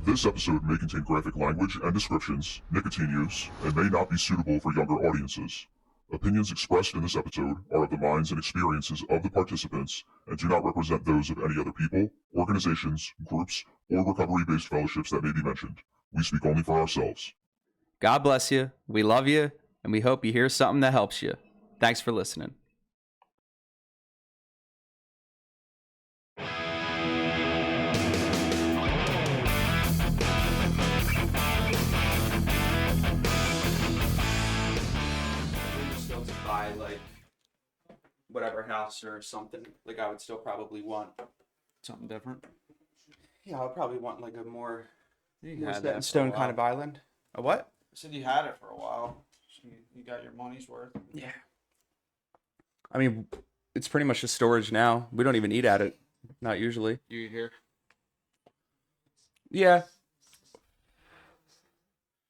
This episode may contain graphic language and descriptions, nicotine use, and may not be suitable for younger audiences. Opinions expressed in this episode are of the minds and experiences of the participants and do not represent those of any other people, organizations, groups, or recovery-based fellowships that may be mentioned. We speak only for ourselves. God bless you. We love you, and we hope you hear something that helps you. Thanks for listening. Still to buy like whatever house or something, like I would still probably want something different. Yeah, I would probably want like a more set in stone kind of island. A what? I said you had it for a while. So you got your money's worth. Yeah. I mean, it's pretty much just storage now. We don't even eat at it. Not usually. You eat here? Yeah.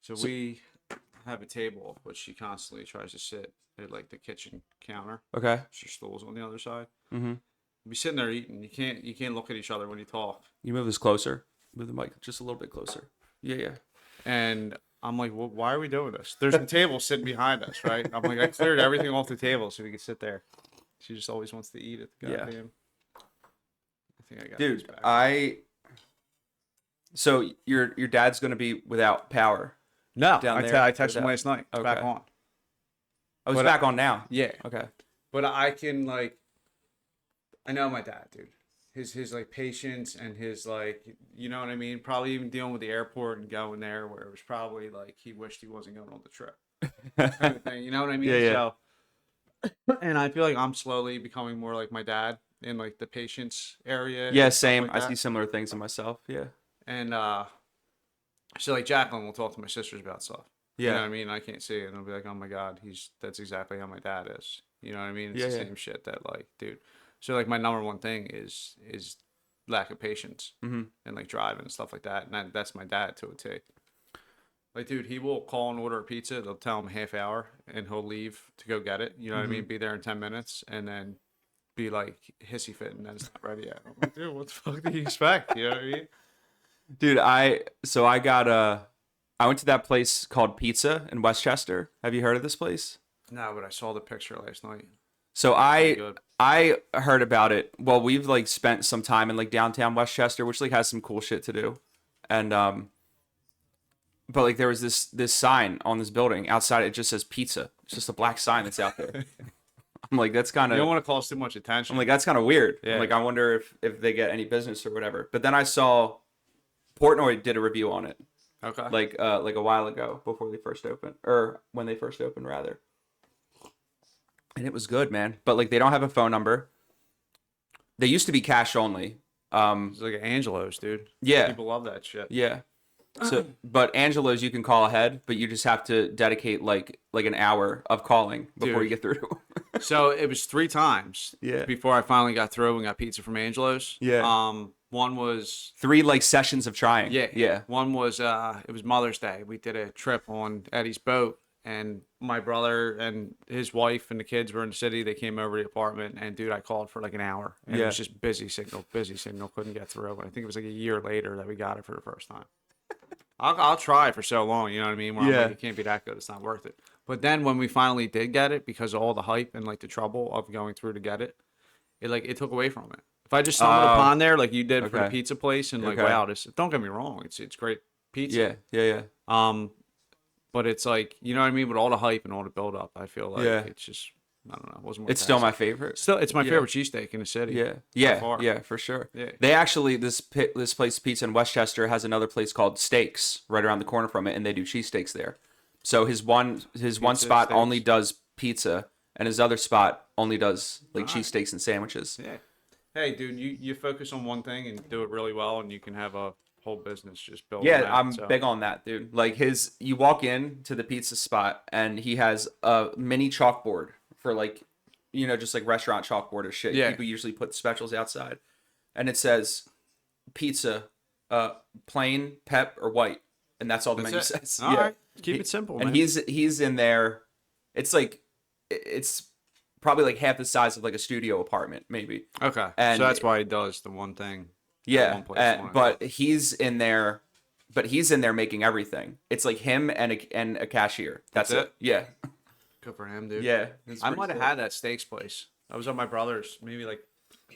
So we have a table, which she constantly tries to sit at like the kitchen counter. Okay. Her stool's on the other side. Mm-hmm. You'll be sitting there eating. You can't look at each other when you talk. You move this closer. Move the mic just a little bit closer. Yeah. And I'm like, well, why are we doing this? There's a table sitting behind us, right? I'm like, I cleared everything off the table so we could sit there. She just always wants to eat at the goddamn. I think I got these back. So your dad's gonna be without power. No, down there I texted him last night. Okay. Back on. Oh, it's back on now. Yeah. Okay. But I can I know my dad, dude. His like patience and his like, you know what I mean? Probably even dealing with the airport and going there where it was probably like he wished he wasn't going on the trip. Kind of thing, you know what I mean? Yeah. So, and I feel like I'm slowly becoming more like my dad in like the patience area. Yeah, same. Like I see similar things in myself. Yeah. And so like Jacqueline will talk to my sisters about stuff. Yeah. You know what I mean? I can't see it and I'll be like, oh my God, that's exactly how my dad is. You know what I mean? It's the same shit that like, dude. So like my number one thing is lack of patience and like driving and stuff like that. And that's my dad to a T. Like, dude, he will call and order a pizza. They'll tell him a half hour and he'll leave to go get it. You know what I mean? Be there in 10 minutes and then be like hissy fit and then it's not ready yet. I'm like, dude, what the fuck do you expect? You know what I mean? Dude, I went to that place called Pizza in Westchester. Have you heard of this place? No, but I saw the picture last night. So I heard about it. Well, we've like spent some time in like downtown Westchester, which like has some cool shit to do. And but like there was this sign on this building outside. It just says pizza. It's just a black sign that's out there. I'm like, that's kind of. You don't want to cause too much attention. I'm like, that's kind of weird. Yeah. I'm like, I wonder if they get any business or whatever. But then I saw Portnoy did a review on it. Okay. Like a while ago before they first opened, or when they first opened rather. And it was good, man. But like they don't have a phone number. They used to be cash only. It's like Angelo's, dude. Yeah. People love that shit. Yeah. So, but Angelo's you can call ahead, but you just have to dedicate like an hour of calling before you get through. So it was 3 times. Yeah. Before I finally got through and got pizza from Angelo's. Yeah. One was 3 like sessions of trying. Yeah. Yeah. One was it was Mother's Day. We did a trip on Eddie's boat, and my brother and his wife and the kids were in the city. They came over to the apartment, and dude, I called for like an hour, and it was just busy signal. Couldn't get through. And I think it was like a year later that we got it for the first time. I'll try for so long, you know what I mean? Where I'm like, it can't be that good. It's not worth it. But then when we finally did get it, because of all the hype and like the trouble of going through to get it, it took away from it. If I just stumbled upon there like you did for the pizza place and like, wow, don't get me wrong, it's great pizza. Yeah. But it's like, you know what I mean? With all the hype and all the build up, I feel like it's just, I don't know. It wasn't. It's still my favorite. It's my favorite cheesesteak in the city. Yeah, for sure. Yeah. They actually this place Pizza in Westchester has another place called Steaks right around the corner from it, and they do cheesesteaks there. So his one spot steaks. only does pizza, and his other spot only does like cheesesteaks and sandwiches. Yeah. Hey, dude, you focus on one thing and do it really well, and you can have a whole business just built. Yeah, I'm big on that, dude. Like you walk in to the pizza spot, and he has a mini chalkboard for like, you know, just like restaurant chalkboard or shit. Yeah. People usually put specials outside, and it says pizza, plain, pep, or white, and that's all the menu says. All right. Keep it simple, and man. he's in there. It's like it's probably like half the size of like a studio apartment, maybe. Okay. And so that's why he does the one thing. Yeah, but he's in there but he's in there making everything. It's like him and a cashier. That's it. Yeah. Good for him, dude. Yeah. I might have had that steaks place. I was at my brother's maybe like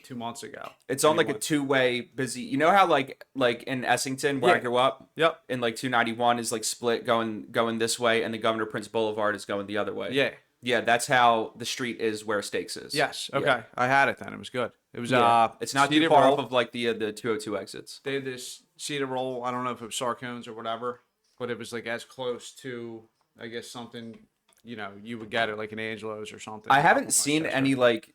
2 months ago. It's on like a two-way busy. You know how like in Essington where I grew up. Yep. In like 291 is like split going this way, and the Governor Prince Boulevard is going the other way. Yeah. Yeah, that's how the street is where Steaks is. Yes. Okay. Yeah. I had it then. It was good. It was It's not too Cedar far roll. off of like the 202 exits. They had this cedar roll. I don't know if it was Sarcones or whatever, but it was like as close to, I guess, something, you know, you would get it like an Angelo's or something. I haven't seen any like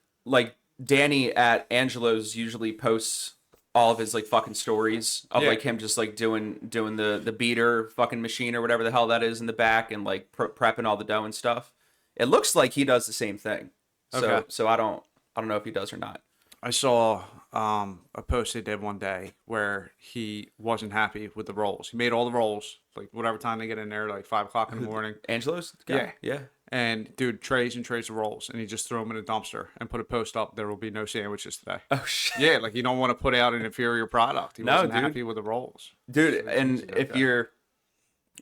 Danny at Angelo's usually posts all of his like fucking stories of like him just like doing the beater fucking machine or whatever the hell that is in the back and like prepping all the dough and stuff. It looks like he does the same thing. So I don't know if he does or not. I saw a post they did one day where he wasn't happy with the rolls. He made all the rolls, like whatever time they get in there, like 5 o'clock in the morning. Angelo's guy? Yeah. And dude, trays and trays of rolls, and he just threw them in a dumpster and put a post up. There will be no sandwiches today. Oh shit. Yeah, like you don't want to put out an inferior product. He wasn't happy with the rolls, dude. And if you're,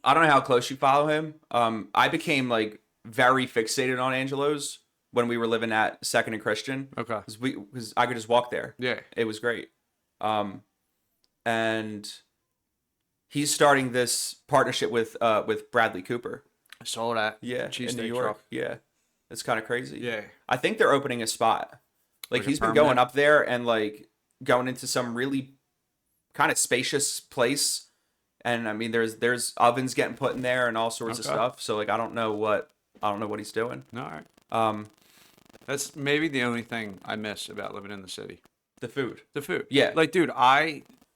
I don't know how close you follow him. I became like very fixated on Angelo's when we were living at Second and Christian. Okay. Because I could just walk there. Yeah. It was great. And he's starting this partnership with Bradley Cooper. I saw that. Yeah, in New York. Truck. Yeah, it's kind of crazy. Yeah. I think they're opening a spot. Like Like a he's been permanent? going up there and like going into some really kind of spacious place. And I mean, there's ovens getting put in there and all sorts of stuff. So like, I don't know what he's doing. All right. That's maybe the only thing I miss about living in the city. The food. The food. Yeah. Like, dude,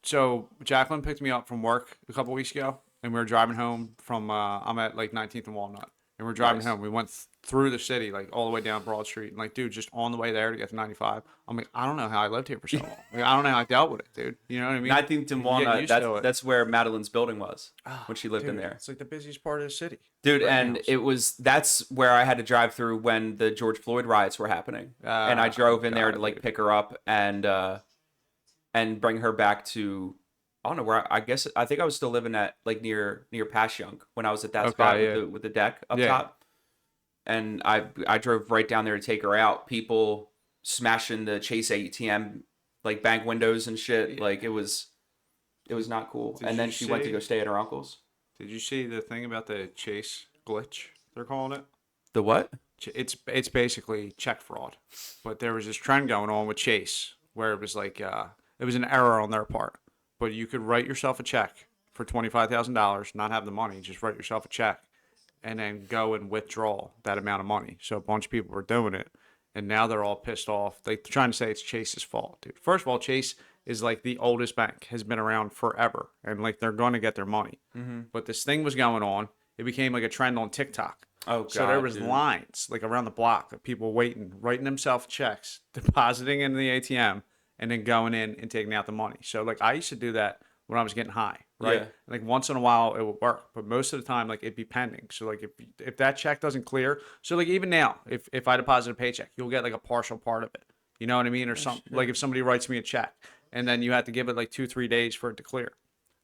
so Jacqueline picked me up from work a couple weeks ago, and we were driving home from, I'm at like 19th and Walnut, and we're driving home. We went through the city, like all the way down Broad Street, and like, dude, just on the way there to get to 95, I'm like, I don't know how I lived here for so long. Like, I don't know how I dealt with it, dude. You know what I mean? 19th and Walnut. That's where Madeline's building was when she lived in there. It's like the busiest part of the city. Dude, and that's where I had to drive through when the George Floyd riots were happening. And I drove in there to like pick her up and bring her back to, I don't know where, I think I was still living at like near Passyunk when I was at that spot with the deck up top. And I drove right down there to take her out. People smashing the Chase ATM like bank windows and shit. Yeah. Like it was not cool. And then she went to go stay at her uncle's. Did you see the thing about the Chase glitch? They're calling it. The what? It's basically check fraud, but there was this trend going on with Chase where it was like it was an error on their part, but you could write yourself a check for $25,000, not have the money, just write yourself a check, and then go and withdraw that amount of money. So a bunch of people were doing it, and now they're all pissed off. They're trying to say it's Chase's fault, dude. First of all, Chase is like the oldest bank, has been around forever, and like they're going to get their money. Mm-hmm. But this thing was going on. It became like a trend on TikTok. Oh, God, so there was dude. lines like around the block of people waiting, writing themselves checks, depositing in the ATM, and then going in and taking out the money. So like I used to do that when I was getting high, right? Yeah. Like once in a while it would work, but most of the time like it'd be pending. So like if that check doesn't clear, so like even now, if I deposit a paycheck, you'll get like a partial part of it. You know what I mean? Or something like if somebody writes me a check and then you have to give it like 2-3 days for it to clear.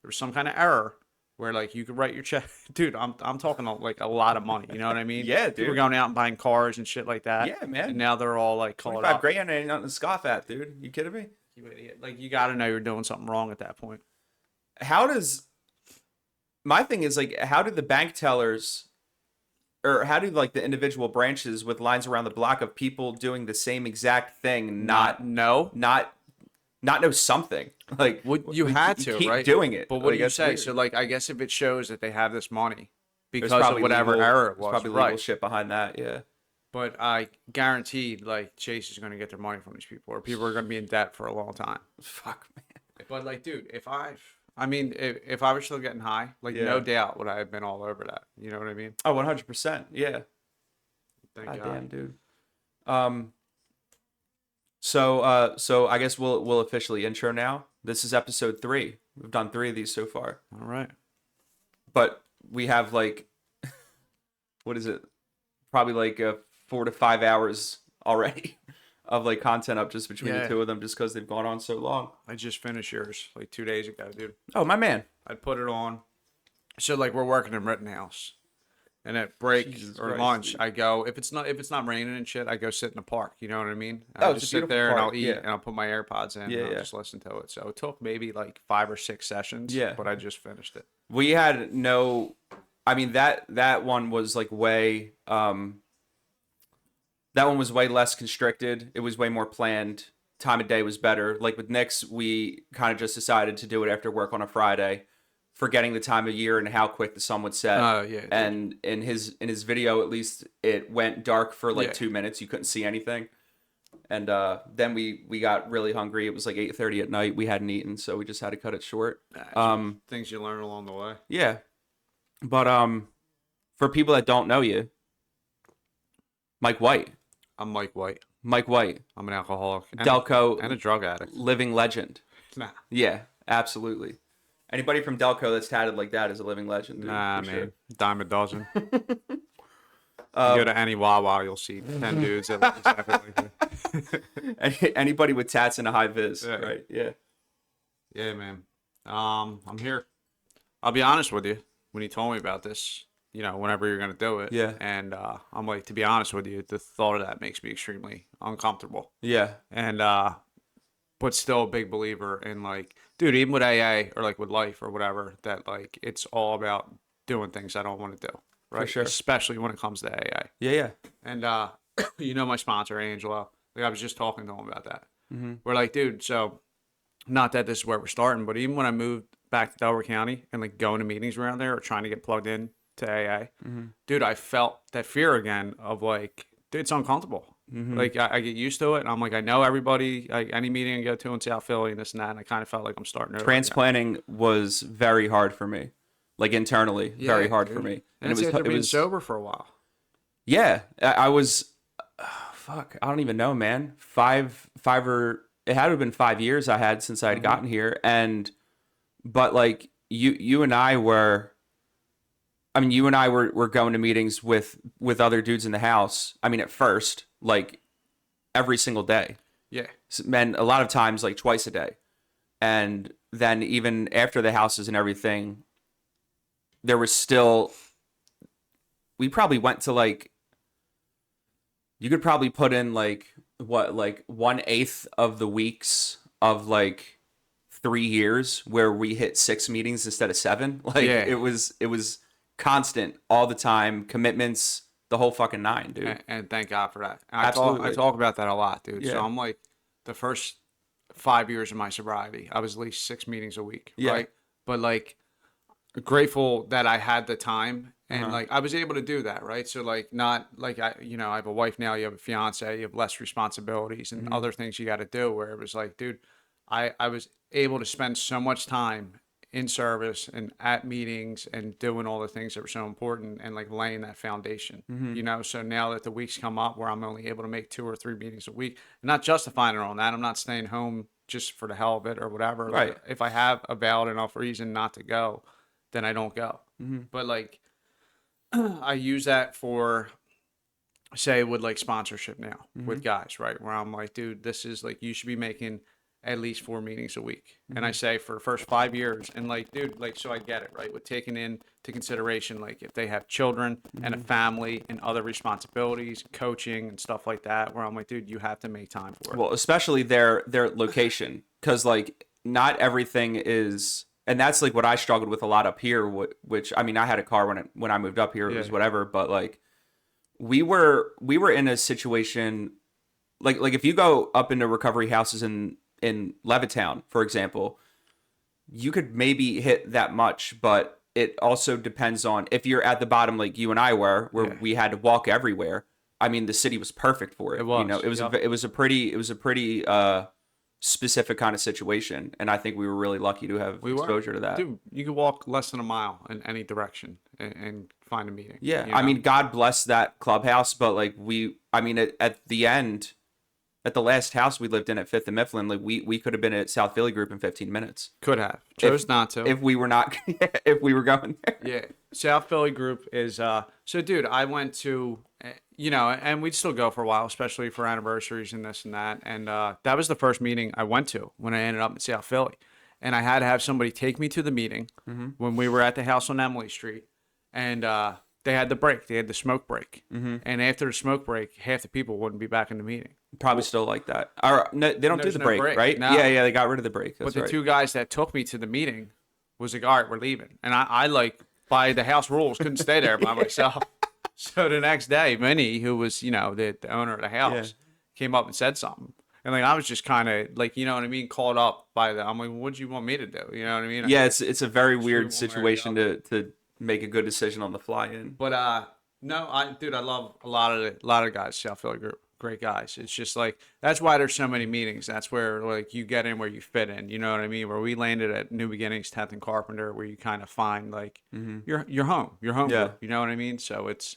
There was some kind of error where like you could write your check, dude. I'm talking like a lot of money. You know what I mean? Yeah, dude. People were going out and buying cars and shit like that. Yeah, man. And now they're all like caught $25 up. grand ain't nothing to scoff at, dude. You kidding me? You idiot! Like you got to know you're doing something wrong at that point. My thing is like, how do the bank tellers, or how do like the individual branches with lines around the block of people doing the same exact thing not know something? Like You had to, keep right? doing it. But what like, do you say? weird. So like I guess if it shows that they have this money because There's of whatever legal, error it was, there's probably legal shit behind that. Yeah. But I guaranteed like Chase is going to get their money from these people, or people are going to be in debt for a long time. Fuck, man. But like, dude, if I was still getting high, like no doubt would I have been all over that. You know what I mean? Oh, 100%. Yeah. Thank God God. damn, dude. So I guess we'll officially intro now. This is episode 3. We've done 3 of these so far. All right. But we have like, what is it? Probably like 4 to 5 hours already of like content up just between the two of them, just because they've gone on so long. I just finished yours like 2 days ago, dude. Oh, my man. I put it on. So like we're working in Rittenhouse, and at break Jesus or Christ, lunch, dude. I go if it's not raining and shit, I go sit in the park. You know what I mean? I Oh, it's a just sit beautiful there and park. I'll eat Yeah. and I'll put my AirPods in Yeah, and I'll yeah. just listen to it. So it took maybe like 5 or 6 sessions, Yeah. but I just finished it. We had no, I mean, that one was like way, that one was way less constricted. It was way more planned. Time of day was better. Like with Nick's, we kind of just decided to do it after work on a Friday, forgetting the time of year and how quick the sun would set. Oh yeah, dude. And in his video, at least, it went dark for like Yeah. 2 minutes. You couldn't see anything. And then we got really hungry. It was like 8:30 at night. We hadn't eaten, so we just had to cut it short. Things you learn along the way. Yeah. But for people that don't know you, Mike White. I'm Mike White. Mike White, I'm an alcoholic and Delco, and a drug addict. living legend. Nah, Yeah, absolutely. Anybody from Delco that's tatted like that is a living legend. Dude, nah, for man, sure. dime a dozen. You go to any Wawa, you'll see 10 dudes that look exactly like that. Anybody with tats and a high vis, Yeah. right? Yeah. Yeah, man. I'm here. I'll be honest with you. When you told me about this, you know, whenever you're gonna do it, Yeah. and I'm like, to be honest with you, the thought of that makes me extremely uncomfortable. Yeah. And but still a big believer in like, dude, even with AA or like with life or whatever, that like it's all about doing things I don't want to do, right? sure. Especially when it comes to AA. Yeah. Yeah. And you know my sponsor Angelo. Like I was just talking to him about that. Mm-hmm. We're like, dude, so not that this is where we're starting, but even when I moved back to Delaware County and like going to meetings around there or trying to get plugged in to AA, dude, I felt that fear again of like, dude, it's uncomfortable. Like I get used to it, and I'm like, I know everybody. Like any meeting I go to in South Philly and this and that, and I kind of felt like I'm starting over. Transplanting was very hard for me, like internally, very hard for dude. me. And it's after being sober for a while. Yeah, I was. Fuck, I don't even know, man. It had to have been 5 years I had since I had gotten here, but like you and I were. I mean, you and I were going to meetings with other dudes in the house. I mean, at first, like every single day. Yeah. And a lot of times, like twice a day. And then even after the houses and everything, there was still. We probably went to like. You could probably put in like what, like 1/8 of the weeks of like 3 years where we hit 6 meetings instead of 7. Like Yeah. it was constant all the time, commitments, the whole fucking 9, dude. And thank God for that. And Absolutely. I talk about that a lot, dude. Yeah. So I'm like, the first 5 years of my sobriety, I was at least 6 meetings a week, Yeah. right? But like, grateful that I had the time and like I was able to do that, right? So like, not like I have a wife now, you have a fiance, you have less responsibilities and other things you got to do. Where it was like, dude, I was able to spend so much time in service and at meetings and doing all the things that were so important and like laying that foundation, you know? So now that the weeks come up where I'm only able to make 2 or 3 meetings a week, not justifying it on that. I'm not staying home just for the hell of it or whatever. Right. Like, if I have a valid enough reason not to go, then I don't go. But like, I use that for, say, with like sponsorship now with guys, right? Where I'm like, dude, this is like, you should be making at least 4 meetings a week. And I say for the first 5 years, and like, dude, like, so I get it, right? With taking into consideration, like if they have children and a family and other responsibilities, coaching and stuff like that, where I'm like, dude, you have to make time for it. Well, especially their location, because like not everything is, and that's like what I struggled with a lot up here. Which I mean, I had a car when I moved up here, it was whatever, but like we were in a situation like if you go up into recovery houses in Levittown, for example, you could maybe hit that much, but it also depends on if you're at the bottom like you and I were, where we had to walk everywhere. I mean, the city was perfect for it. It was. You know, it was a pretty specific kind of situation, and I think we were really lucky to have exposure to that. Dude, you could walk less than a mile in any direction and find a meeting. Yeah, you know? I mean, God bless that clubhouse, but like at the end, at the last house we lived in at 5th and Mifflin, like we could have been at South Philly Group in 15 minutes. Could have. Chose not to. If we were not, if we were going there. Yeah. South Philly Group is, so dude, I went to, and we'd still go for a while, especially for anniversaries and this and that. And that was the first meeting I went to when I ended up in South Philly. and I had to have somebody take me to the meeting when we were at the house on Emily Street, and they had the break. They had the smoke break, and after the smoke break, half the people wouldn't be back in the meeting. Probably still like that. Or no, they don't do There's the no break, break. right? No. Yeah, they got rid of the break. That's But the right. 2 guys that took me to the meeting was like, all right, we're leaving. And I like, by the house rules, couldn't stay there by myself. So the next day, Minnie, who was, the owner of the house, came up and said something. And like, I was just kind of like, you know what I mean, caught up by the, I'm like, what do you want me to do? You know what I mean? Yeah, it's a very weird one way or the situation to make a good decision on the fly in. But no, I love a lot of the guys. South Philly group, great guys. It's just like that's why there's so many meetings. That's where like you get in where you fit in. You know what I mean? Where we landed at New Beginnings, 10th and Carpenter, where you kind of find like your home, your home group. You know what I mean? So it's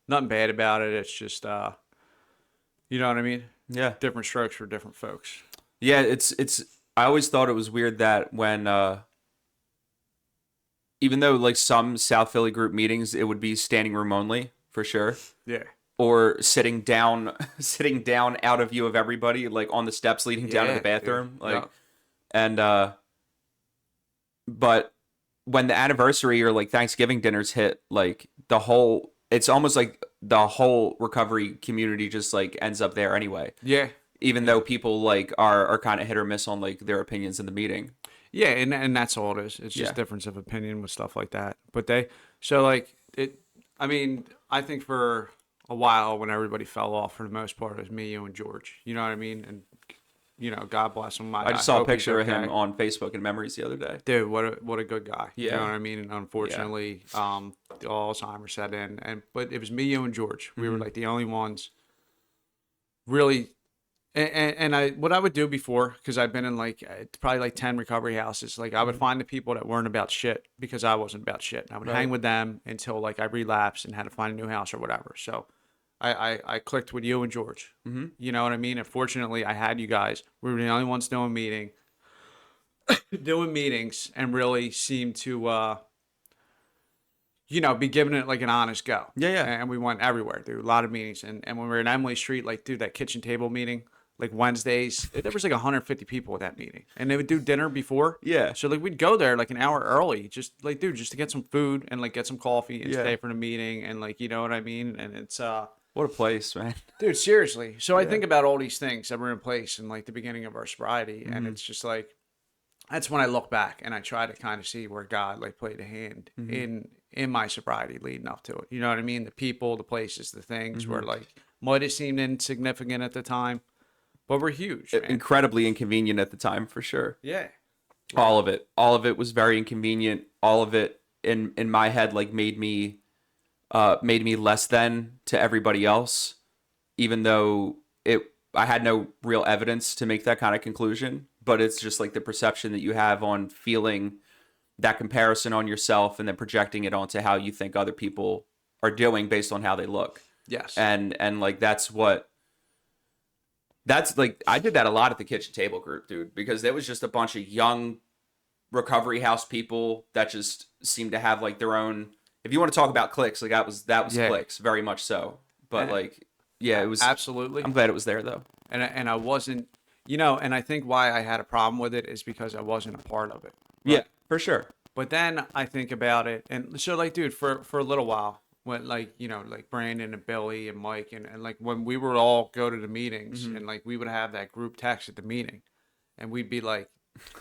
nothing bad about it. It's just you know what I mean? Yeah, Different strokes for different folks. yeah. It's. I always thought it was weird that when even though like some South Philly group meetings, it would be standing room only for sure. Yeah. Or sitting down out of view of everybody, like on the steps leading down to the bathroom. Like, and, but when the anniversary or like Thanksgiving dinners hit, like it's almost like the whole recovery community just like ends up there anyway. Yeah. Even though people like are kind of hit or miss on like their opinions in the meeting. Yeah, and that's all it is. It's just difference of opinion with stuff like that. But I mean, I think for a while when everybody fell off, for the most part, it was me, you, and George. You know what I mean? And God bless him. I just saw a picture of him on Facebook in Memories the other day. Dude, what a good guy. Yeah. You know what I mean? And unfortunately, the Alzheimer's set in. But it was me, you, and George. We were like the only ones really. And what I would do before, because I've been in like probably like 10 recovery houses, like I would find the people that weren't about shit because I wasn't about shit. And I would hang with them until like I relapsed and had to find a new house or whatever. So I clicked with you and George. You know what I mean? And fortunately, I had you guys. We were the only ones doing meetings and really seemed to, be giving it like an honest go. Yeah. And we went everywhere, dude. A lot of meetings. And when we were in Emily Street, like, dude, that kitchen table meeting, like Wednesdays, there was like 150 people at that meeting, and they would do dinner before. Yeah. So like we'd go there like an hour early, just to get some food and like get some coffee and stay for the meeting, and like, you know what I mean? And it's What a place, man. dude, seriously. So I think about all these things that were in place in like the beginning of our sobriety, and it's just like that's when I look back and I try to kind of see where God like played a hand in my sobriety leading up to it. You know what I mean? The people, the places, the things were like might have seemed insignificant at the time, but we're huge. Man. Incredibly inconvenient at the time, for sure. Yeah. All of it was very inconvenient. All of it in my head like made me less than to everybody else, even though I had no real evidence to make that kind of conclusion. But it's just like the perception that you have on feeling that comparison on yourself and then projecting it onto how you think other people are doing based on how they look. Yes. And like that's like I did that a lot at the kitchen table group, dude, because there was just a bunch of young recovery house people that just seemed to have like their own, if you want to talk about cliques, like that was cliques, very much so. But it was absolutely. I'm glad it was there though. And I wasn't, and I think why I had a problem with it is because I wasn't a part of it. Right? Yeah, for sure. But then I think about it, and so like, dude, for a little while, when like, like Brandon and Billy and Mike and like when we would all go to the meetings and like we would have that group text at the meeting, and we'd be like,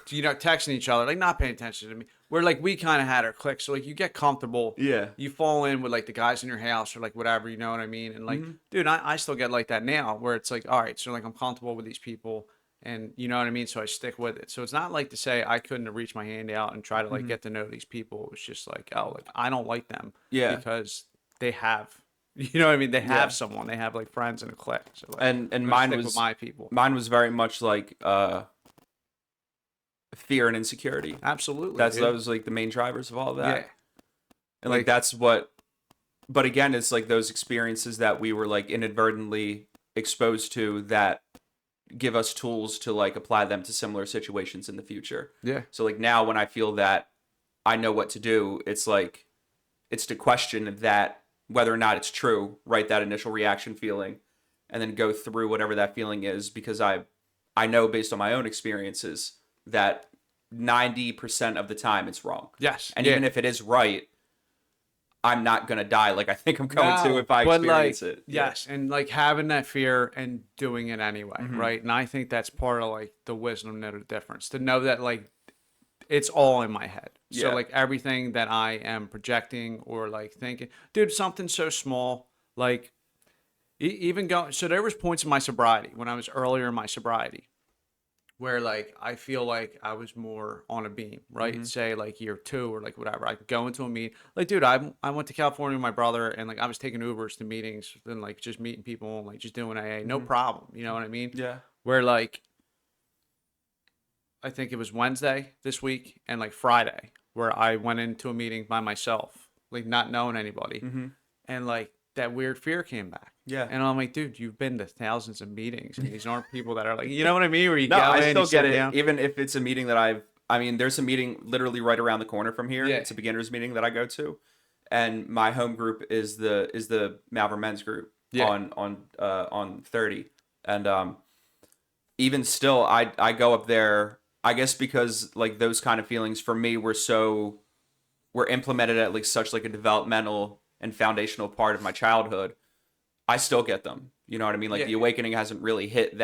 texting each other, like not paying attention to me. Where like we kind of had our click, so like you get comfortable, you fall in with like the guys in your house or like whatever, you know what I mean? And like, dude, I still get like that now, where it's like, all right, so like I'm comfortable with these people, and you know what I mean, so I stick with it. So it's not like to say I couldn't have reached my hand out and try to like get to know these people. It was just like, oh, like I don't like them, because they have, you know what I mean? They have someone, they have like friends and a clique. So like, and mine was with my people. Mine was very much like fear and insecurity. Absolutely. That was like the main drivers of all of that. Yeah. And like that's what, but again, it's like those experiences that we were like inadvertently exposed to that give us tools to like apply them to similar situations in the future. Yeah. So like now when I feel that I know what to do, it's like, it's to question that whether or not it's true, right? That initial reaction feeling, and then go through whatever that feeling is, because I know based on my own experiences that 90% of the time it's wrong. Yes. And even if it is right, I'm not going to die like I think I'm going to if I experience it. Yes. And like having that fear and doing it anyway. Mm-hmm. Right. And I think that's part of like the wisdom, know the difference, to know that like it's all in my head. So Yeah. like everything that I am projecting or like thinking, dude, something so small, like even going, so there was points in my sobriety when I was earlier in my sobriety where like I feel like I was more on a beam, right? Mm-hmm. Say like year 2 or like whatever. I could go into a meeting. Like, dude, I went to California with my brother and like I was taking Ubers to meetings and like just meeting people and like just doing AA, no problem. You know what I mean? Yeah. Where like I think it was Wednesday this week and like Friday where I went into a meeting by myself, like not knowing anybody. Mm-hmm. And like that weird fear came back. Yeah. And I'm like, dude, you've been to thousands of meetings and these aren't people that are like, you know what I mean? Where you No, go I in, still you get sit it. down. Even if it's a meeting that I mean, there's a meeting literally right around the corner from here. Yeah. It's a beginners meeting that I go to. And my home group is the Malvern men's group Yeah. on 30. And even still I go up there, I guess because like those kind of feelings for me were implemented at like such like a developmental and foundational part of my childhood. I still get them. You know what I mean? Like Yeah. the awakening hasn't really hit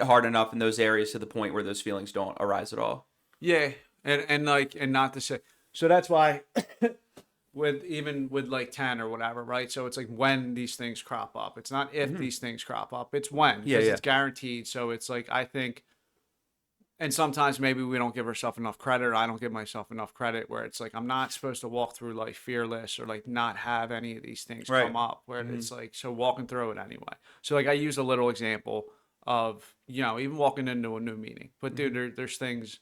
hard enough in those areas to the point where those feelings don't arise at all. Yeah. And like, and not to say, so that's why with like 10 or whatever, right? So it's like when these things crop up. It's not if these things crop up, it's when, because Yeah. it's guaranteed. So it's like, I think, and sometimes maybe we don't give ourselves enough credit, or I don't give myself enough credit, where it's like I'm not supposed to walk through life fearless or like not have any of these things Right. come up, where it's like, so walking through it anyway. So like I use a little example of, you know, even walking into a new meeting, but dude, there's things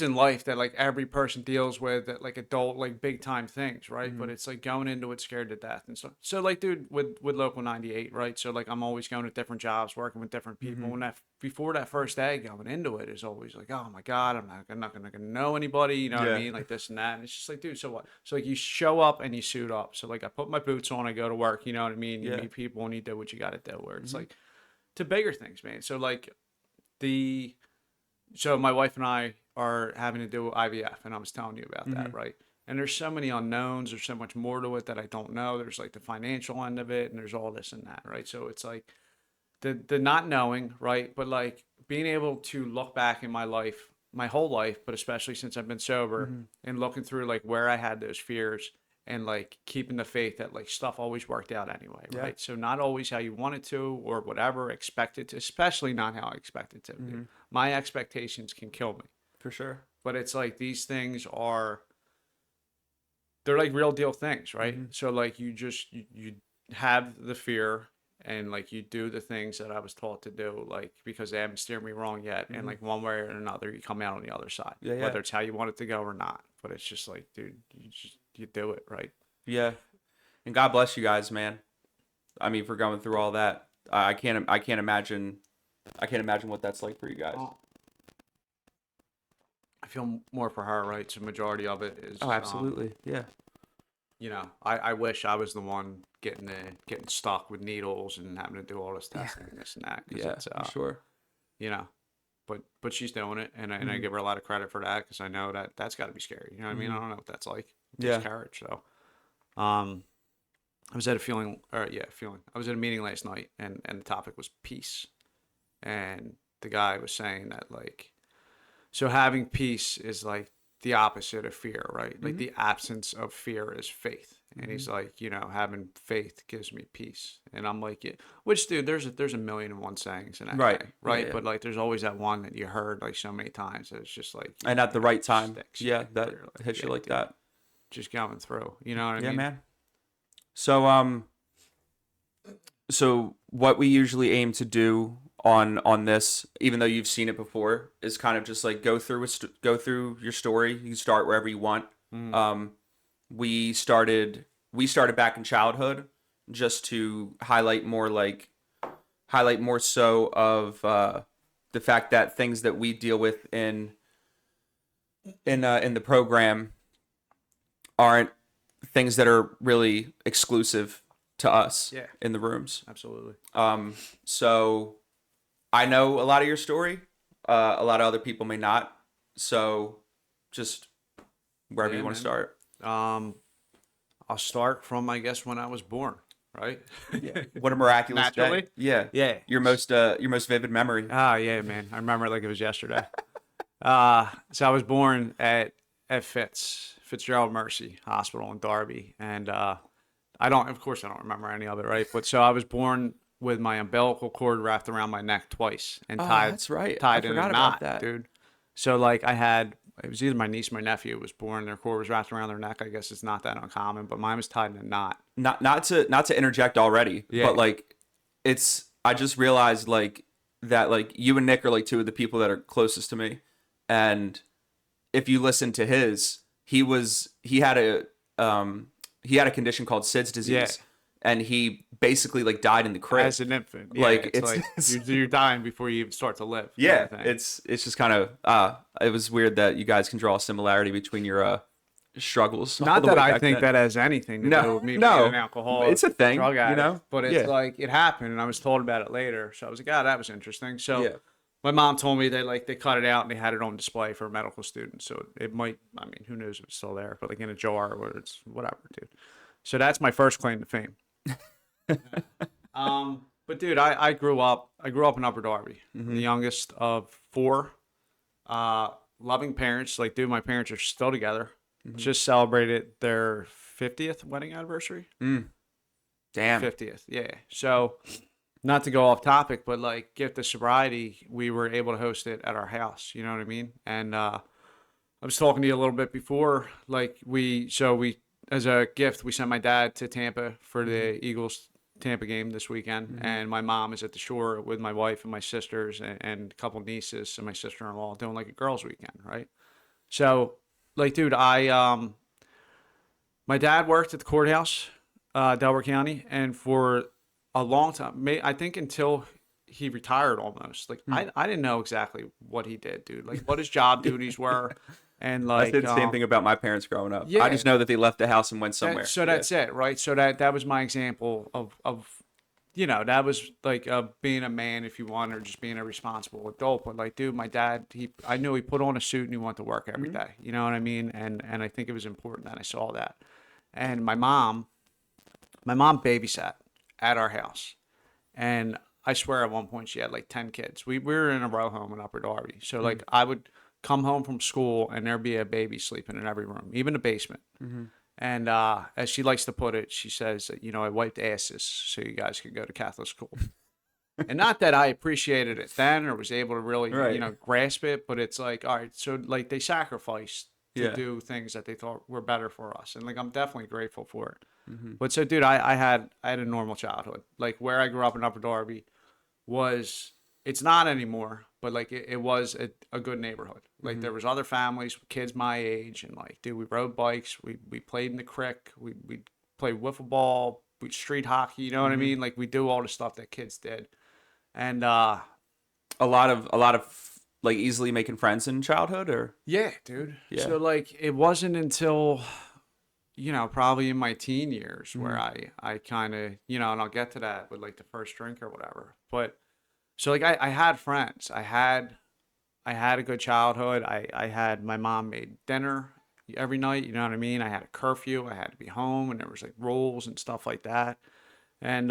in life that like every person deals with, that like adult, like big time things, right? But it's like going into it scared to death and stuff. So like, dude, with Local 98, right? So like I'm always going to different jobs, working with different people. And that before that first day going into it is always like, oh my God, I'm not gonna know anybody, you know what I mean? Like this and that. And it's just like, dude, so what? So like you show up and you suit up. So like I put my boots on, I go to work, you know what I mean? You meet people and you do what you gotta do, where it's like to bigger things, man. So like so my wife and I are having to do IVF, and I was telling you about that, right? And there's so many unknowns. There's so much more to it that I don't know. There's like the financial end of it, and there's all this and that, right? So it's like the not knowing, right? But like being able to look back in my life, my whole life, but especially since I've been sober, and looking through like where I had those fears, and like keeping the faith that like stuff always worked out anyway, right? So not always how you wanted to or whatever expected to, especially not how I expected to. Dude. My expectations can kill me. For sure. But it's like these things they're like real deal things, right? So like you have the fear, and like you do the things that I was taught to do, like because they haven't steered me wrong yet, and like one way or another you come out on the other side, whether it's how you want it to go or not. But it's just like, dude, you do it, right? Yeah. And God bless you guys, man. I mean, for going through all that. I can't imagine what that's like for you guys. I feel more for her, right? So majority of it is absolutely. Yeah. You know, I wish I was the one getting stuck with needles and having to do all this testing and this and that. Yeah, it's, for sure. You know, but she's doing it, and I give her a lot of credit for that, because I know that's got to be scary. You know what I mean? I don't know what that's like. It's courage. So, I was at I was at a meeting last night, and the topic was peace, and the guy was saying that like, so having peace is like the opposite of fear, right? Like the absence of fear is faith. And he's like, you know, having faith gives me peace. And I'm like, yeah. Which, dude, there's a million and one sayings in that Right. day, right? Yeah. But like, there's always that one that you heard like so many times that it's just like, And at the right time. sticks, Yeah, that where you're hits you yeah, like dude, that. just going through. You know what I Yeah, mean? man. So so what we usually aim to do on this, even though you've seen it before, is kind of just like go through your story. You can start wherever you want. We started back in childhood just to highlight more so of the fact that things that we deal with in the program aren't things that are really exclusive to us in the rooms. Absolutely. So I know a lot of your story. a lot of other people may not. So just wherever you want to start. I'll start from, I guess, when I was born, right? Yeah. What a miraculous Naturally? day. Yeah. Yeah. Your most vivid memory. Ah, yeah, man. I remember it like it was yesterday. So I was born at Fitzgerald Mercy Hospital in Derby, and of course, I don't remember any of it, right? But so I was born with my umbilical cord wrapped around my neck twice and tied. That's right. Tied I in forgot a about knot, that. dude. So like it was either my niece or my nephew was born, their cord was wrapped around their neck. I guess it's not that uncommon, but mine was tied in a knot. Not to interject already, but like I just realized like that like you and Nick are like two of the people that are closest to me, and if you listen to he had a condition called Sid's disease, and he basically like died in the crib As an infant. Yeah, like it's like you're dying before you even start to live. yeah, kind of thing. it's just kind of it was weird that you guys can draw a similarity between your struggles. Not that I think that has anything to do with me being an alcoholic. It's a thing, drug addict, you know. But it's like it happened, and I was told about it later. So I was like, that was interesting. So my mom told me they cut it out and they had it on display for medical students. So it might, I mean, who knows if it's still there, but like in a jar or it's whatever, dude. So that's my first claim to fame. But dude, I grew up in Upper Darby, the youngest of four. Loving parents, like dude, my parents are still together. Just celebrated their 50th wedding anniversary. Damn. 50th, yeah. So, not to go off topic, but like gift of sobriety, we were able to host it at our house. You know what I mean? And I was talking to you a little bit before. Like we as a gift, we sent my dad to Tampa for the Eagles Tampa game this weekend, and my mom is at the shore with my wife and my sisters and a couple nieces and my sister-in-law doing like a girls' weekend, right? So, like, dude, my dad worked at the courthouse, Delaware County, and for a long time, I think until he retired almost. Like, I didn't know exactly what he did, dude. Like, what his job duties were. And like I did the same thing about my parents growing up. Yeah. I just know that they left the house and went somewhere. So that's it, right? So that was my example of that was like being a man, if you want, or just being a responsible adult. But like, dude, my dad, I knew he put on a suit and he went to work every day. You know what I mean? And I think it was important that I saw that. And my mom babysat at our house, and I swear at one point she had like 10 kids. We were in a row home in Upper Darby, so like I would come home from school and there'd be a baby sleeping in every room, even the basement. And as she likes to put it, she says, I wiped asses so you guys could go to Catholic school. And not that I appreciated it then or was able to really, grasp it, but it's like, all right, so like they sacrificed to do things that they thought were better for us. And like, I'm definitely grateful for it. But so, dude, I had a normal childhood. Like where I grew up in Upper Darby it's not anymore, but like it was a good neighborhood. Like there was other families, kids my age, and like, dude, we rode bikes, we played in the creek, we played wiffle ball, we street hockey, you know what I mean? Like we do all the stuff that kids did. And a lot of like easily making friends in childhood, or yeah, dude. Yeah. So like it wasn't until probably in my teen years where I kind of, and I'll get to that with like the first drink or whatever. But so like I had friends. I had a good childhood. I had my mom made dinner every night, you know what I mean? I had a curfew. I had to be home, and there was like rules and stuff like that. And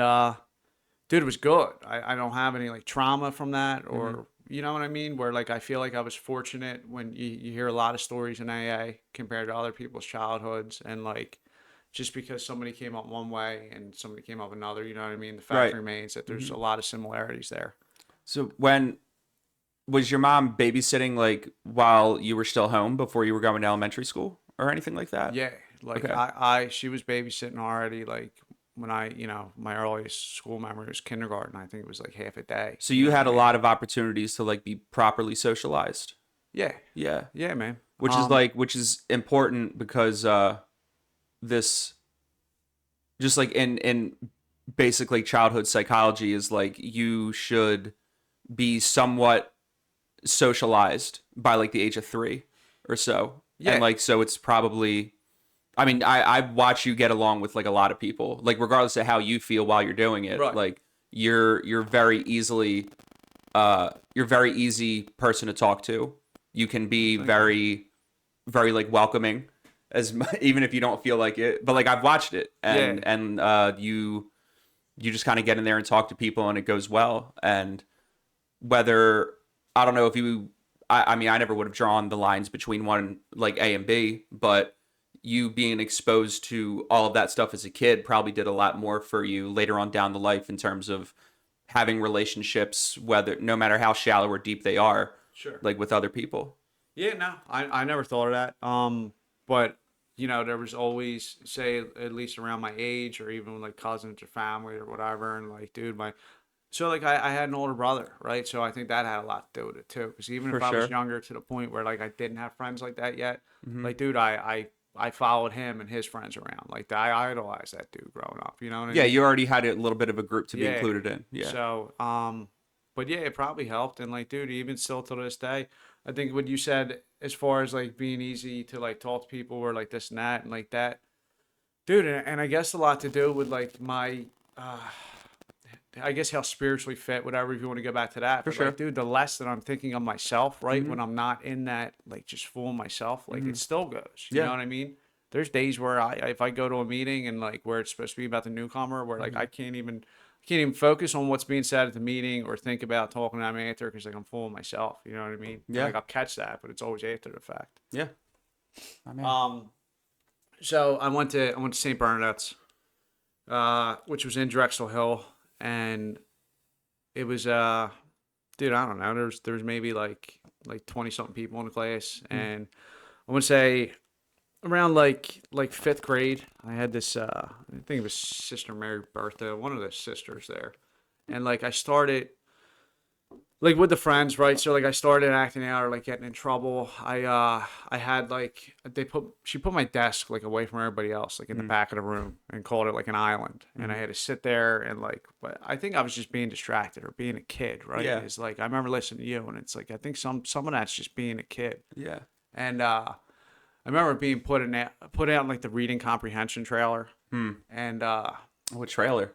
dude, it was good. I don't have any like trauma from that, or you know what I mean? Where like I feel like I was fortunate when you hear a lot of stories in AA compared to other people's childhoods, and like just because somebody came up one way and somebody came up another, you know what I mean? The fact remains that there's a lot of similarities there. So when was your mom babysitting like while you were still home before you were going to elementary school or anything like that? Yeah, like she was babysitting already. Like when my earliest school memory was kindergarten. I think it was like half a day. So you had a lot of opportunities to like be properly socialized. Yeah, yeah, man. Which is important because this just like in basically childhood psychology is like you should be somewhat socialized by like the age of 3 or so. Yeah. And like, so it's probably, I mean, I watch you get along with like a lot of people, like regardless of how you feel while you're doing it, like you're very easily you're a very easy person to talk to. You can be very, very like welcoming, even if you don't feel like it. But like I've watched it, and you just kind of get in there and talk to people, and it goes well. And whether I don't know if you, I mean, I never would have drawn the lines between one like A and B, but you being exposed to all of that stuff as a kid probably did a lot more for you later on down the life in terms of having relationships, whether no matter how shallow or deep they are, Sure. like with other people. Yeah, no, I never thought of that. But you know, there was always, say, at least around my age, or even with like cousins or family or whatever, and like, dude, so like I had an older brother, right? So I think that had a lot to do with it too. Because even For if I was sure. younger to the point where like I didn't have friends like that yet, Mhm. like, dude, I followed him and his friends around. Like I idolized that dude growing up. You know what I Yeah, mean? you already had a little bit of a group to be Yeah. included in. Yeah. So, but yeah, it probably helped. And like, dude, even still to this day, I think what you said as far as like being easy to like talk to people or like this and that and like that, dude. And I guess a lot to do with like my, I guess how spiritually fit, whatever, if you want to go back to that. For But sure. like, dude, the less that I'm thinking of myself, right, when I'm not in that, like just fooling myself, like it still goes. You Yeah. know what I mean? There's days where if I go to a meeting and like where it's supposed to be about the newcomer, where like I can't even focus on what's being said at the meeting or think about talking to them after because like I'm fooling myself. You know what I mean? Yeah. Like I'll catch that, but it's always after the fact. Yeah. I mean, So I went to St. Bernadette's, which was in Drexel Hill, and it was dude, I don't know. There was maybe like 20 something people in the class, and I want to say around like fifth grade, I had this I think it was Sister Mary Bertha, one of the sisters there, and like I started like with the friends, right? So like I started acting out or like getting in trouble. I had like she put my desk like away from everybody else, like in the back of the room, and called it like an island. And I had to sit there and like, but I think I was just being distracted or being a kid, right? Yeah. It's like I remember listening to you, and it's like I think some of that's just being a kid. yeah. And I remember being put out in like the reading comprehension trailer, and What trailer?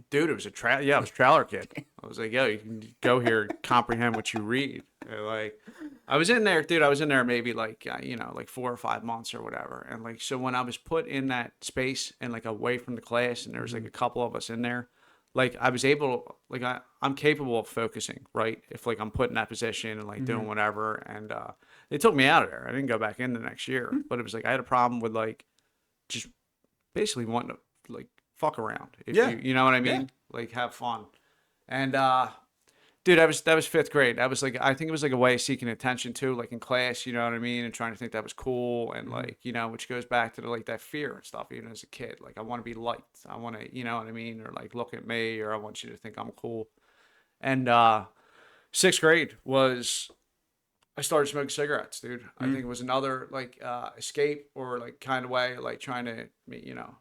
dude, it was it was Trailer Kid. I was like, yo, you can go here and comprehend what you read. And like, I was in there, dude. I was in there maybe like, like 4 or 5 months or whatever. And like, so when I was put in that space and like away from the class, and there was like a couple of us in there, like I was able, like I'm capable of focusing, right? If like I'm put in that position and like doing whatever. And they took me out of there. I didn't go back in the next year, but it was like I had a problem with like just basically wanting to like fuck around. If Yeah. you know what I mean? Yeah. Like have fun. And dude, that was fifth grade. That was like I think it was like a way of seeking attention too, like in class, you know what I mean? And trying to think that was cool and like, which goes back to the, like that fear and stuff, even as a kid. Like I want to be liked. I want to, you know what I mean? Or like look at me, or I want you to think I'm cool. And sixth grade was I started smoking cigarettes, dude. I think it was another like escape or like kind of way, like trying to,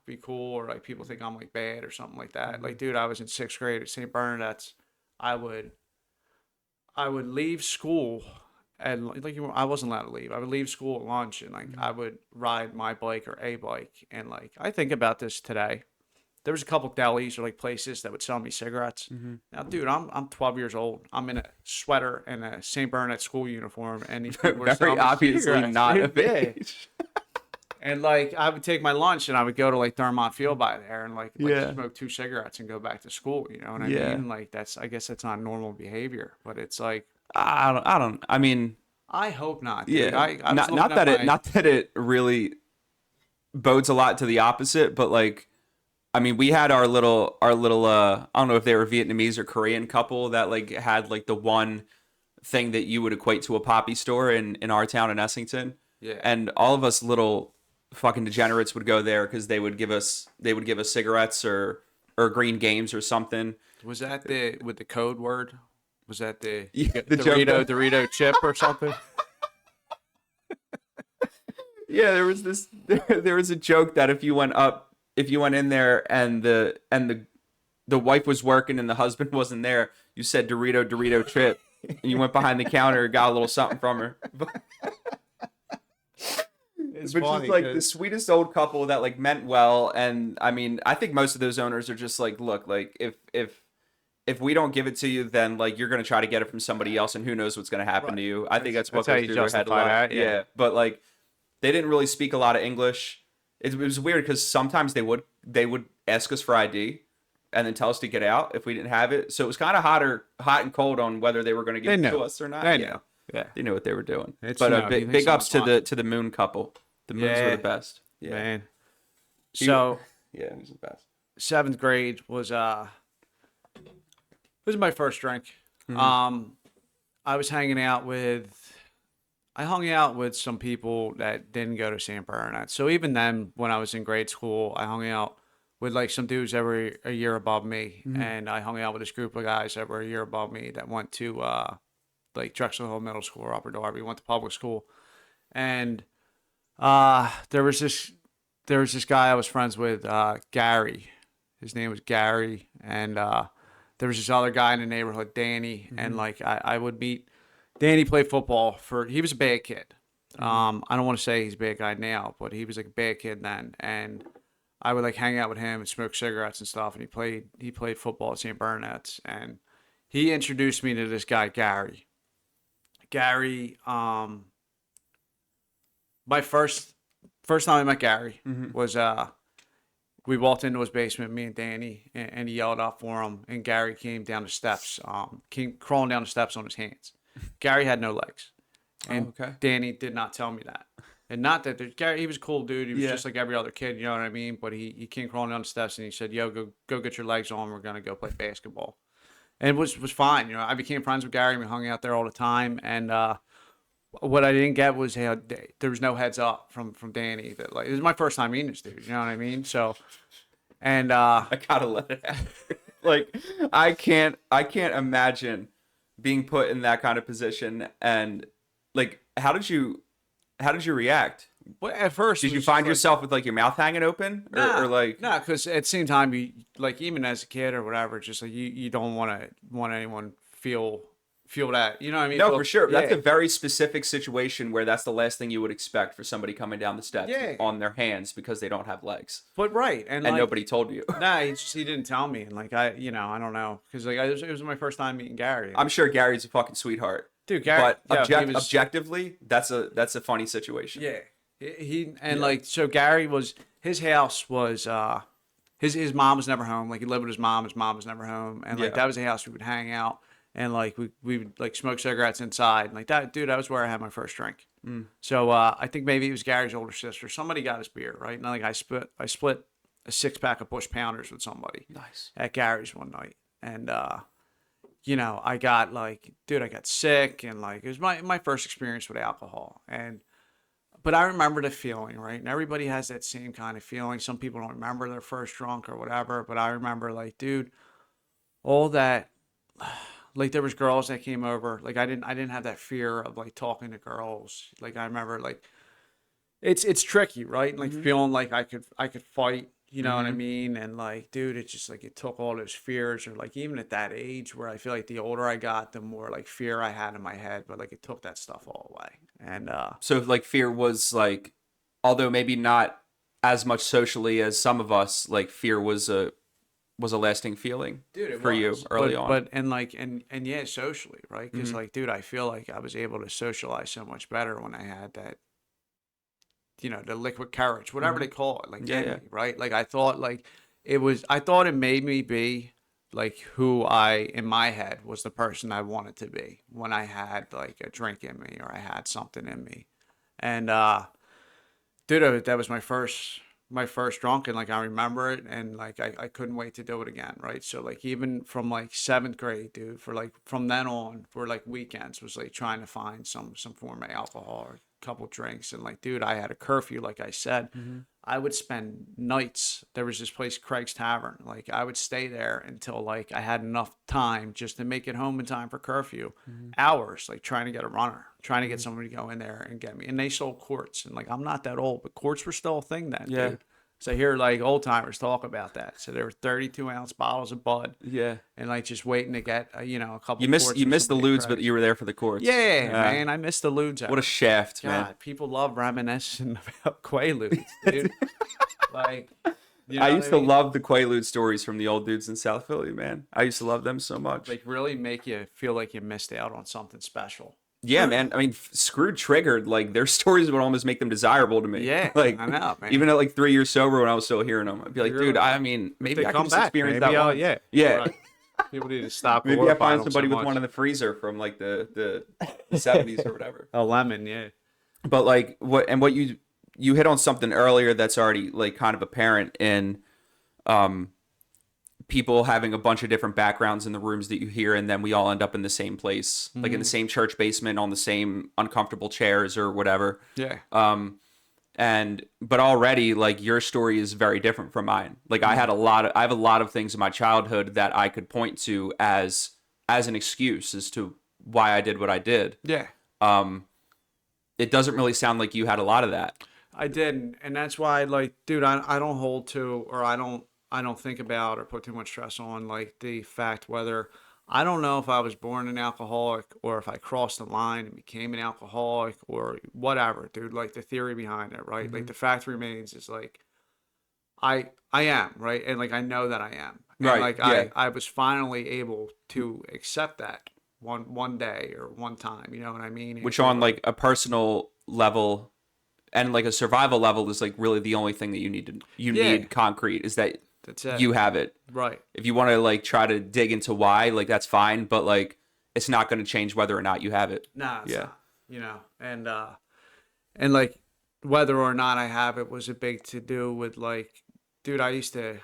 be cool, or like people think I'm like bad or something like that. Like, dude, I was in sixth grade at St. Bernadette's. I would leave school and like I wasn't allowed to leave. I would leave school at lunch and like I would ride my bike or a bike, and like I think about this today. There was a couple delis or like places that would sell me cigarettes. Now, dude, I'm 12 years old. I'm in a sweater and a St. Bernadette school uniform, and these people were Very selling me obviously cigarettes, not dude. of Yeah. age. And like I would take my lunch and I would go to like Thermont Field by there and like Yeah. smoke 2 cigarettes and go back to school. You know what I Yeah. mean? Like I guess that's not normal behavior, but it's like I don't. I mean, I hope not. Dude. yeah. I was not looking that at it not that it really bodes a lot to the opposite, but like, I mean, we had our little I don't know if they were Vietnamese or Korean couple that like had like the one thing that you would equate to a poppy store in our town in Essington. Yeah. And all of us little fucking degenerates would go there because they would give us cigarettes or green games or something. Was that with the code word? Was that the Yeah, the joke Dorito chip or something? Yeah, there was a joke that if you went in there and the wife was working and the husband wasn't there, you said Dorito chip, and you went behind the counter and got a little something from her. It's Which funny is like 'cause- the sweetest old couple that like meant well. And I mean, I think most of those owners are just like, look, like if if we don't give it to you, then like you're gonna try to get it from somebody else, and who knows what's gonna happen to you. I think that's what how goes you through their head a justify lot. that, yeah. But like they didn't really speak a lot of English. It was weird because sometimes they would ask us for ID and then tell us to get out if we didn't have it. So it was kind of hot and cold on whether they were going to give it to us or not. They knew. Yeah. They knew what they were doing. It's, but you know, if you think big ups someone's to the Moon couple. The Moons were Yeah. the best. Yeah, Man. So yeah, he was the best. 7th grade was my first drink. Mm-hmm. I was I hung out with some people that didn't go to St. Bernard's. So even then, when I was in grade school, I hung out with like some dudes that were a year above me, and I hung out with this group of guys that were a year above me that went to like Drexel Hill Middle School or Upper Darby, went to public school, and there was this guy I was friends with, Gary. His name was Gary, and there was this other guy in the neighborhood, Danny, and like I would meet. Danny played football he was a bad kid. I don't want to say he's a bad guy now, but he was like a bad kid then, and I would like hang out with him and smoke cigarettes and stuff. And he played football at St. Bernard's, and he introduced me to this guy Gary. Gary, my first time I met Gary was we walked into his basement, me and Danny, and he yelled out for him, and Gary came down the steps, came crawling down the steps on his hands. Gary had no legs, and Danny did not tell me that. And not that Gary, he was a cool dude. He was just like every other kid, you know what I mean? But he came crawling down the steps and he said, "Yo, go get your legs on. We're gonna go play basketball." And it was fine. You know, I became friends with Gary. We hung out there all the time. And what I didn't get was there was no heads up from Danny. That like it was my first time meeting this dude. You know what I mean? So, and I gotta let it happen. Like I can't imagine being put in that kind of position. And like, how did you react? Well, at first, did you find yourself with like your mouth hanging open, or like no? Because at the same time, you like even as a kid or whatever, just like you don't want anyone feel that, you know what I mean? No, for sure. Yeah. That's a very specific situation where that's the last thing you would expect for somebody coming down the steps on their hands because they don't have legs. But right, and like, nobody told you. Nah, he didn't tell me, and like I don't know, because like it was my first time meeting Gary. I'm sure Gary's a fucking sweetheart. Dude, Gary. But objectively, that's a funny situation. Yeah, like so Gary was his house was his mom was never home. Like he lived with his mom was never home, and like that was the house we would hang out. And like we would like smoke cigarettes inside, and like that, dude. That was where I had my first drink. So I think maybe it was Gary's older sister. Somebody got his beer, right? And like I split a 6-pack of Bush Pounders with somebody. Nice. At Gary's one night, and you know, I got sick, and like it was my first experience with alcohol, but I remember the feeling, right? And everybody has that same kind of feeling. Some people don't remember their first drunk or whatever, but I remember like, dude, all that. Like there was girls that came over. Like I didn't have that fear of like talking to girls. Like I remember like it's tricky, right? Like feeling like I could fight, you know what I mean? And like, dude, it's just like it took all those fears, or like even at that age where I feel like the older I got, the more like fear I had in my head, but like it took that stuff all away. And so like fear was like, although maybe not as much socially as some of us, like fear was a lasting feeling, dude, for you early on. But and yeah, socially, right? Because like, dude, I feel like I was able to socialize so much better when I had that, you know, the liquid courage, whatever they call it, like right? Like I thought it made me be like who I in my head was the person I wanted to be when I had like a drink in me or I had something in me, and dude, that was my first drunk, and like I remember it, and like I couldn't wait to do it again, right? So like even from like 7th grade, dude, for like from then on, for like weekends was like trying to find some form of alcohol or a couple drinks, and like, dude, I had a curfew, like I said. I would spend nights. There was this place, Craig's Tavern. Like I would stay there until like I had enough time just to make it home in time for curfew. Hours, like trying to get a runner, trying to get somebody to go in there and get me. And they sold quarts, and like I'm not that old, but quarts were still a thing then, dude. So I hear like old timers talk about that. So there were 32-ounce bottles of Bud. Yeah. And like just waiting to get a couple. You missed the lewds, but you were there for the quarts. Yeah, man, I missed the lewds. What a shaft, God, man. people love reminiscing about Quaaludes, dude. Like, You know I what used to mean? love the Quaalude stories from the old dudes in South Philly, man. I used to love them so much. Like really make you feel like you missed out on something special. Yeah, man. I mean, Screwed Triggered, like their stories would almost make them desirable to me. Yeah, Like I know, man. even at like 3 years sober when I was still hearing them, I'd be like, Really? dude, I mean, maybe They I come can just back. experience Maybe that I'll, once. yeah. Yeah. Right. People need to stop. Maybe I glorifying find them somebody so with one much. in the freezer from like the 70s or whatever. A lemon, yeah. But like what you hit on something earlier that's already like kind of apparent in people having a bunch of different backgrounds in the rooms that you hear, and then we all end up in the same place, like in the same church basement on the same uncomfortable chairs or whatever. Yeah. But already like your story is very different from mine. Like I have a lot of things in my childhood that I could point to as an excuse as to why I did what I did. Yeah. It doesn't really sound like you had a lot of that. I didn't, and that's why, like, dude, I don't hold to, or I don't think about or put too much stress on like the fact whether I don't know if I was born an alcoholic or if I crossed the line and became an alcoholic or whatever, dude. Like the theory behind it, right? Like the fact remains is like I am, right, and like I know that I am, and Right, like yeah. I was finally able to accept that one day or one time, you know what I mean? Which on like a personal level and like a survival level is like really the only thing that you need concrete is that That's it. you have it. Right. If you want to like try to dig into why, like that's fine, but like it's not going to change whether or not you have it. No, it's Yeah. not, you know, and like whether or not I have it was a big to do with like, dude, I used to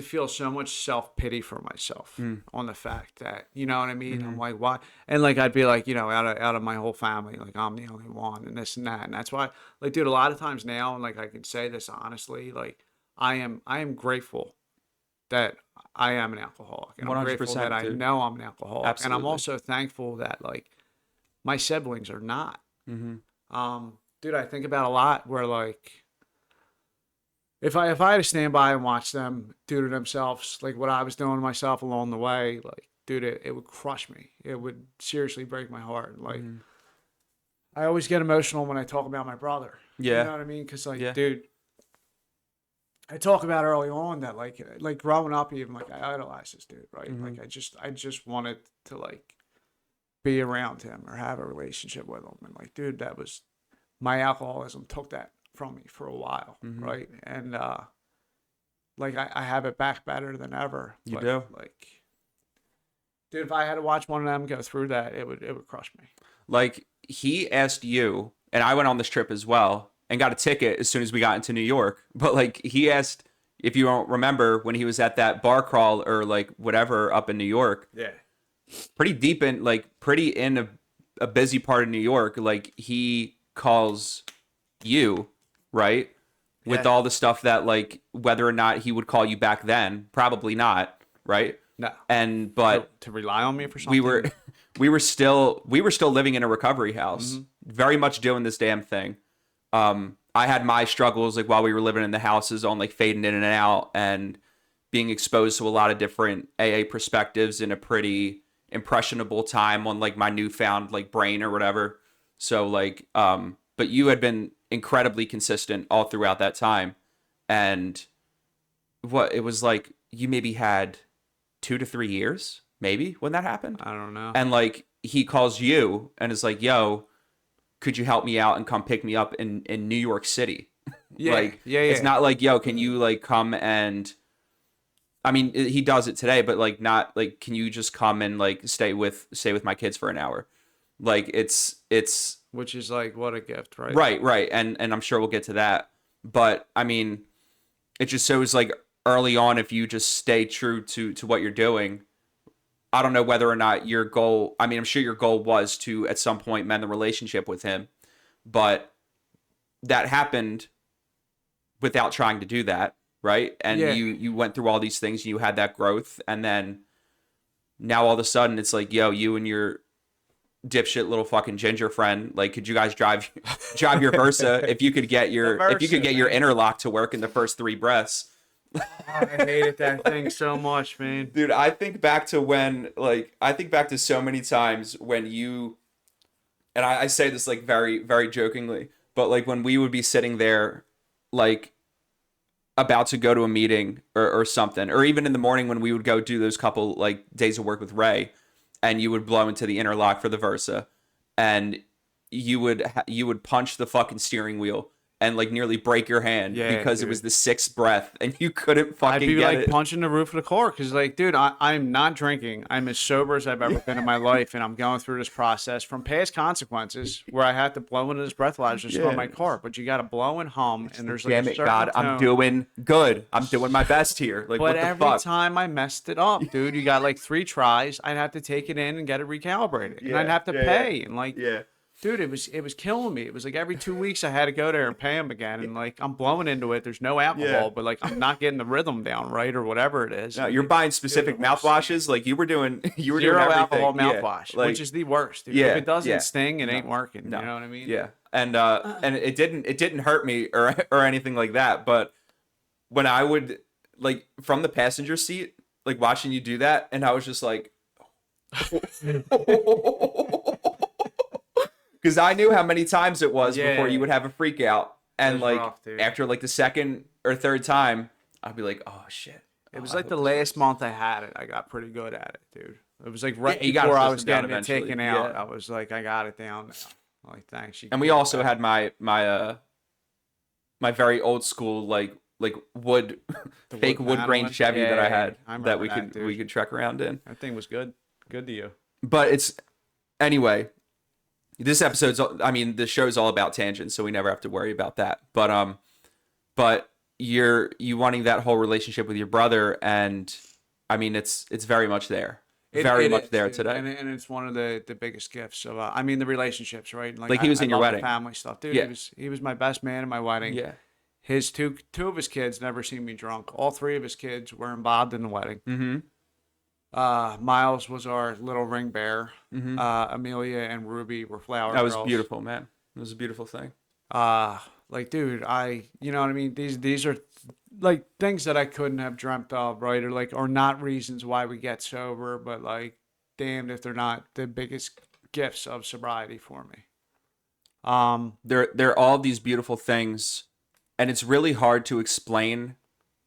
feel so much self-pity for myself on the fact that, you know what I mean? I'm like, why? And like, I'd be like, you know, out of my whole family, like I'm the only one and this and that. And that's why, like, dude, a lot of times now, and like, I can say this honestly, like I am grateful that I am an alcoholic, and I'm grateful 100%, that I dude. know I'm an alcoholic. And I'm Absolutely. also thankful that like my siblings are not. Dude, I think about a lot where like, if I had to stand by and watch them do to themselves, like what I was doing to myself along the way, like, dude, it would crush me. It would seriously break my heart. Like, I always get emotional when I talk about my brother. Yeah. You know what I mean? Because, like, Yeah. dude, I talk about early on that, like growing up, even, like, I idolized this dude, right? Like, I just wanted to, like, be around him or have a relationship with him. And, like, dude, that was, my alcoholism took that from me for a while, right? And like I have it back better than ever. You do. Like, dude, if I had to watch one of them go through that, it would crush me. Like he asked you, and I went on this trip as well and got a ticket as soon as we got into New York. But like he asked, if you don't remember, when he was at that bar crawl or like whatever up in New York, Yeah. pretty deep in pretty in a busy part of New York, like he calls you, right? With Yeah. all the stuff that like whether or not he would call you back then, probably not, right? No. And but To rely on me for something. we were still living in a recovery house, very much doing this damn thing. I had my struggles like while we were living in the houses on like fading in and out and being exposed to a lot of different AA perspectives in a pretty impressionable time on like my newfound like brain or whatever. So like but you had been incredibly consistent all throughout that time. And what it was like you maybe had 2 to 3 years maybe when that happened. I don't know. And like he calls you and is like, yo, could you help me out and come pick me up in New York City? Yeah. Like, yeah. it's not like, yo, can you like come and, I mean, he does it today, but like not like, can you just come and like stay with my kids for an hour? Like it's, Which is like, what a gift, right? right. And I'm sure we'll get to that. But I mean, it just shows like early on, if you just stay true to what you're doing, I don't know whether or not your goal, I mean, I'm sure your goal was to at some point mend the relationship with him, but that happened without trying to do that, right? And Yeah. you went through all these things, you had that growth, and then now all of a sudden it's like, yo, you and your dipshit little fucking ginger friend, like, could you guys drive your Versa if you could get your interlock to work in the first 3 breaths? I hated that thing so much, man. Dude, I think back to so many times when you, and I say this like very, very jokingly, but like when we would be sitting there, like about to go to a meeting or something, or even in the morning when we would go do those couple like days of work with Ray, and you would blow into the interlock for the Versa, and you would punch the fucking steering wheel and like nearly break your hand because it was the sixth breath and you couldn't fucking I'd be get like it. punching the roof of the car because, like, dude, I'm not drinking. I'm as sober as I've ever been in my life, and I'm going through this process from past consequences where I had to blow into this breathalyzer to start my car. But you got to blow and hum, and there's like Damn a it, certain God, I'm tone. doing good. I'm doing my best here. Like, But what the every fuck? time I messed it up, dude, you got like 3 tries. I'd have to take it in and get it recalibrated, and I'd have to pay, and like. Yeah. Dude, it was killing me. It was like every 2 weeks I had to go there and pay him again, and like I'm blowing into it. There's no alcohol, but like I'm not getting the rhythm down right or whatever it is. No, you're buying specific mouthwashes. Like you were doing Zero doing everything. alcohol Yeah. mouthwash, Like, which is the worst. Dude. Yeah, If it doesn't yeah. sting, it ain't working. No. You know what I mean? Yeah. And it didn't hurt me or anything like that. But when I would like from the passenger seat, like watching you do that, and I was just like, because I knew how many times it was before you would have a freak out, and like rough, dude. after like the second or third time, I'd be like, oh shit. It was like the last month I had it. I got pretty good at it, dude. It was like right you got before the I was system down getting it eventually. taken out. Yeah. I was like, I got it down now. Like, thanks. And we also had my very old school like wood fake wood grain one? Chevy that I had I that remember we dude. could trek around in. That thing was good. Good to you. But it's anyway. This episode's the show's all about tangents, so we never have to worry about that. But you wanting that whole relationship with your brother, and I mean it's very much there. Very much there today. And it's one of the biggest gifts of the relationships, right? Like he was in your love wedding. the family stuff, dude. Yeah. He was my best man in my wedding. Yeah. His two of his kids never seen me drunk. All 3 of his kids were involved in the wedding. Mm-hmm. Miles was our little ring bearer. Mm-hmm. Amelia and Ruby were flower That was girls. beautiful, man. It was a beautiful thing. Like, dude, you know what I mean? These are like things that I couldn't have dreamt of, right? Or like, or not reasons why we get sober, but like, damned if they're not the biggest gifts of sobriety for me. They're all these beautiful things, and it's really hard to explain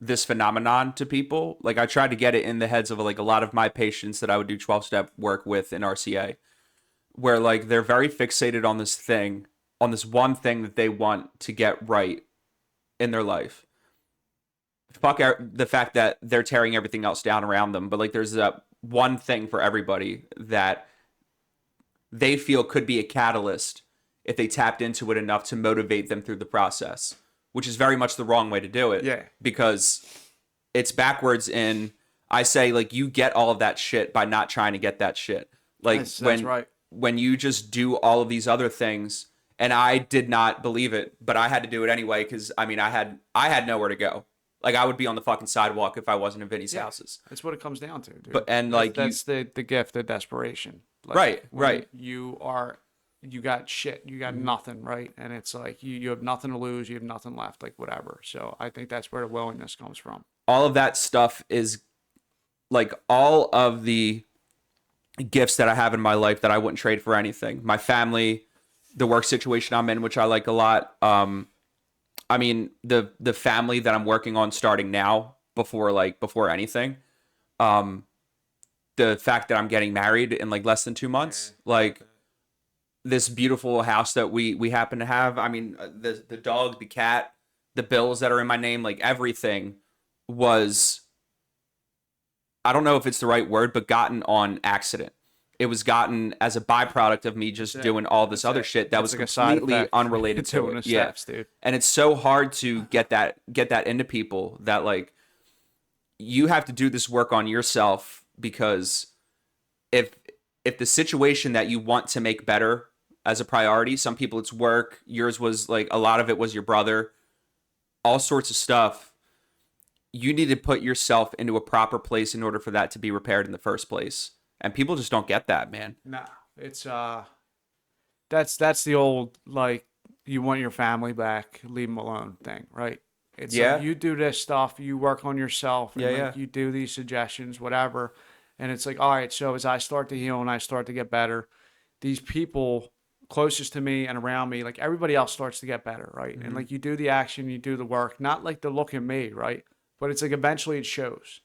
this phenomenon to people. Like I tried to get it in the heads of like a lot of my patients that I would do 12-step work with in RCA, where like they're very fixated on this thing, on this one thing that they want to get right in their life. Fuck the fact that they're tearing everything else down around them, but like there's that one thing for everybody that they feel could be a catalyst if they tapped into it enough to motivate them through the process, which is very much the wrong way to do it. Yeah. Because it's backwards in, I say, like, you get all of that shit by not trying to get that shit. Like, That's when, right. when you just do all of these other things, and I did not believe it, but I had to do it anyway, because, I mean, I had nowhere to go. Like, I would be on the fucking sidewalk if I wasn't in Vinny's houses. That's what it comes down to, dude. But, and, like, that's the gift of desperation. Like, Right, when right. You got shit, you got nothing, right? And it's like you have nothing to lose, you have nothing left, like whatever. So I think that's where the willingness comes from. all of that stuff is like all of the gifts that I have in my life that I wouldn't trade for anything. My family, the work situation I'm in, which I like a lot. I mean, the family that I'm working on starting now before anything. The fact that I'm getting married in like less than 2 months, like this beautiful house that we happen to have. I mean, the dog, the cat, the bills that are in my name, like everything was, I don't know if it's the right word, but gotten on accident. It was gotten as a byproduct of me just doing all this other shit that was like a side completely effect unrelated to doing it. the Yeah. steps, dude. And it's so hard to get that into people that like you have to do this work on yourself, because if the situation that you want to make better as a priority, some people it's work, yours was like a lot of it was your brother, all sorts of stuff. You need to put yourself into a proper place in order for that to be repaired in the first place. And people just don't get that, man. No, it's that's the old like you want your family back, leave them alone thing, right? It's Yeah. like you do this stuff, you work on yourself, and Yeah, like yeah. you do these suggestions, whatever. And it's like, all right, so as I start to heal and I start to get better, these people closest to me and around me, like everybody else starts to get better, right? And like you do the action, you do the work, not like the look at me, right? But it's like eventually it shows.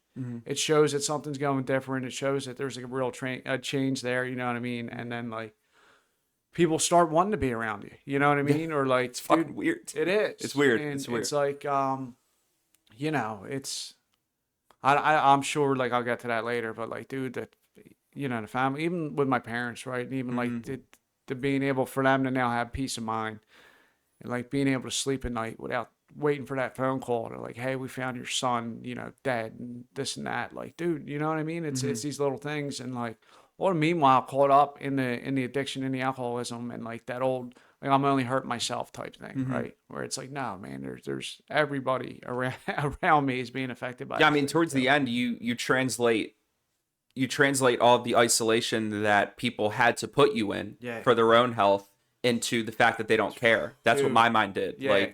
It shows that something's going different. It shows that there's like a real change there, you know what I mean? And then like people start wanting to be around you, you know what I mean? Or like, It's fucking weird. it is. It's weird. And It's weird. It's like, you know, I'm sure like I'll get to that later, but like, dude, that, you know, the family, even with my parents, right? And even like the being able for them to now have peace of mind and like being able to sleep at night without waiting for that phone call to like, hey, we found your son, you know, dead and this and that. Like, dude, you know what I mean? It's these little things, and like, or meanwhile caught up in the addiction and the alcoholism and like that old like I'm only hurting myself type thing, right? Where it's like, no, man, there's everybody around me is being affected by. Yeah, I mean, towards the end, you translate all of the isolation that people had to put you in for their own health into the fact that they don't care. That's what my mind did. Yeah.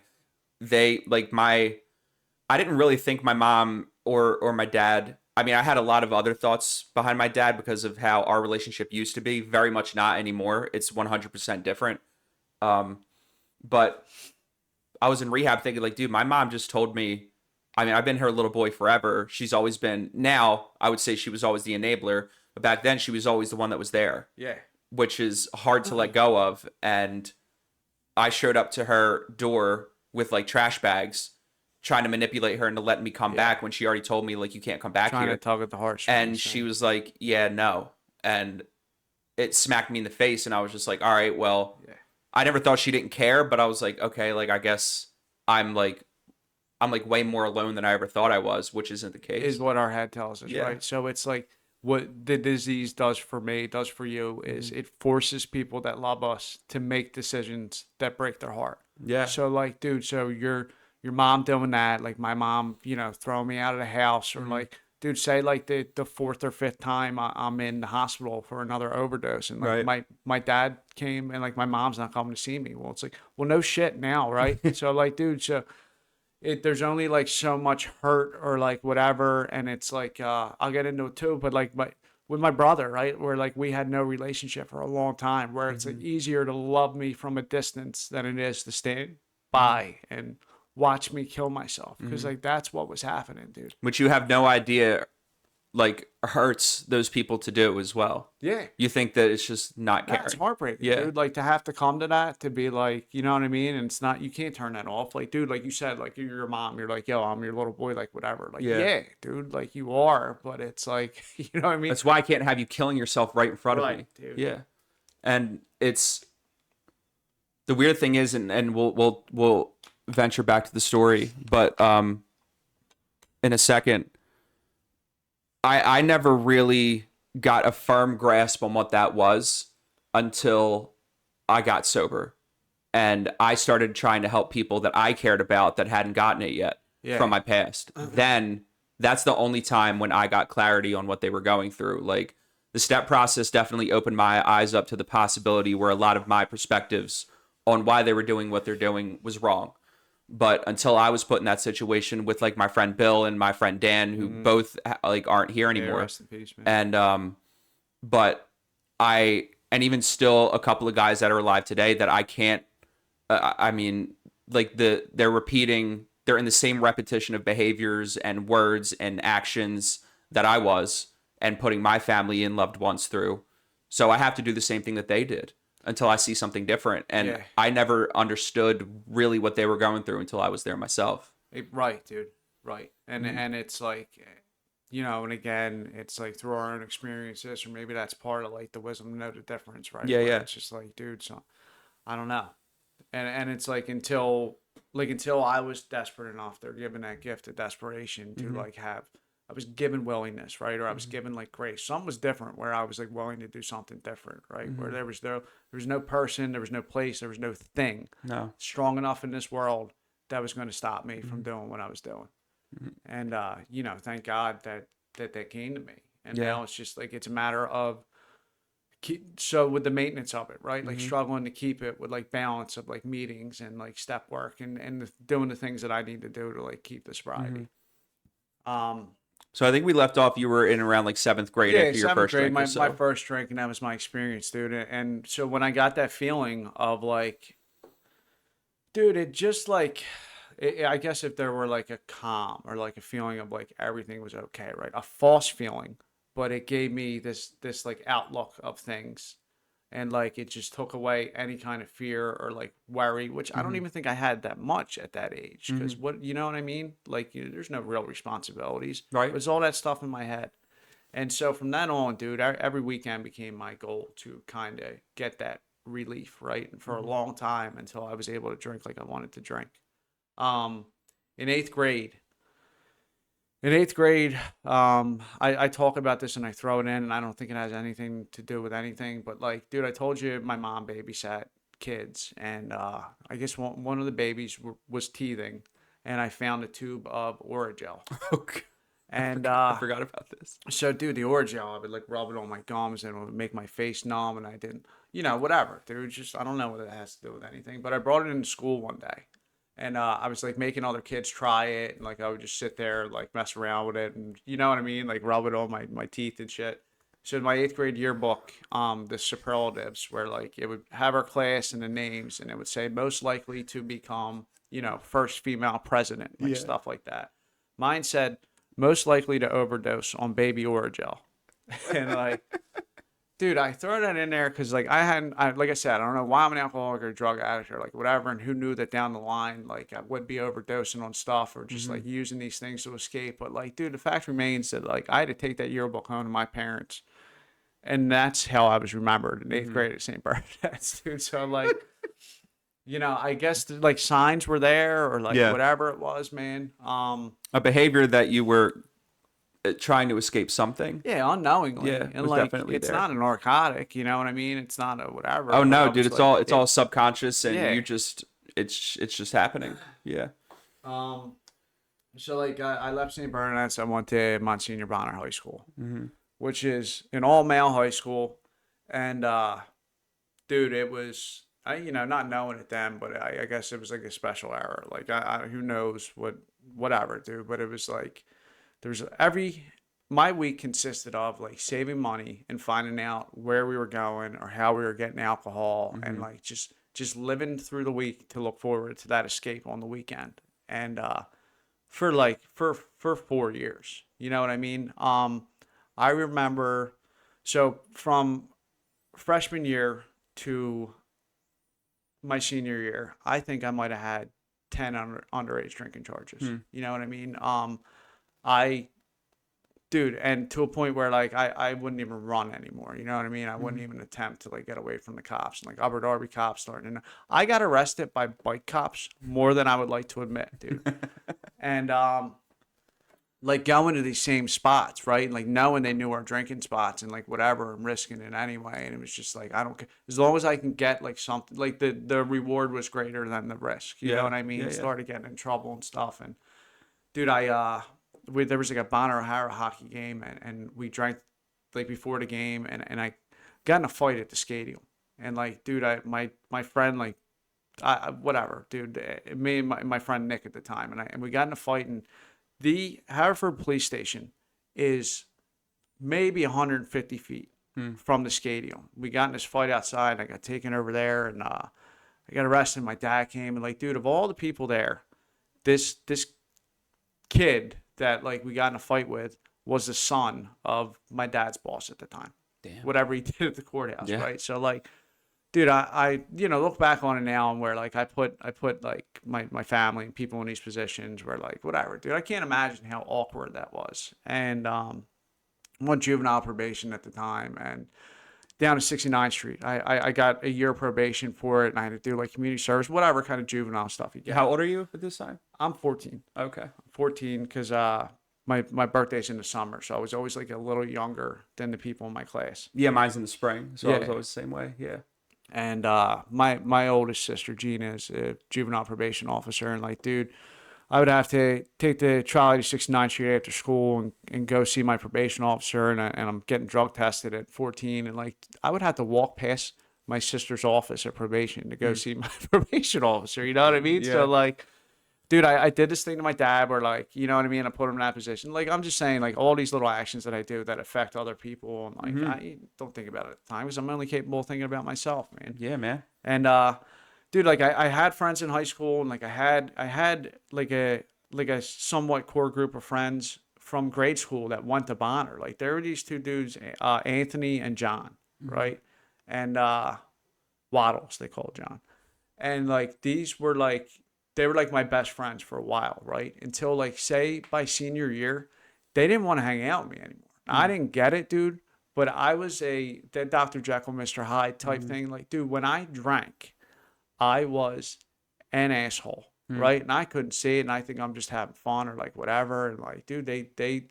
I didn't really think my mom or my dad. I mean, I had a lot of other thoughts behind my dad because of how our relationship used to be. Very much not anymore. It's 100% different. But I was in rehab thinking like, dude, my mom just told me, I mean, I've been her little boy forever. She's always been, now I would say she was always the enabler, but back then she was always the one that was there. Yeah. Which is hard to let go of. And I showed up to her door with like trash bags, trying to manipulate her into letting me come back when she already told me like, you can't come back Trying here. to tug at the heartstrings. And she was like, yeah, no. And it smacked me in the face. And I was just like, all right, well, I never thought she didn't care, but I was like, okay, like, I guess I'm like way more alone than I ever thought I was, which isn't the case. Is what our head tells us, right? So it's like what the disease does for me, does for you, is it forces people that love us to make decisions that break their heart. Yeah. So like, dude, so your mom doing that, like my mom, you know, throwing me out of the house, or like, dude, say like the fourth or fifth time I'm in the hospital for another overdose, and like my dad came, and like my mom's not coming to see me. Well, it's like, well, no shit now, right? So like, dude, so there's only like so much hurt or like whatever, and it's like I'll get into it too, but like with my brother, right, where like we had no relationship for a long time, where it's like easier to love me from a distance than it is to stand by and watch me kill myself, because like that's what was happening, dude. Which you have no idea like hurts those people to do as well. Yeah. You think that it's just not caring. That's heartbreaking, dude. Like to have to come to that, to be like, you know what I mean? And it's not, you can't turn that off. Like, dude, like you said, like you're your mom, you're like, yo, I'm your little boy, like whatever. Like, yeah, dude, like you are, but it's like, you know what I mean? That's why I can't have you killing yourself right in front of me. Dude. Yeah. And it's, the weird thing is, and we'll venture back to the story, but in a second, I never really got a firm grasp on what that was until I got sober, and I started trying to help people that I cared about that hadn't gotten it yet from my past. Then that's the only time when I got clarity on what they were going through. Like the step process definitely opened my eyes up to the possibility where a lot of my perspectives on why they were doing what they're doing was wrong. But until I was put in that situation with like my friend Bill and my friend Dan, who both like aren't here anymore. Rest in peace, man. And but and even still a couple of guys that are alive today that I can't. I mean, like they're in the same repetition of behaviors and words and actions that I was, and putting my family and loved ones through. So I have to do the same thing that they did until I see something different. And I never understood really what they were going through until I was there myself. Right, dude. Right. And and it's like, you know, and again, it's like through our own experiences, or maybe that's part of like the wisdom to know the difference, right? Yeah, Where yeah. It's just like, dude, so I don't know. And it's like until I was desperate enough, they're given that gift of desperation to like have, I was given willingness, right? Or I was given like grace. Something was different where I was like willing to do something different, right? Where there was no person, there was no place, there was no thing strong enough in this world that was going to stop me from doing what I was doing. And you know, thank God that came to me. And now it's just like, it's a matter of so with the maintenance of it, right? Like struggling to keep it with like balance of like meetings and like step work and doing the things that I need to do to like keep the sobriety. So I think we left off. You were in around like 7th grade after your seventh first grade, drink my or so. my first drink, and that was my experience, dude. And so when I got that feeling of like, dude, it just like, I guess if there were like a calm or like a feeling of like everything was okay, right? A false feeling, but it gave me this like outlook of things, and like it just took away any kind of fear or like worry, which I don't even think I had that much at that age. Because what, you know what I mean? Like, there's no real responsibilities. Right. It was all that stuff in my head. And so from then on, dude, every weekend became my goal to kind of get that relief, right? And for a long time until I was able to drink like I wanted to drink. Um, in eighth grade, I talk about this and I throw it in, and I don't think it has anything to do with anything. But like, dude, I told you my mom babysat kids, and I guess one of the babies was teething, and I found a tube of Orajel. Okay. And I forgot about this. so, dude, the Orajel, I would like rub it on my gums and it would make my face numb, and I didn't, whatever. Dude, just I don't know what it has to do with anything. But I brought it into school one day, and I was like making other kids try it, and like I would just sit there like mess around with it, and you know what I mean, like rub it on my teeth and shit. So in my eighth grade yearbook, the superlatives where like it would have our class and the names, and it would say most likely to become, first female president, like stuff like that. Mine said most likely to overdose on baby Orajel. And like, dude, I throw that in there because like like I said, I don't know why I'm an alcoholic or a drug addict or like whatever, and who knew that down the line like I would be overdosing on stuff or just like using these things to escape. But like, dude, the fact remains that like I had to take that yearbook home to my parents, and that's how I was remembered in eighth grade at St. Bernadette's, dude. So like, I guess like signs were there or like whatever it was, man. A behavior that you were trying to escape something. Yeah, unnowingly. Yeah, and was like definitely it's there. not a narcotic, you know what I mean? It's not a whatever. Oh no, But I dude, was it's like, all subconscious, and Yeah. you just it's just happening. Yeah. So like I left St. Bernadette's. I went to Monsignor Bonner High School, which is an all male high school, and dude, it was not knowing it then, but I guess it was like a special era. Like I who knows whatever, dude. But it was like there's my week consisted of like saving money and finding out where we were going or how we were getting alcohol, and like just living through the week to look forward to that escape on the weekend. And for 4 years, you know what I mean? I remember, so from freshman year to my senior year, I think I might have had 10 underage drinking charges. You know what I mean? Dude, and to a point where like I wouldn't even run anymore. You know what I mean? I wouldn't even attempt to like get away from the cops. And like Upper Darby cops starting. And I got arrested by bike cops more than I would like to admit, dude. And like going to these same spots, right? Like knowing they knew our drinking spots and like whatever, I'm risking it anyway. And it was just like I don't care as long as I can get like something. Like the reward was greater than the risk. You know what I mean? Started getting in trouble and stuff. And dude, there was like a Bonner O'Hara hockey game, and we drank like before the game, and I got in a fight at the stadium. And like, dude, my friend, like, whatever, dude, me and my friend Nick at the time, and we got in a fight, and the Haverford police station is maybe 150 feet from the stadium. We got in this fight outside, and I got taken over there, and I got arrested. My dad came, and like, dude, of all the people there, this kid that like we got in a fight with was the son of my dad's boss at the time. Damn. Whatever he did at the courthouse, right? So like, dude, I look back on it now and where like I put like my family and people in these positions where like whatever, dude, I can't imagine how awkward that was. And I'm on juvenile probation at the time, and down to 69th Street. I got a year probation for it, and I had to do like community service, whatever kind of juvenile stuff you get. How old are you at this time? I'm 14. Okay. 14 because my birthday's in the summer, so I was always like a little younger than the people in my class. Yeah, mine's in the spring, so I was Yeah. always the same way. Yeah. And my oldest sister Gina is a juvenile probation officer, and like, dude, I would have to take the trolley to 69th Street after school and go see my probation officer, and I'm getting drug tested at 14, and like I would have to walk past my sister's office at probation to go see my probation officer. You know what I mean? Yeah. So like, dude, I did this thing to my dad where, like, you know what I mean? I put him in that position. Like, I'm just saying, like, all these little actions that I do that affect other people. And, like, I don't think about it at the time because I'm only capable of thinking about myself, man. Yeah, man. And, dude, like, I had friends in high school, and, like, I had like a somewhat core group of friends from grade school that went to Bonner. Like, there were these two dudes, Anthony and John, right? And, Waddles, they call John. And, like, they were like my best friends for a while, right? Until, like, say by senior year, they didn't want to hang out with me anymore. I didn't get it, dude, but I was the Dr. Jekyll, Mr. Hyde type thing. Like, dude, when I drank, I was an asshole, right? And I couldn't see it, and I think I'm just having fun or, like, whatever. And, like, dude, they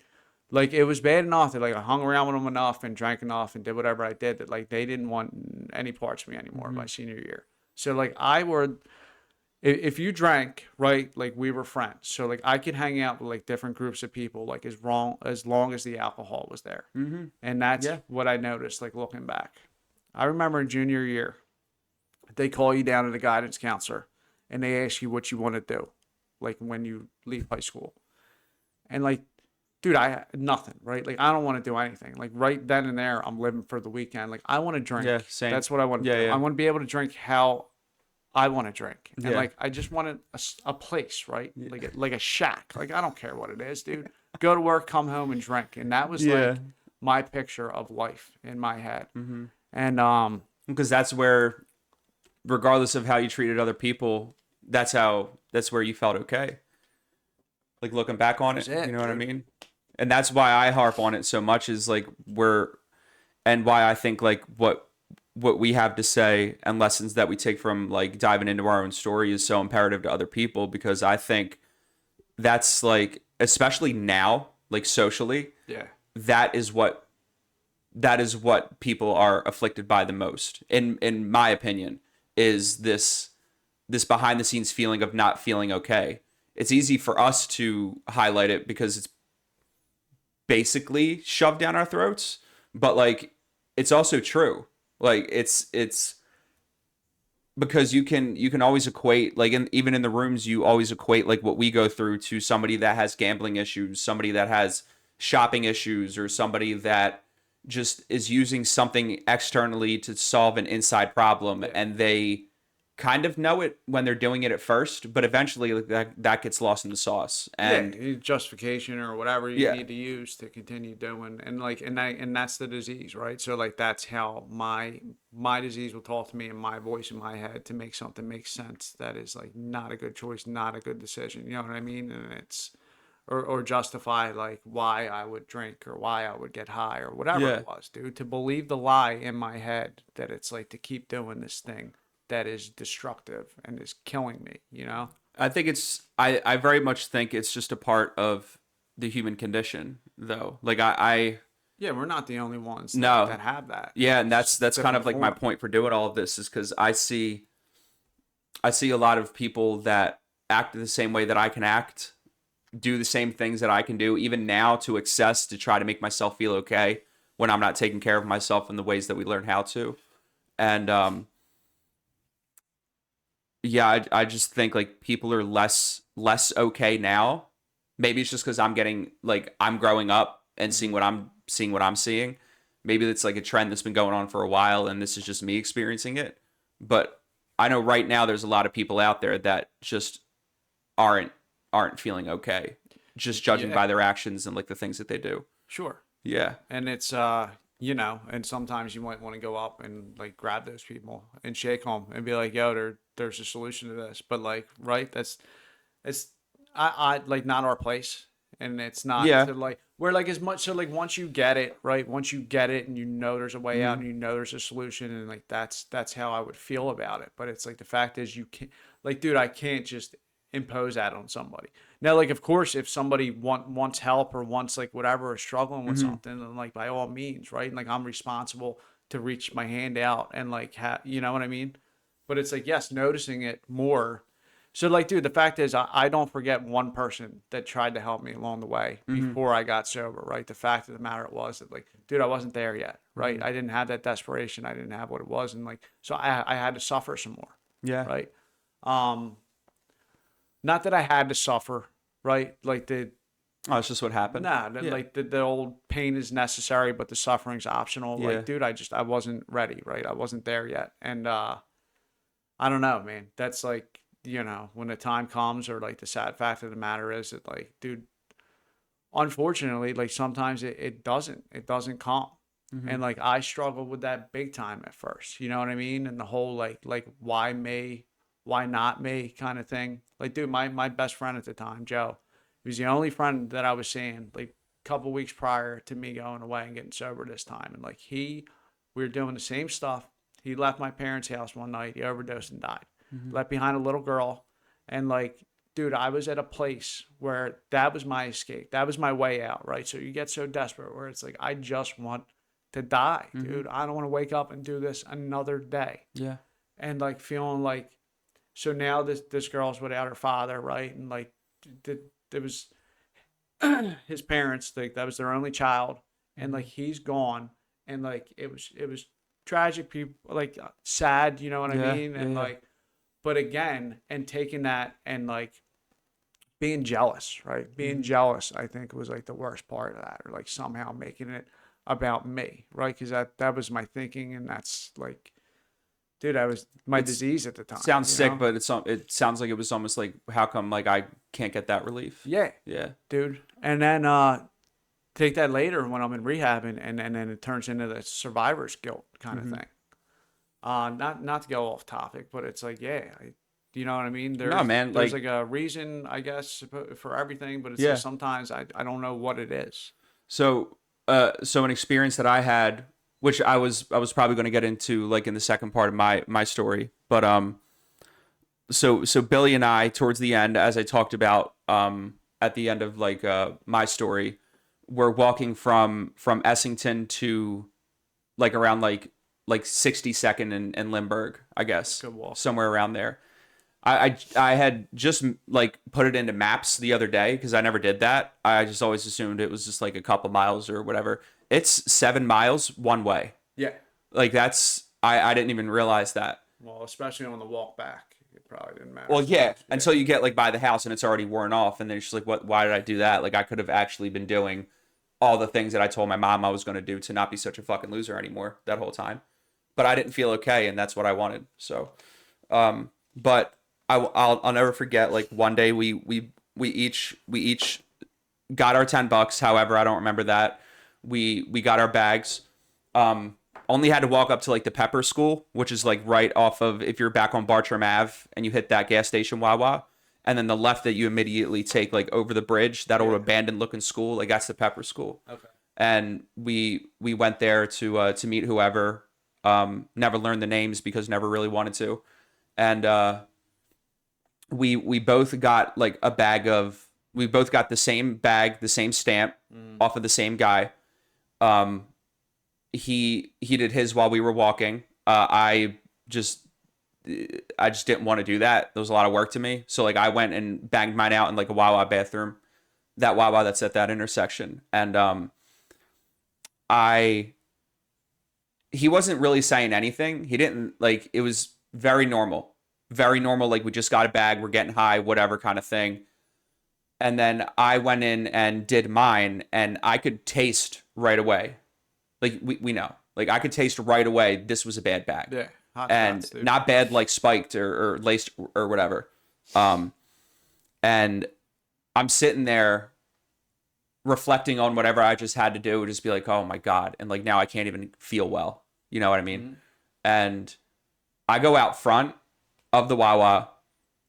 like, it was bad enough that, like, I hung around with them enough and drank enough and did whatever I did that, like, they didn't want any parts of me anymore my senior year. So, like, if you drank, right, like, we were friends. So, like, I could hang out with, like, different groups of people, like, as long as the alcohol was there. And that's what I noticed, like, looking back. I remember in junior year, they call you down to the guidance counselor and they ask you what you want to do, like, when you leave high school. And, like, dude, I nothing, right? Like, I don't want to do anything. Like, right then and there, I'm living for the weekend. Like, I want to drink. Yeah, same. That's what I want to do. Yeah. I want to be able to drink how I want to drink. And, Yeah. like, I just wanted a place, right? Like a shack. Like, I don't care what it is, dude. Go to work, come home, and drink. And that was, like, my picture of life in my head. And because that's where, regardless of how you treated other people, that's where you felt okay. Like, looking back on it, you know what I mean? And that's why I harp on it so much, is like and why I think, like, what we have to say and lessons that we take from, like, diving into our own story is so imperative to other people, because I think that's, like, especially now, like, socially, that is what people are afflicted by the most, in my opinion, is this behind the scenes feeling of not feeling okay. It's easy for us to highlight it because it's basically shoved down our throats, but, like, it's also true. Like, it's because you can always equate, like, even in the rooms, you always equate, like, what we go through to somebody that has gambling issues, somebody that has shopping issues, or somebody that just is using something externally to solve an inside problem, and they kind of know it when they're doing it at first, but eventually, like, that gets lost in the sauce. And justification or whatever you need to use to continue doing, and, like, and that's the disease, right? So, like, that's how my disease will talk to me in my voice in my head to make something make sense that is, like, not a good choice, not a good decision, you know what I mean? And it's or justify, like, why I would drink or why I would get high or whatever it was, dude, to believe the lie in my head that it's, like, to keep doing this thing that is destructive and is killing me, you know? I think I very much think it's just a part of the human condition, though. Like, yeah, we're not the only ones that have that. Yeah, and that's kind of, like, my point for doing all of this, is because I see a lot of people that act the same way that I can act, do the same things that I can do, even now, to excess, to try to make myself feel okay when I'm not taking care of myself in the ways that we learn how to. And yeah, I just think, like, people are less okay now. Maybe it's just because I'm growing up and seeing what I'm seeing. Maybe it's, like, a trend that's been going on for a while, and this is just me experiencing it. But I know right now there's a lot of people out there that just aren't feeling okay, just judging by their actions and, like, the things that they do. Sure. Yeah. And it's you know, and sometimes you might want to go up and, like, grab those people and shake them and be like, yo, there's a solution to this. But, like, right, I like, not our place. And it's not to, like, we're, like, as much, so, like, once you get it, right, once you get it and you know there's a way out and you know there's a solution, and, like, that's how I would feel about it. But it's, like, the fact is, you can't, like, dude, I can't just impose that on somebody. Now, like, of course, if somebody wants help or wants, like, whatever, or struggling with something, then, like, by all means, right? And, like, I'm responsible to reach my hand out and, like, you know what I mean? But it's, like, yes, noticing it more. So, like, dude, the fact is, I don't forget one person that tried to help me along the way before I got sober, right? The fact of the matter was that, like, dude, I wasn't there yet, right? I didn't have that desperation. I didn't have what it was. And, like, so I had to suffer some more. Yeah. Right. not that I had to suffer, right? Like Oh, it's just what happened. like the old pain is necessary, but the suffering's optional. Yeah. Like, dude, I wasn't ready, right? I wasn't there yet. And I don't know, man. That's like, when the time comes, or like the sad fact of the matter is that, like, dude, unfortunately, like sometimes it doesn't come. And like I struggled with that big time at first, you know what I mean? And the whole like why me, why not me kind of thing. Like, dude, my best friend at the time, Joe, he was the only friend that I was seeing like a couple weeks prior to me going away and getting sober this time. And like we were doing the same stuff. He left my parents' house one night, he overdosed and died. Left behind a little girl. And like, dude, I was at a place where that was my escape. That was my way out, right? So you get so desperate where it's like, I just want to die, dude. I don't want to wake up and do this another day. Yeah. And like feeling like, so now this girl's without her father, right? And like, it was his parents, like that was their only child, and like he's gone, and like it was tragic, people, like sad, you know what I mean? And like, but again, and taking that and like being jealous, right? Being jealous, I think was like the worst part of that, or like somehow making it about me, right? Because that was my thinking, and that's like, dude, I was my disease at the time. Sounds sick, but it sounds like it was almost like, how come like I can't get that relief? Yeah, dude. And then take that later when I'm in rehab, and then it turns into the survivor's guilt kind of thing. Not to go off topic, but it's like, you know what I mean? No, man, there's like a reason, I guess, for everything, but it's just sometimes I don't know what it is. So an experience that I had, which I was probably going to get into like in the second part of my story, but so Billy and I, towards the end, as I talked about at the end of like my story, we're walking from Essington to like around like 62nd and Lindbergh, I guess, Good walk. somewhere around there. I had just like put it into maps the other day because I never did that. I just always assumed it was just like a couple miles or whatever. It's 7 miles one way. Yeah. Like that's, I didn't even realize that. Well, especially on the walk back, it probably didn't matter. Well, yeah, until you get like by the house and it's already worn off, and then it's just like, why did I do that? Like I could have actually been doing all the things that I told my mom I was going to do to not be such a fucking loser anymore that whole time. But I didn't feel okay, and that's what I wanted. So, but I'll never forget. Like one day we each got our $10. However, I don't remember that. We got our bags. Only had to walk up to like the Pepper School, which is like right off of, if you're back on Bartram Ave and you hit that gas station Wawa, and then the left that you immediately take like over the bridge, that old abandoned looking school, like that's the Pepper School. Okay. And we went there to meet whoever. Never learned the names because never really wanted to. And we both got like a bag of, we both got the same bag, the same stamp off of the same guy. He did his while we were walking. I just didn't want to do that. There was a lot of work to me. So like I went and banged mine out in like a Wawa bathroom, that Wawa that's at that intersection. And he wasn't really saying anything. He didn't, like, it was very normal. Very normal, like we just got a bag, we're getting high, whatever kind of thing. And then I went in and did mine, and I could taste right away. Like, we know. Like, I could taste right away this was a bad bag. Yeah. And shots, not bad like spiked or laced or whatever. And I'm sitting there reflecting on whatever I just had to do, just be like, oh my God. And like now I can't even feel well. You know what I mean? And I go out front of the Wawa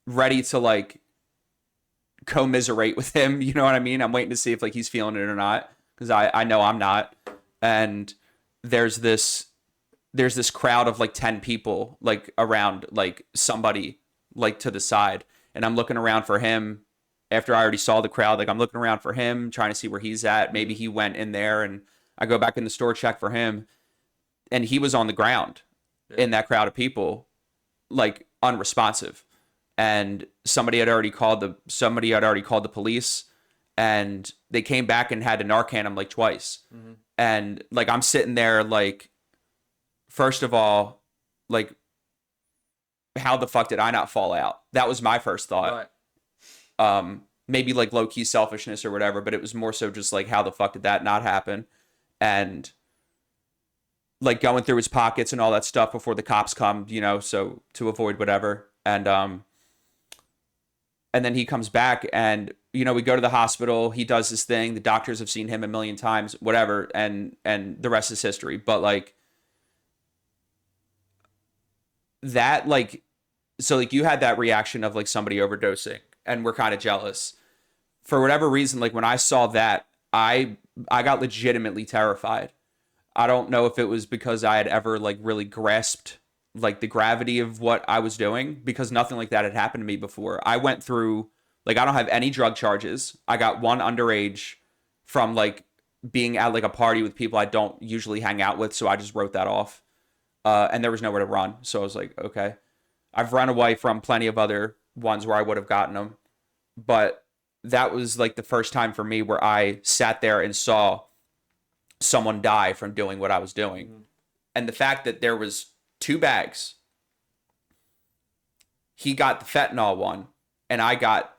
ready to like commiserate with him. You know what I mean? I'm waiting to see if like he's feeling it or not, because I know I'm not. And there's this crowd of like 10 people like around like somebody like to the side, and I'm looking around for him after I already saw the crowd. Like I'm looking around for him, trying to see where he's at. Maybe he went in there, and I go back in the store, check for him, and he was on the ground in that crowd of people, like unresponsive. And somebody had already called the police, and they came back and had to Narcan him like twice. And like I'm sitting there like, first of all, like, how the fuck did I not fall out? That was my first thought. Right. Maybe like low key selfishness or whatever, but it was more so just like, how the fuck did that not happen? And like going through his pockets and all that stuff before the cops come, you know, so to avoid whatever. And then he comes back and, you know, we go to the hospital, he does his thing, the doctors have seen him a million times, whatever, and the rest is history. But like that, like, so like you had that reaction of like somebody overdosing and we're kind of jealous. For whatever reason, like when I saw that, I got legitimately terrified. I don't know if it was because I had ever like really grasped like the gravity of what I was doing, because nothing like that had happened to me before. I went through, like, I don't have any drug charges. I got one underage from like being at like a party with people I don't usually hang out with, so I just wrote that off. And there was nowhere to run, so I was like, okay. I've run away from plenty of other ones where I would have gotten them, but that was like the first time for me where I sat there and saw someone die from doing what I was doing. Mm-hmm. And the fact that there was 2 bags, he got the fentanyl one and I got,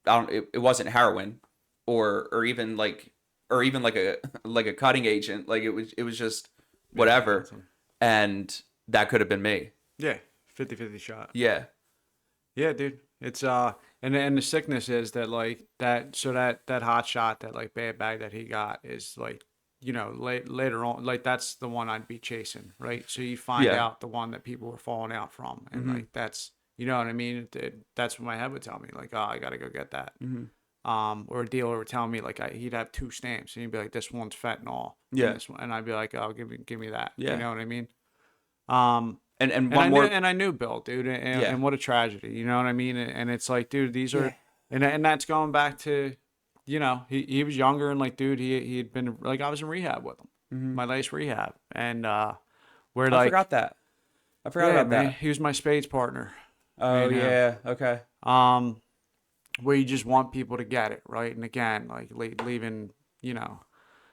it wasn't heroin or even like a cutting agent. Like it was just whatever. And that could have been me. Yeah. 50-50 shot. Yeah. Yeah, dude. It's and the sickness is that like that, so that hot shot, that like bad bag that he got is like, you know, later on, like that's the one I'd be chasing, right? So you find out the one that people were falling out from, and mm-hmm. like that's, you know what I mean? That's what my head would tell me, like, oh, I gotta go get that. Mm-hmm. Or a dealer would tell me like he'd have 2 stamps, and he'd be like, this one's fentanyl, and I'd be like, oh, give me that, you know what I mean? And I knew Bill, dude, and what a tragedy, you know what I mean? And it's like, dude, these are, and that's going back to, you know, he was younger, and like, dude, he had been, like, I was in rehab with him, mm-hmm. my last rehab, and where like, I forgot about man, that. he was my spades partner. Oh yeah, okay. Where you just want people to get it right, and again, like leaving, you know.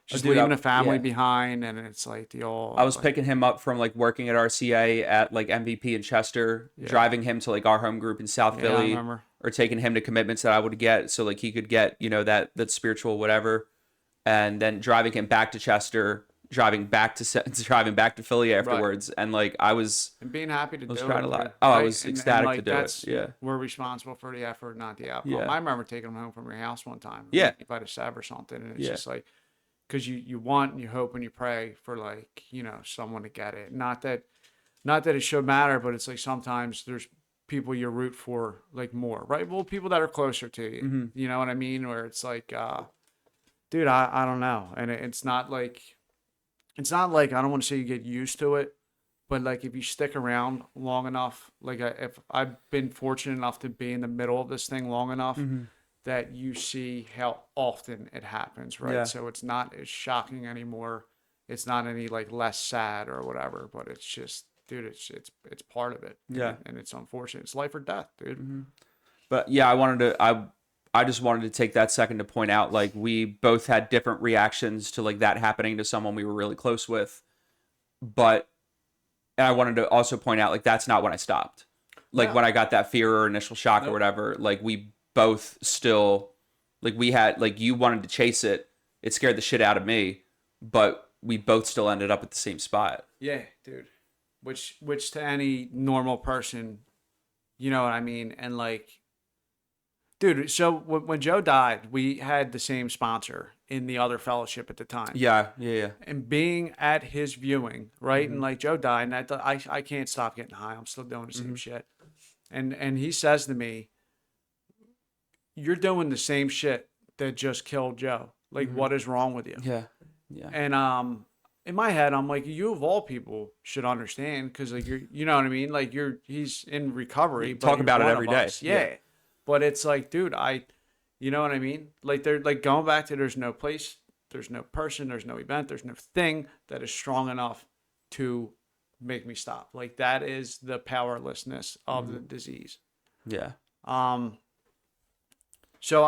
Just leaving a family behind, and it's like the old. I was picking him up from like working at RCA at like MVP in Chester, driving him to like our home group in South Philly, I remember. Or taking him to commitments that I would get, so like he could get, you know, that spiritual whatever, and then driving him back to Chester, driving back to Philly afterwards, and like I was being happy to do it. A lot. Oh, right? I was ecstatic to do it. Yeah, we're responsible for the effort, not the outcome. I remember taking him home from your house one time. Like, by the Seb or something, and it's just like. Because you want and you hope and you pray for, like, you know, someone to get it. Not that it should matter, but it's like sometimes there's people you root for, like, more, right? Well, people that are closer to you, mm-hmm. you know what I mean? Where it's like, dude, I don't know. And it's not like I don't want to say you get used to it, but like if you stick around long enough, like if I've been fortunate enough to be in the middle of this thing long enough, mm-hmm. that you see how often it happens, right? Yeah. So it's not as shocking anymore. It's not any like less sad or whatever, but it's just, dude, it's part of it. Yeah. And it's unfortunate. It's life or death, dude. Mm-hmm. But yeah, I just wanted to take that second to point out, like, we both had different reactions to like that happening to someone we were really close with. And I wanted to also point out, like, that's not when I stopped. Like when I got that fear or initial shock or whatever, like we both still, like, we had, like, you wanted to chase it, it scared the shit out of me, but we both still ended up at the same spot. Yeah, dude. Which to any normal person, you know what I mean? And like, dude, so when Joe died, we had the same sponsor in the other fellowship at the time. Yeah. And being at his viewing, right? Mm-hmm. And like Joe died, and I can't stop getting high. I'm still doing the same mm-hmm. shit. And he says to me, you're doing the same shit that just killed Joe. Like, mm-hmm. what is wrong with you? Yeah. And in my head, I'm like, you of all people should understand, because like you know what I mean? Like he's in recovery. You talk about it every day. Yeah. But it's like, dude, you know what I mean? Like they're like going back to, there's no place, there's no person, there's no event, there's no thing that is strong enough to make me stop. Like that is the powerlessness of mm-hmm. the disease. Yeah. So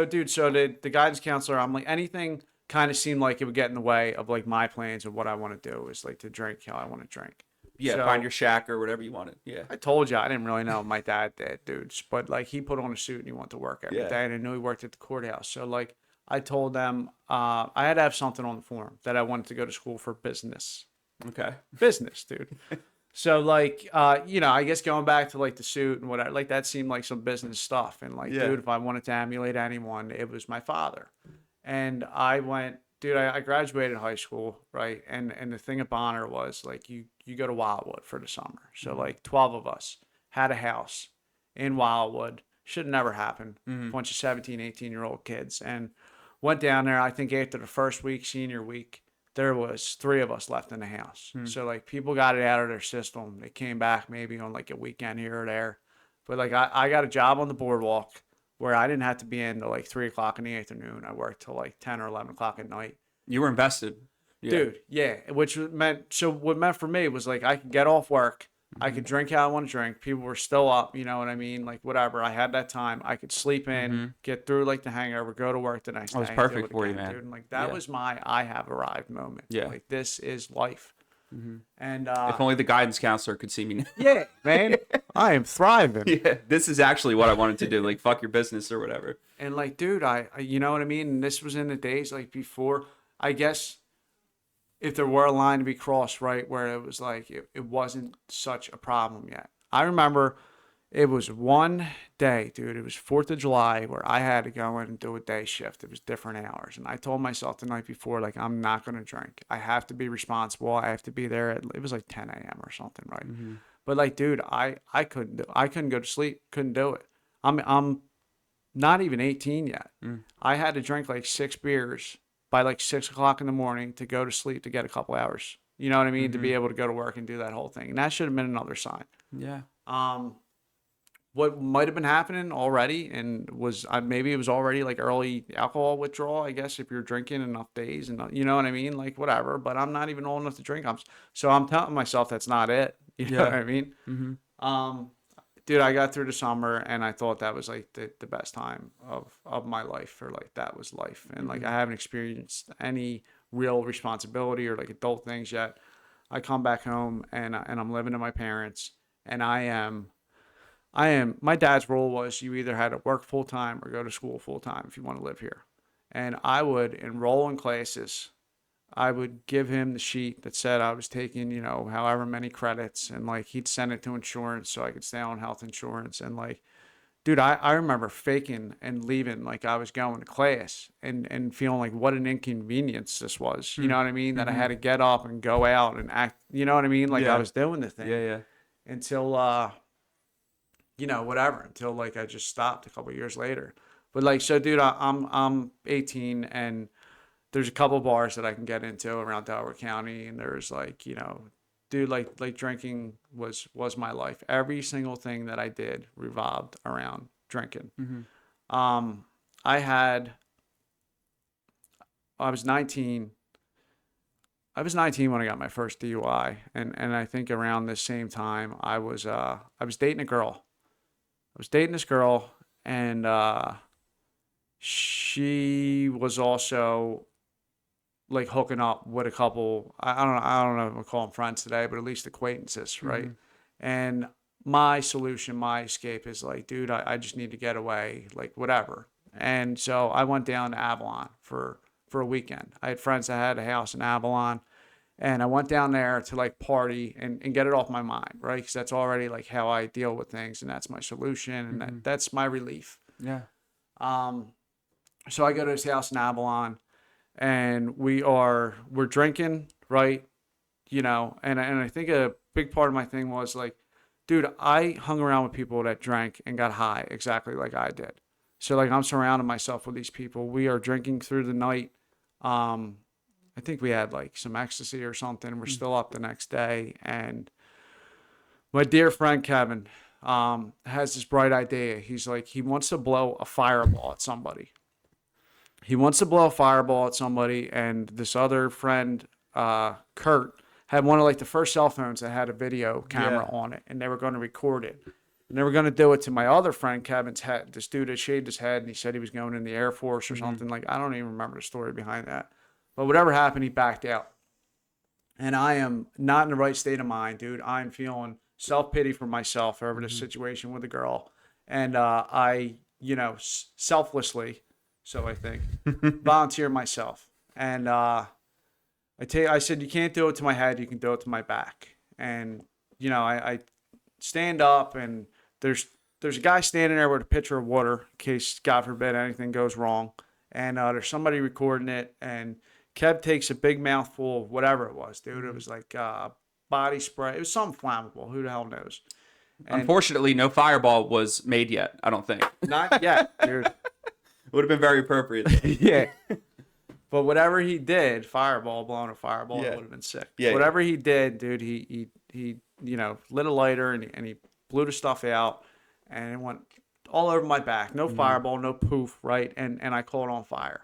the guidance counselor, I'm like, anything kind of seemed like it would get in the way of like my plans of what I want to do is like to drink how I want to drink. Yeah, So, find your shack or whatever you wanted. Yeah. I told you I didn't really know what my dad did, dudes. But like he put on a suit and he went to work every Yeah. day, and I knew he worked at the courthouse. So like I told them I had to have something on the form that I wanted to go to school for business. Okay. Business, dude. So like you know, I guess going back to like the suit and whatever, like that seemed like some business stuff. And like, Yeah. dude, if I wanted to emulate anyone, it was my father. And I went, dude, I graduated high school, right? And the thing at Bonner was like you go to Wildwood for the summer. So like 12 of us had a house in Wildwood. Should have never happened. Bunch of 17, 18-year-old kids. And went down there, I think after the first week, senior week, there was 3 of us left in the house. So like people got it out of their system. They came back maybe on like a weekend here or there. But like I got a job on the boardwalk where I didn't have to be in till like 3 o'clock in the afternoon. I worked till like 10 or 11 o'clock at night. You were invested. Yeah. Dude, yeah. Which meant, so what meant for me was like I could get off work. I could drink how I want to drink. People were still up, you know what I mean? Like whatever. I had that time. I could sleep in, get through like the hangover, go to work the next day. was and perfect do it for you, again, man. dude. And like that Yeah. was my I have arrived moment. Yeah. Like this is life. And If only the guidance counselor could see me. yeah, man, I am thriving. Yeah, this is actually what I wanted to do. Like, fuck your business or whatever. And like, dude, I you know what I mean? And this was in the days like before, I guess, if there were a line to be crossed, right, where it was like it wasn't such a problem yet. I remember it was one day, dude. It was 4th of July where I had to go in and do a day shift. It was different hours. And I told myself the night before, like, I'm not going to drink. I have to be responsible. I have to be there at, it was like 10 a.m. or something, right? But like, dude, I couldn't go to sleep. Couldn't do it. I'm not even 18 yet. I had to drink like 6 beers by like 6 o'clock in the morning to go to sleep to get a couple hours. You know what I mean? To be able to go to work and do that whole thing. And that should have been another sign. Yeah. What might have been happening already and was maybe it was already like early alcohol withdrawal, I guess, if you're drinking enough days and you know what I mean? Like whatever, but I'm not even old enough to drink. So I'm telling myself that's not it. You know what I mean? Dude, I got through the summer and I thought that was like the best time of my life, or like that was life. And like I haven't experienced any real responsibility or like adult things yet. I come back home and I'm living with my parents, and I am, my dad's rule was you either had to work full time or go to school full time if you want to live here. And I would enroll in classes. I would give him the sheet that said I was taking, you know, however many credits, and like he'd send it to insurance so I could stay on health insurance. And like, dude, I remember faking and leaving like I was going to class and feeling like what an inconvenience this was. You know what I mean? That I had to get up and go out and act, you know what I mean? Like I was doing the thing. Yeah. Until you know, whatever, until like I just stopped a couple years later. But like, so dude, I'm 18 and there's a couple bars that I can get into around Delaware County, and there's like, you know, dude, like drinking was my life. Every single thing that I did revolved around drinking. I was 19. I was 19 when I got my first DUI, and I think around this same time I was dating a girl. I was dating this girl, and she was also like hooking up with a couple. I don't know if I call them friends today, but at least acquaintances, right? And my solution, my escape is like, dude, I just need to get away, like whatever. And so I went down to Avalon for a weekend. I had friends that had a house in Avalon, and I went down there to like party and get it off my mind, right? Because that's already like how I deal with things, and that's my solution, and that's my relief. Yeah. So I go to his house in Avalon, and we're drinking, right? You know, and I think a big part of my thing was like, dude, I hung around with people that drank and got high exactly like I did. So like I'm surrounding myself with these people. We are drinking through the night. I think we had like some ecstasy or something. We're still up the next day, and my dear friend Kevin has this bright idea. He's like, he wants to blow a fireball at somebody. And this other friend, Kurt, had one of like the first cell phones that had a video camera on it, and they were going to record it. And they were going to do it to my other friend Kevin's head. This dude had shaved his head, and he said he was going in the Air Force or something. Like, I don't even remember the story behind that. But whatever happened, he backed out. and I am not in the right state of mind, dude. I'm feeling self-pity for myself over this situation with a girl. And I, selflessly, so I think, volunteer myself. And I said, you can't do it to my head, you can do it to my back. And, I stand up, and there's a guy standing there with a pitcher of water in case, God forbid, anything goes wrong. And there's somebody recording it, and Kev takes a big mouthful of whatever it was, dude. It was like body spray. It was something flammable. Who the hell knows? And Unfortunately, no fireball was made yet, I don't think. not yet, dude. Would have been very appropriate. Yeah. But whatever he did, blowing a fireball, Yeah. it would have been sick. Yeah, Whatever he did, dude, he lit a lighter, and he blew the stuff out, and it went all over my back. No fireball, no poof, right? And I caught on fire.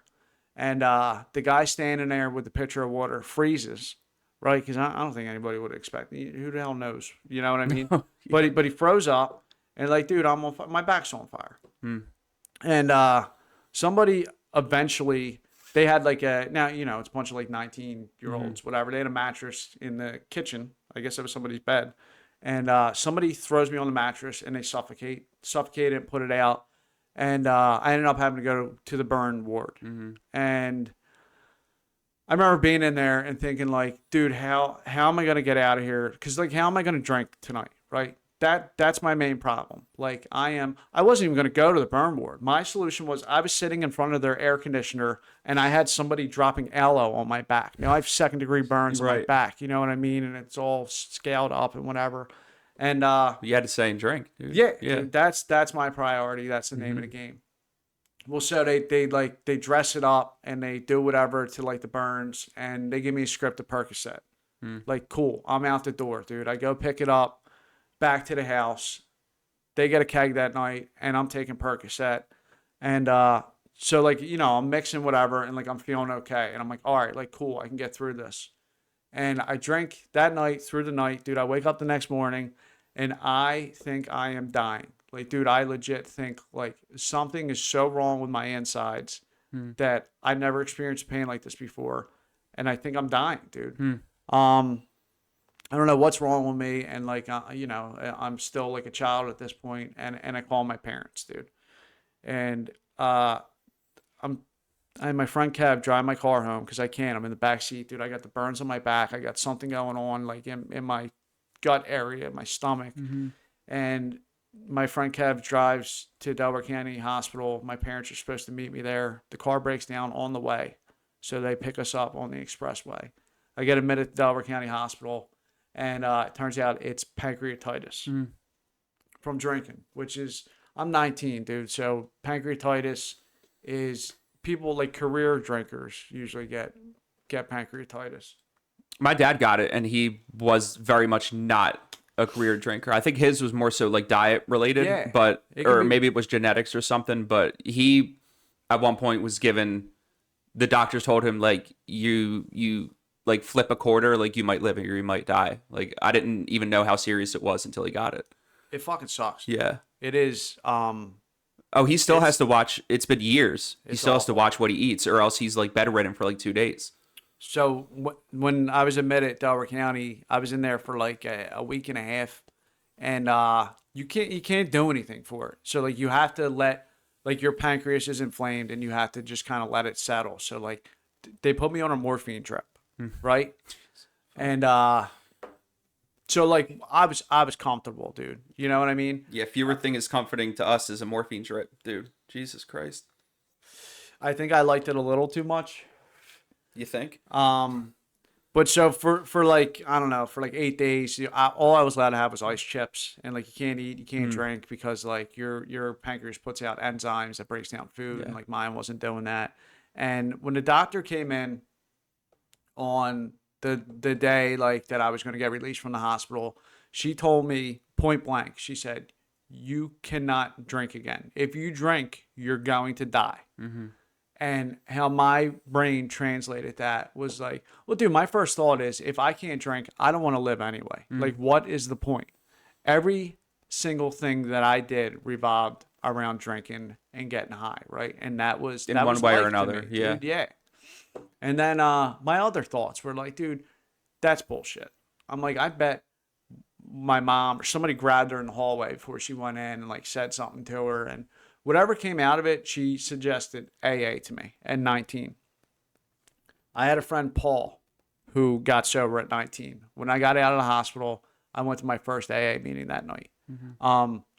And the guy standing there with the pitcher of water freezes, right? Because I don't think anybody would expect. Who the hell knows? You know what I mean? Yeah. But he froze up, and like, dude, I'm on my back's on fire. And somebody eventually, they had like now it's a bunch of like 19-year-olds, whatever. They had a mattress in the kitchen. I guess it was somebody's bed. And somebody throws me on the mattress, and they suffocate it, and put it out. And I ended up having to go to the burn ward. And I remember being in there and thinking, like, dude, how am I going to get out of here? Because, like, how am I going to drink tonight, right? That's my main problem. Like, I wasn't even going to go to the burn ward. My solution was I was sitting in front of their air conditioner, and I had somebody dropping aloe on my back. I have second-degree burns on my back, you know what I mean? And it's all scaled up and whatever. And you had to say and drink, dude. Yeah. Dude, that's my priority. That's the name of the game. Well, so they dress it up, and they do whatever to like the burns, and they give me a script of Percocet. Like, cool, I'm out the door, dude. I go pick it up, back to the house. They get a keg that night, and I'm taking Percocet. And so, like, I'm mixing whatever, and like I'm feeling okay. And I'm like, all right, like, cool, I can get through this. And I drink that night through the night, dude. I wake up the next morning, and I think I am dying. Like, dude, I legit think like something is so wrong with my insides that I've never experienced pain like this before, and I think I'm dying, dude. I don't know what's wrong with me, and like I'm still like a child at this point, and I call my parents, dude, and I had my friend Kev drive my car home because I can't. I'm in the back seat, dude. I got the burns on my back. I got something going on like in my gut area, my stomach, and my friend Kev drives to Delaware County Hospital. My parents are supposed to meet me there. The car breaks down on the way, so they pick us up on the expressway. I get admitted to Delaware County Hospital, and it turns out it's pancreatitis from drinking, which is, I'm 19, dude, so pancreatitis is, people like career drinkers usually get pancreatitis. My dad got it, and he was very much not a career drinker. I think his was more so like diet related, but maybe it was genetics or something. But he, at one point, was given. The doctors told him like you like flip a quarter, like you might live or you might die. Like I didn't even know how serious it was until he got it. It fucking sucks. Yeah, it is. Oh, he still has to watch. It's been years. He still has to watch what he eats, or else he's like bedridden for like 2 days. So when I was admitted at Delaware County, I was in there for like a week and a half, and you can't do anything for it. So like you have to let, like, your pancreas is inflamed, and you have to just kind of let it settle. So like they put me on a morphine trip, right? And so like I was comfortable, dude. You know what I mean? Yeah, fewer thing is comforting to us as a morphine drip, dude. Jesus Christ. I think I liked it a little too much. You think? But so for like, I don't know, for like 8 days, all I was allowed to have was ice chips, and like you can't eat, you can't drink, because like your pancreas puts out enzymes that breaks down food, and like mine wasn't doing that. And when the doctor came in on the day like that I was going to get released from the hospital, she told me point blank, she said, "You cannot drink again. If you drink, you're going to die." And how my brain translated that was like, well, dude, my first thought is, if I can't drink, I don't want to live anyway. Like, what is the point? Every single thing that I did revolved around drinking and getting high, right? And that was one way or another, dude, yeah. And then my other thoughts were like, dude, that's bullshit. I'm like, I bet my mom or somebody grabbed her in the hallway before she went in and like said something to her, and whatever came out of it, she suggested AA to me at 19. I had a friend, Paul, who got sober at 19. When I got out of the hospital, I went to my first AA meeting that night.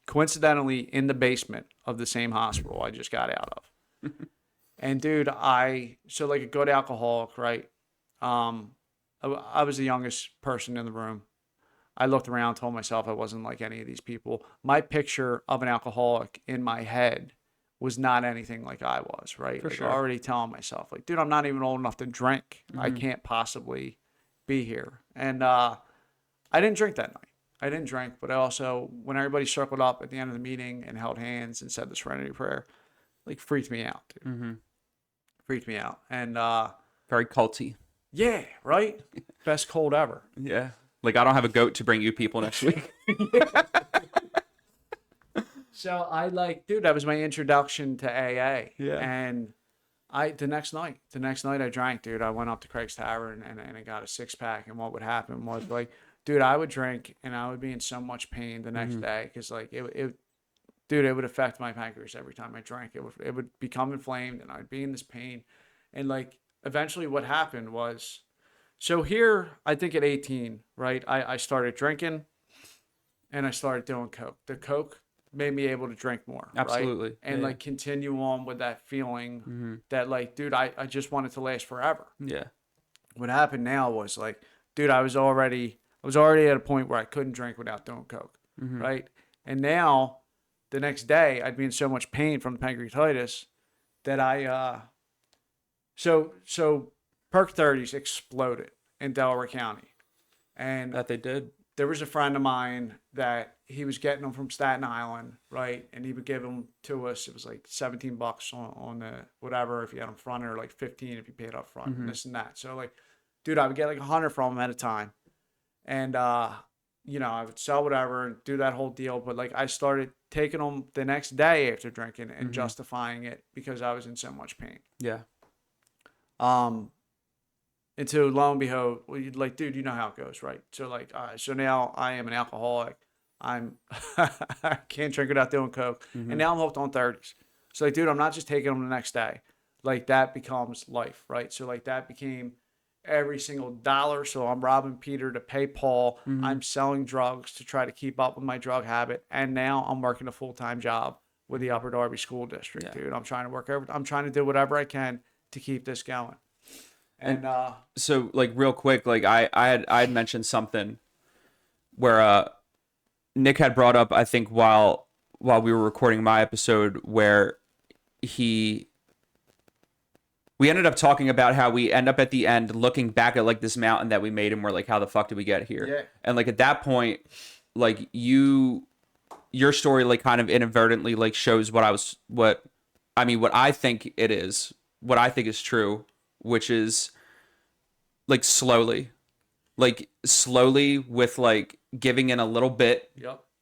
Coincidentally, in the basement of the same hospital I just got out of. And dude, so like a good alcoholic, right? I was the youngest person in the room. I looked around, told myself I wasn't like any of these people. My picture of an alcoholic in my head was not anything like I was, right? For like sure. Already telling myself, like, dude, I'm not even old enough to drink. I can't possibly be here. And I didn't drink that night. I didn't drink, but I also, when everybody circled up at the end of the meeting and held hands and said the Serenity Prayer, like freaked me out, dude. Freaked me out. And Very culty. yeah, right? Best cold ever. Yeah. Like, I don't have a goat to bring you people next week. So I like, dude, that was my introduction to AA. Yeah. And the next night I drank, dude. I went up to Craig's Tavern and I got a 6-pack. And what would happen was like, dude, I would drink and I would be in so much pain the next day. Cause like dude, it would affect my pancreas every time I drank. It would become inflamed and I'd be in this pain. And like, eventually what happened was, so here, I think at 18, right, I started drinking and I started doing Coke. The Coke made me able to drink more. Absolutely. Right? And like continue on with that feeling that like, dude, I just wanted to last forever. Yeah. What happened now was like, dude, I was already at a point where I couldn't drink without doing Coke. Right. And now the next day I'd be in so much pain from the pancreatitis that so Perk 30s exploded in Delaware County. And That they did. there was a friend of mine that he was getting them from Staten Island, right? And he would give them to us. It was like $17 on the whatever if you had them fronted, or like 15 if you paid up front, and this and that. So like, dude, I would get like 100 from him at a time. And, you know, I would sell whatever and do that whole deal. But like, I started taking them the next day after drinking and justifying it because I was in so much pain. Yeah. Until lo and behold, well, you'd like, dude, you know how it goes, right? So like, so now I am an alcoholic. I can't drink without doing Coke, and now I'm hooked on 30s. So like, dude, I'm not just taking them the next day. Like that becomes life, right? So like that became every single dollar. So I'm robbing Peter to pay Paul. I'm selling drugs to try to keep up with my drug habit, and now I'm working a full-time job with the Upper Darby School District, dude. I'm trying to do whatever I can to keep this going. And So like real quick, like I had mentioned something where Nick had brought up, I think while we were recording my episode, where we ended up talking about how we end up at the end looking back at like this mountain that we made and we're like, how the fuck did we get here? Yeah. And like at that point, like your story like kind of inadvertently like shows what I think it is, what I think is true, which is like slowly with like giving in a little bit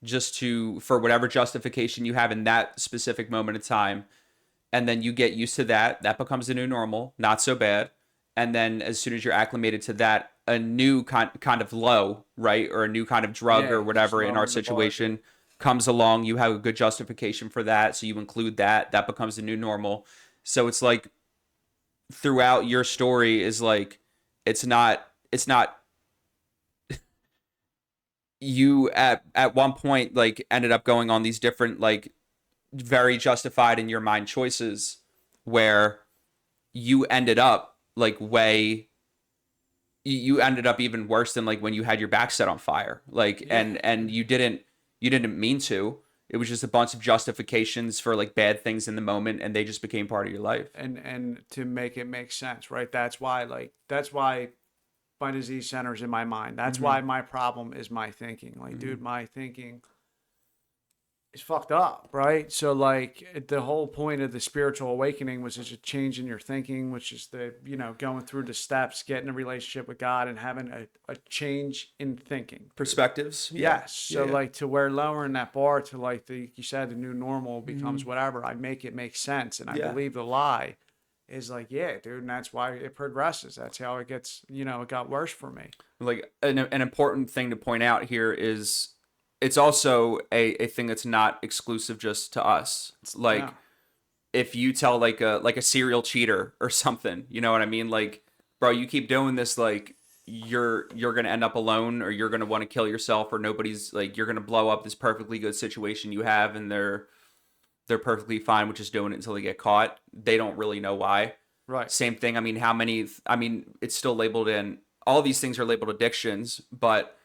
just for whatever justification you have in that specific moment of time. And then you get used to that becomes a new normal, not so bad. And then as soon as you're acclimated to that, a new kind of low, right? Or a new kind of drug or whatever in our situation comes along. You have a good justification for that. So you include that becomes the new normal. So it's like, throughout your story is like it's not you at one point like ended up going on these different like very justified in your mind choices where you ended up like you ended up even worse than like when you had your back set on fire, like and you didn't mean to. It was just a bunch of justifications for like bad things in the moment, and they just became part of your life. And to make it make sense, right? That's why my disease centers in my mind. That's why my problem is my thinking. Like, dude, my thinking is fucked up, right? So like the whole point of the spiritual awakening was just a change in your thinking, which is going through the steps, getting a relationship with God and having a change in thinking. Perspectives. Yes. So like to where lowering that bar to like you said, the new normal becomes whatever. I make it make sense. And I believe the lie is like, yeah, dude, and that's why it progresses. That's how it gets, it got worse for me. Like an important thing to point out here is it's also a thing that's not exclusive just to us. It's like No. if you tell like a serial cheater or something, you know what I mean? Like, bro, you keep doing this, like you're gonna end up alone, or you're gonna want to kill yourself, or nobody's like you're gonna blow up this perfectly good situation you have, and they're perfectly fine with just doing it until they get caught. They don't really know why. Right. Same thing. I mean, it's still labeled in, all these things are labeled addictions, but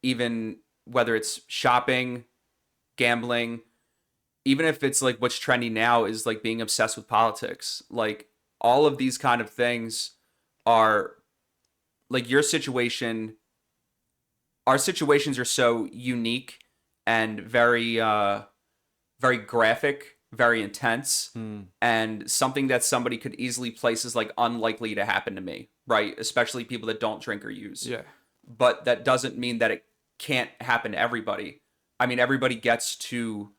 even whether it's shopping, gambling, even if it's like what's trendy now is like being obsessed with politics, like all of these kind of things are like your situation. Our situations are so unique and very graphic, very intense, and something that somebody could easily place as like unlikely to happen to me, right? Especially people that don't drink or use. Yeah. But that doesn't mean that it can't happen to everybody. I mean, everybody gets to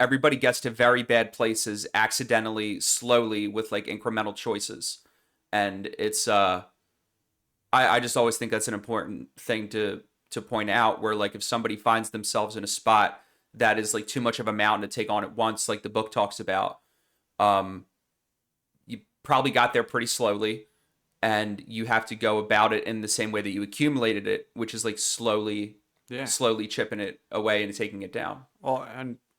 very bad places accidentally, slowly, with like incremental choices. And it's I just always think that's an important thing to point out, where like if somebody finds themselves in a spot that is like too much of a mountain to take on at once, like the book talks about, you probably got there pretty slowly, and you have to go about it in the same way that you accumulated it, which is like slowly Yeah. slowly chipping it away and taking it down.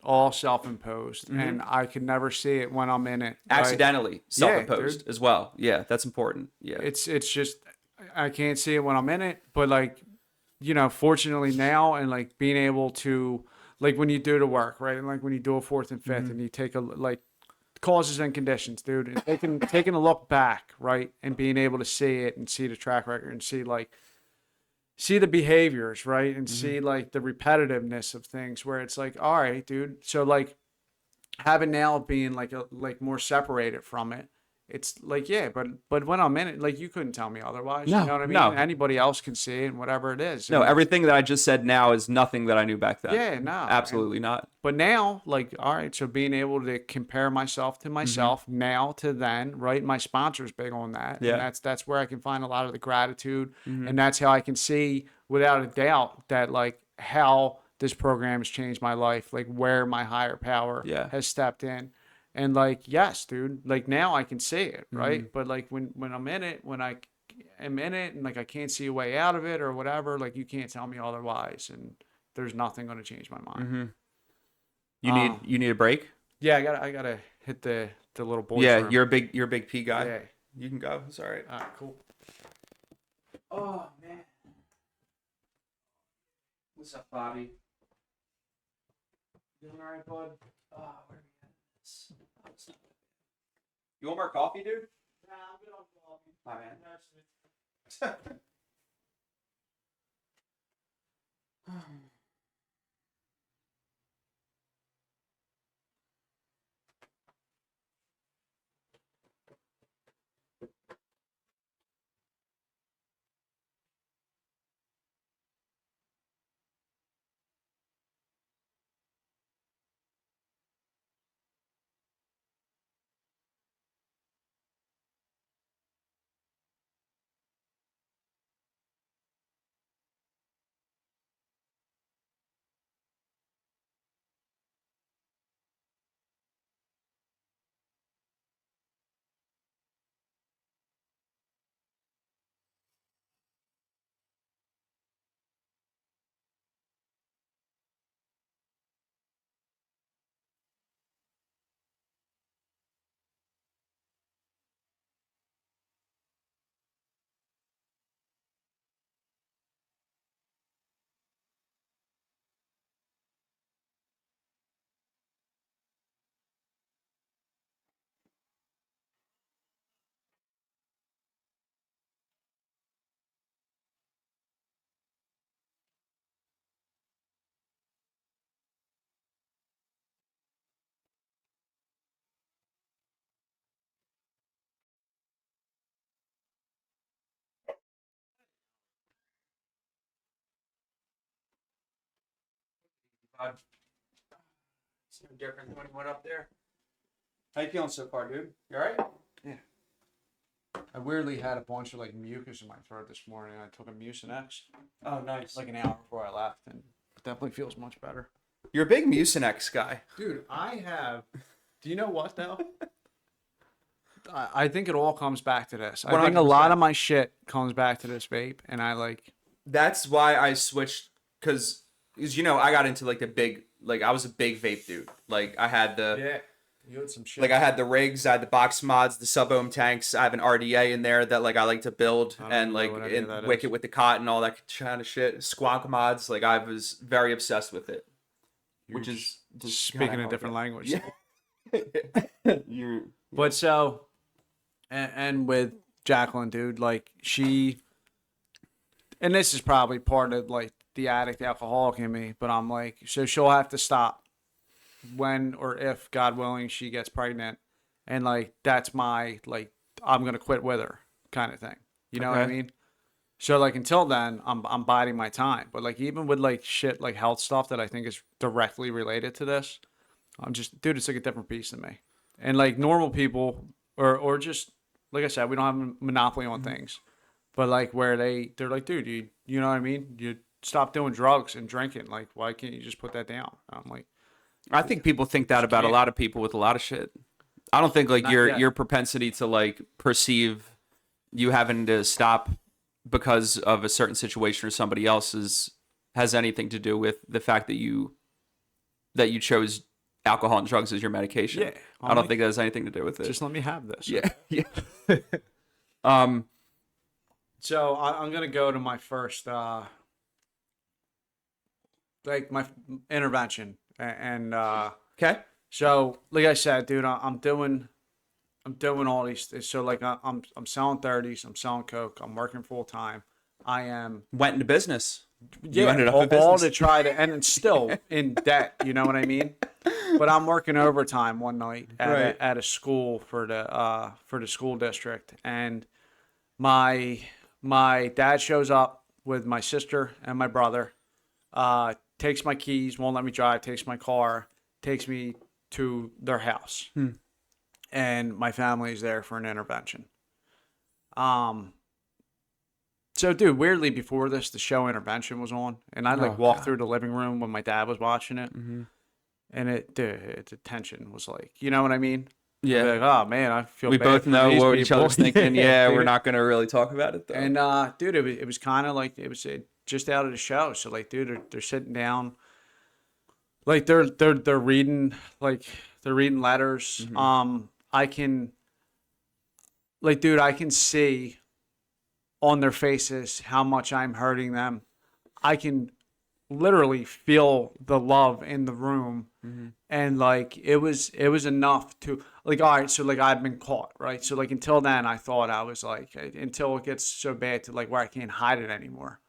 All self-imposed, and I can never see it when I'm in it. Right? Accidentally self-imposed dude. as well. Yeah, that's important. Yeah. It's just I can't see it when I'm in it, but like, fortunately now, and like being able to, like when you do the work, right, and like when you do a fourth and 5th and you take a like causes and conditions, dude, and taking a look back, right, and being able to see it and see the track record and see the behaviors, right, and see like the repetitiveness of things, where it's like, all right, dude, so like having now being like more separated from it, it's like, yeah, but when I'm in it, like you couldn't tell me otherwise. No, You know what I mean? no. Anybody else can see it, and whatever it is. No, And everything that I just said now is nothing that I knew back then. yeah, no, Absolutely not. But now, like, all right, so being able to compare myself to myself now to then, right? My sponsor's big on that, Yeah. and that's where I can find a lot of the gratitude, and that's how I can see without a doubt that like how this program has changed my life, like where my higher power Yeah. has stepped in, and like yes, dude, like now I can see it, right? But like when I'm in it, when I am in it, and like I can't see a way out of it or whatever, like you can't tell me otherwise, and there's nothing going to change my mind. You need a break? Yeah, I gotta hit the little boy's Yeah, room. you're a big P guy. Yeah. You can go. It's all right. All right, cool. Oh man. What's up, Bobby? You doing all right, bud? Oh, where are we at? This? Oh, it's not bad. You want more coffee, dude? Nah, I'm good on coffee. Hi, man. It's no different than when you went up there. How you feeling so far, dude? You all right? Yeah. I weirdly had a bunch of like mucus in my throat this morning. I took a Mucinex Oh, nice. like an hour before I left, and it definitely feels much better. You're a big Mucinex guy. Dude, I have. Do you know what though? I think it all comes back to this. I think a lot 100%. of my shit comes back to this vape, and I like. That's why I switched, because you know I got into like the big, like I was a big vape dude. Like I had the You had some shit. like I had the rigs, I had the box mods, the sub ohm tanks. I have an RDA in there that like I like to build, I don't and even like know what any of that Wicked is. with the cotton, all that kind of shit. Squawk mods, like I was very obsessed with it, which is just speaking kinda a how different it language. goes. You're But so, and with Jacqueline, dude, like she, and this is probably part of like the addict alcoholic in me, but I'm like, so she'll have to stop when or if, God willing, she gets pregnant. And like, that's my, like, I'm going to quit with her kind of thing. You know what I Okay. mean? So like, until then, I'm biding my time. But like, even with like shit, like health stuff that I think is directly related to this, I'm just, dude, it's like a different piece of me. And like normal people, or just, like I said, we don't have a monopoly on things. But like where they're like, dude, you know what I mean? You stop doing drugs and drinking. Like, why can't you just put that down? I'm like, I think people think that about a can't. lot of people with a lot of shit. I don't think like Not your yet. your propensity to like perceive you having to stop because of a certain situation or somebody else's has anything to do with the fact that you chose alcohol and drugs as your medication. Yeah, I don't like, think that has anything to do with it. just let me have this. yeah, yeah. um, So I'm gonna go to my first, like my intervention, and okay. so like I said, dude, I'm doing all these. So like I'm selling 30s, I'm selling coke, I'm working full time. I am Went into business. yeah, You ended up all, in business. all to try to, and it's still in debt. You know what I mean? But I'm working overtime one night at Right. at a school for the school district, and my dad shows up with my sister and my brother. Takes my keys, won't let me drive. Takes my car, takes me to their house, and my family's there for an intervention. So, dude, weirdly, before this, the show Intervention was on, and I like Oh, walked God. through the living room when my dad was watching it, and the tension was like, you know what I mean? Yeah. I'd be like, oh man, I feel. We bad both for know these what each people. other's thinking. Yeah, we're dude. not gonna really talk about it though. And dude, it was kind of like it was just out of the show. So like, dude, they're sitting down, like they're reading letters. I can, like, dude, I can see on their faces how much I'm hurting them. I can literally feel the love in the room. And like it was enough to like, all right, so like I've been caught, right? So like until then I thought I was like, until it gets so bad to like where I can't hide it anymore,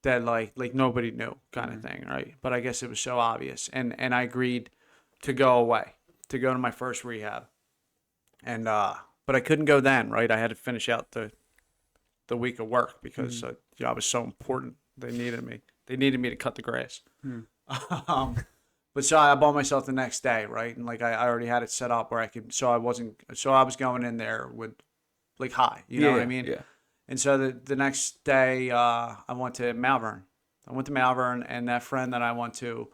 that like nobody knew kind of thing, right? But I guess it was so obvious, and I agreed to go away, to go to my first rehab. And but I couldn't go then, right? I had to finish out the week of work because I was so important. They needed me to cut the grass. But so I bought myself the next day, right? And like I already had it set up where I could, so I was going in there with like high, you know what I mean? Yeah. And so the next day, I went to Malvern. And that friend that I went to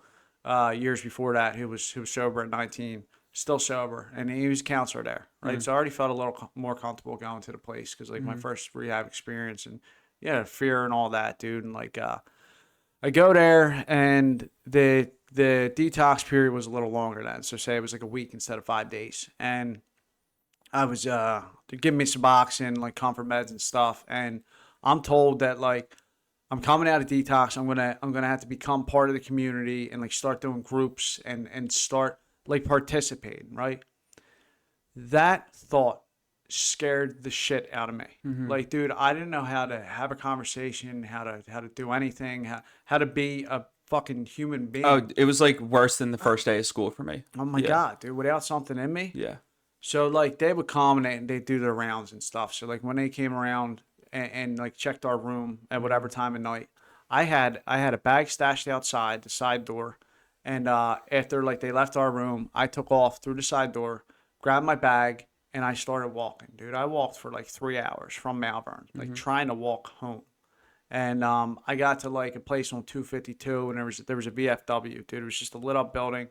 years before that, who was sober at 19, still sober, and he was a counselor there, right? So I already felt a little more comfortable going to the place because like my first rehab experience, and fear and all that, dude. And like I go there, and the detox period was a little longer then. So say it was like a week instead of 5 days. And I was they're giving me Suboxone, like comfort meds and stuff. And I'm told that like I'm coming out of detox. I'm gonna have to become part of the community and like start doing groups and start like participating, right? That thought scared the shit out of me. Like, dude, I didn't know how to have a conversation, how to do anything, how to be a fucking human being. Oh, it was like worse than the first day of school for me. Oh my God, dude, without something in me. Yeah. So like they would come and they'd do their rounds and stuff. So like when they came around and like checked our room at whatever time of night, I had a bag stashed outside the side door. And after like they left our room, I took off through the side door, grabbed my bag, and I started walking, dude. I walked for like 3 hours from Malvern, like trying to walk home. And I got to like a place on 252, and there was a VFW, dude. It was just a lit up building,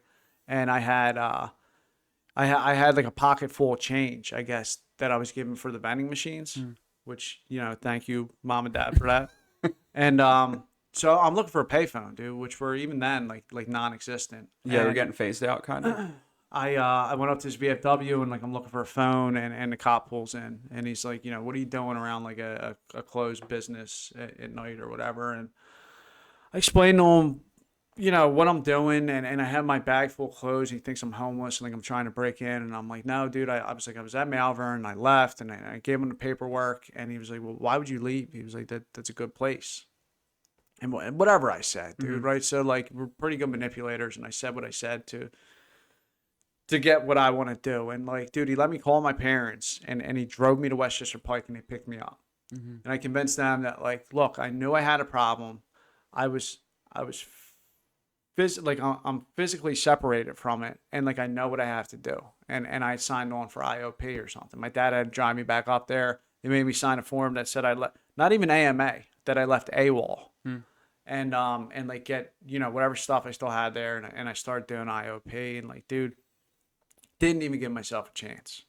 and I had I had like a pocket full of change, I guess, that I was given for the vending machines, which, you know, thank you, mom and dad, for that. And so I'm looking for a payphone, dude, which were even then like non-existent. Yeah, we're And getting phased out, kind of. I went up to his VFW and like I'm looking for a phone, and the cop pulls in and he's like, you know, what are you doing around like a closed business at night or whatever? And I explained to him, you know, what I'm doing, and I have my bag full of clothes. And he thinks I'm homeless and like I'm trying to break in, and I'm like, no, dude. I was at Malvern, and I left, and I gave him the paperwork, and he was like, well, why would you leave? He was like, that's a good place. And whatever I said, dude, right? So like we're pretty good manipulators, and I said what I said to get what I want to do. And like, dude, he let me call my parents, and he drove me to Westchester Pike, and they picked me up. And I convinced them that like, look, I knew I had a problem. I'm physically separated from it, and like I know what I have to do. And I signed on for IOP or something. My dad had to drive me back up there. They made me sign a form that said I left, not even AMA, that I left AWOL. And like get, you know, whatever stuff I still had there, and I started doing IOP, and like, dude, didn't even give myself a chance.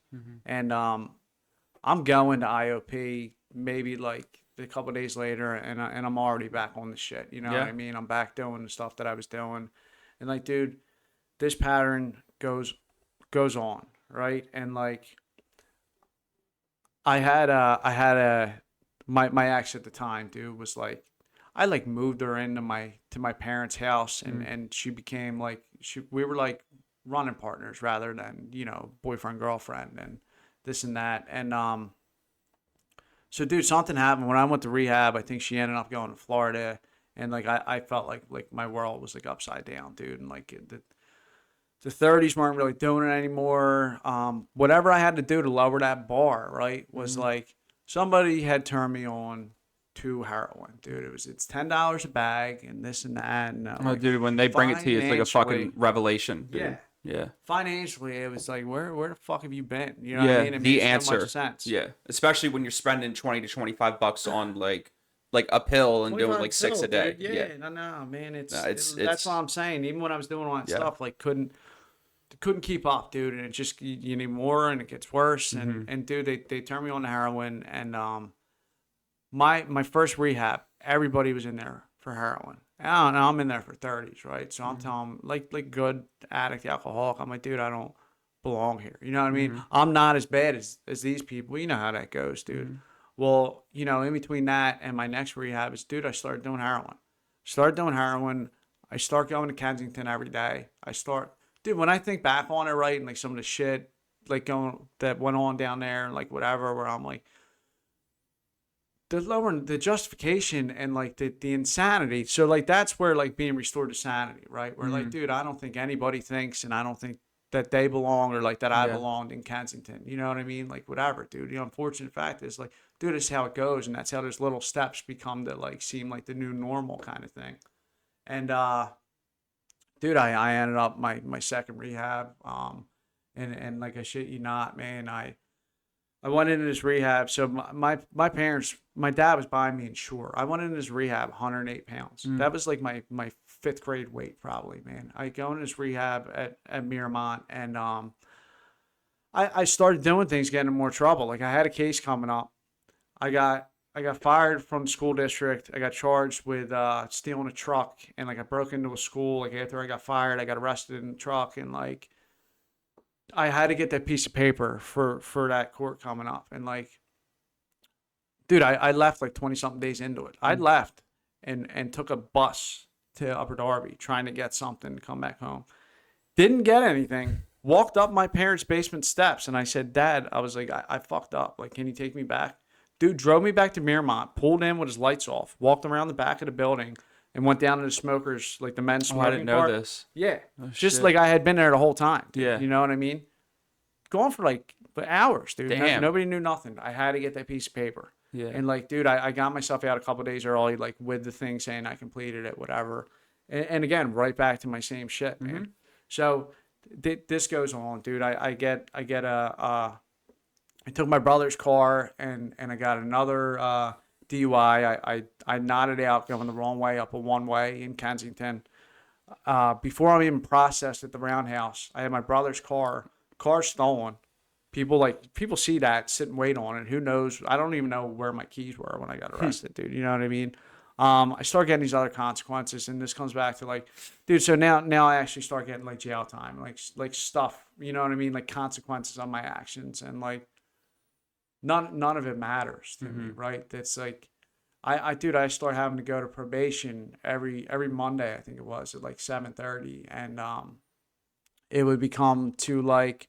And I'm going to IOP maybe like a couple of days later, and I'm already back on the shit. You know what I mean? I'm back doing the stuff that I was doing, and like, dude, this pattern goes on, right? And like, I had my ex at the time, dude, was like, I like moved her into my parents' house, and she became like, we were like running partners rather than, you know, boyfriend girlfriend and this and that. And so dude, something happened when I went to rehab. I think she ended up going to Florida, and like I felt like my world was like upside down, dude, and like the 30s weren't really doing it anymore. Whatever I had to do to lower that bar, right, was like somebody had turned me on to heroin, dude. It's $10 a bag and this and that. And, Oh, dude, when they bring it to you, it's like a fucking revelation, dude. Yeah. Financially, it was like, where the fuck have you been? You know yeah, what I mean? It the made answer. so much sense. Yeah, especially when you're spending $20 to $25 on like a pill and doing like 6 a day. Dude. Yeah, no, man. That's what I'm saying. Even when I was doing all that stuff, like couldn't keep up, dude. And it just, you need more, and it gets worse. And dude, they turned me on to heroin, and my first rehab, everybody was in there for heroin. I don't know, I'm in there for 30s, right? So I'm telling them, like good addict, alcoholic, I'm like, dude, I don't belong here. You know what I mean? I'm not as bad as these people. You know how that goes, dude. Well, you know, in between that and my next rehab is, dude, I started doing heroin. I start going to Kensington every day. Dude, when I think back on it, right, and like some of the shit like that went on down there, and like whatever, where I'm like, the justification and like the insanity. So like that's where like being restored to sanity, right? Where like, dude, I don't think anybody thinks, and I don't think that they belong, or like that I belonged in Kensington. You know what I mean? Like whatever, dude. The unfortunate fact is like, dude, this is how it goes, and that's how those little steps become to like seem like the new normal kind of thing. And dude, I ended up my second rehab, and like I shit you not, man, I went into this rehab. So my parents, my dad was buying me Ensure. I went into this rehab 108 pounds. That was like my 5th grade weight probably, man. I go into this rehab at Miramont, and I started doing things, getting in more trouble. Like I had a case coming up. I got fired from the school district. I got charged with stealing a truck, and like I broke into a school. Like after I got fired, I got arrested in the truck, and like I had to get that piece of paper for that court coming up. And like, dude, I left like 20 something days into it. I left and took a bus to Upper Darby trying to get something to come back home. Didn't get anything. Walked up my parents' basement steps, and I said, Dad, I was like, I fucked up. Like, can you take me back? Dude drove me back to Miramont, pulled in with his lights off, walked around the back of the building, and went down to the smokers, like the men's smoking I didn't know part. this. Yeah. Oh, just shit. like I had been there the whole time. Dude. Yeah. You know what I mean? Going for like hours, dude. Damn. Nobody knew nothing. I had to get that piece of paper. Yeah. And like, dude, I got myself out a couple of days early, like with the thing saying I completed it, whatever. And again, right back to my same shit, man. So this goes on, dude. I get a I took my brother's car and I got another DUI. I nodded out going the wrong way up a one-way in Kensington. Before I'm even processed at the roundhouse, I had my brother's car stolen. People see that, sit and wait on it. Who knows? I don't even know where my keys were when I got arrested, dude. You know what I mean? I start getting these other consequences, and this comes back to like, dude. So now I actually start getting like jail time, like stuff. You know what I mean? Like consequences on my actions, and like none of it matters to me, right? That's like, dude, I start having to go to probation every Monday. I think it was at like 7:30, and it would become to like,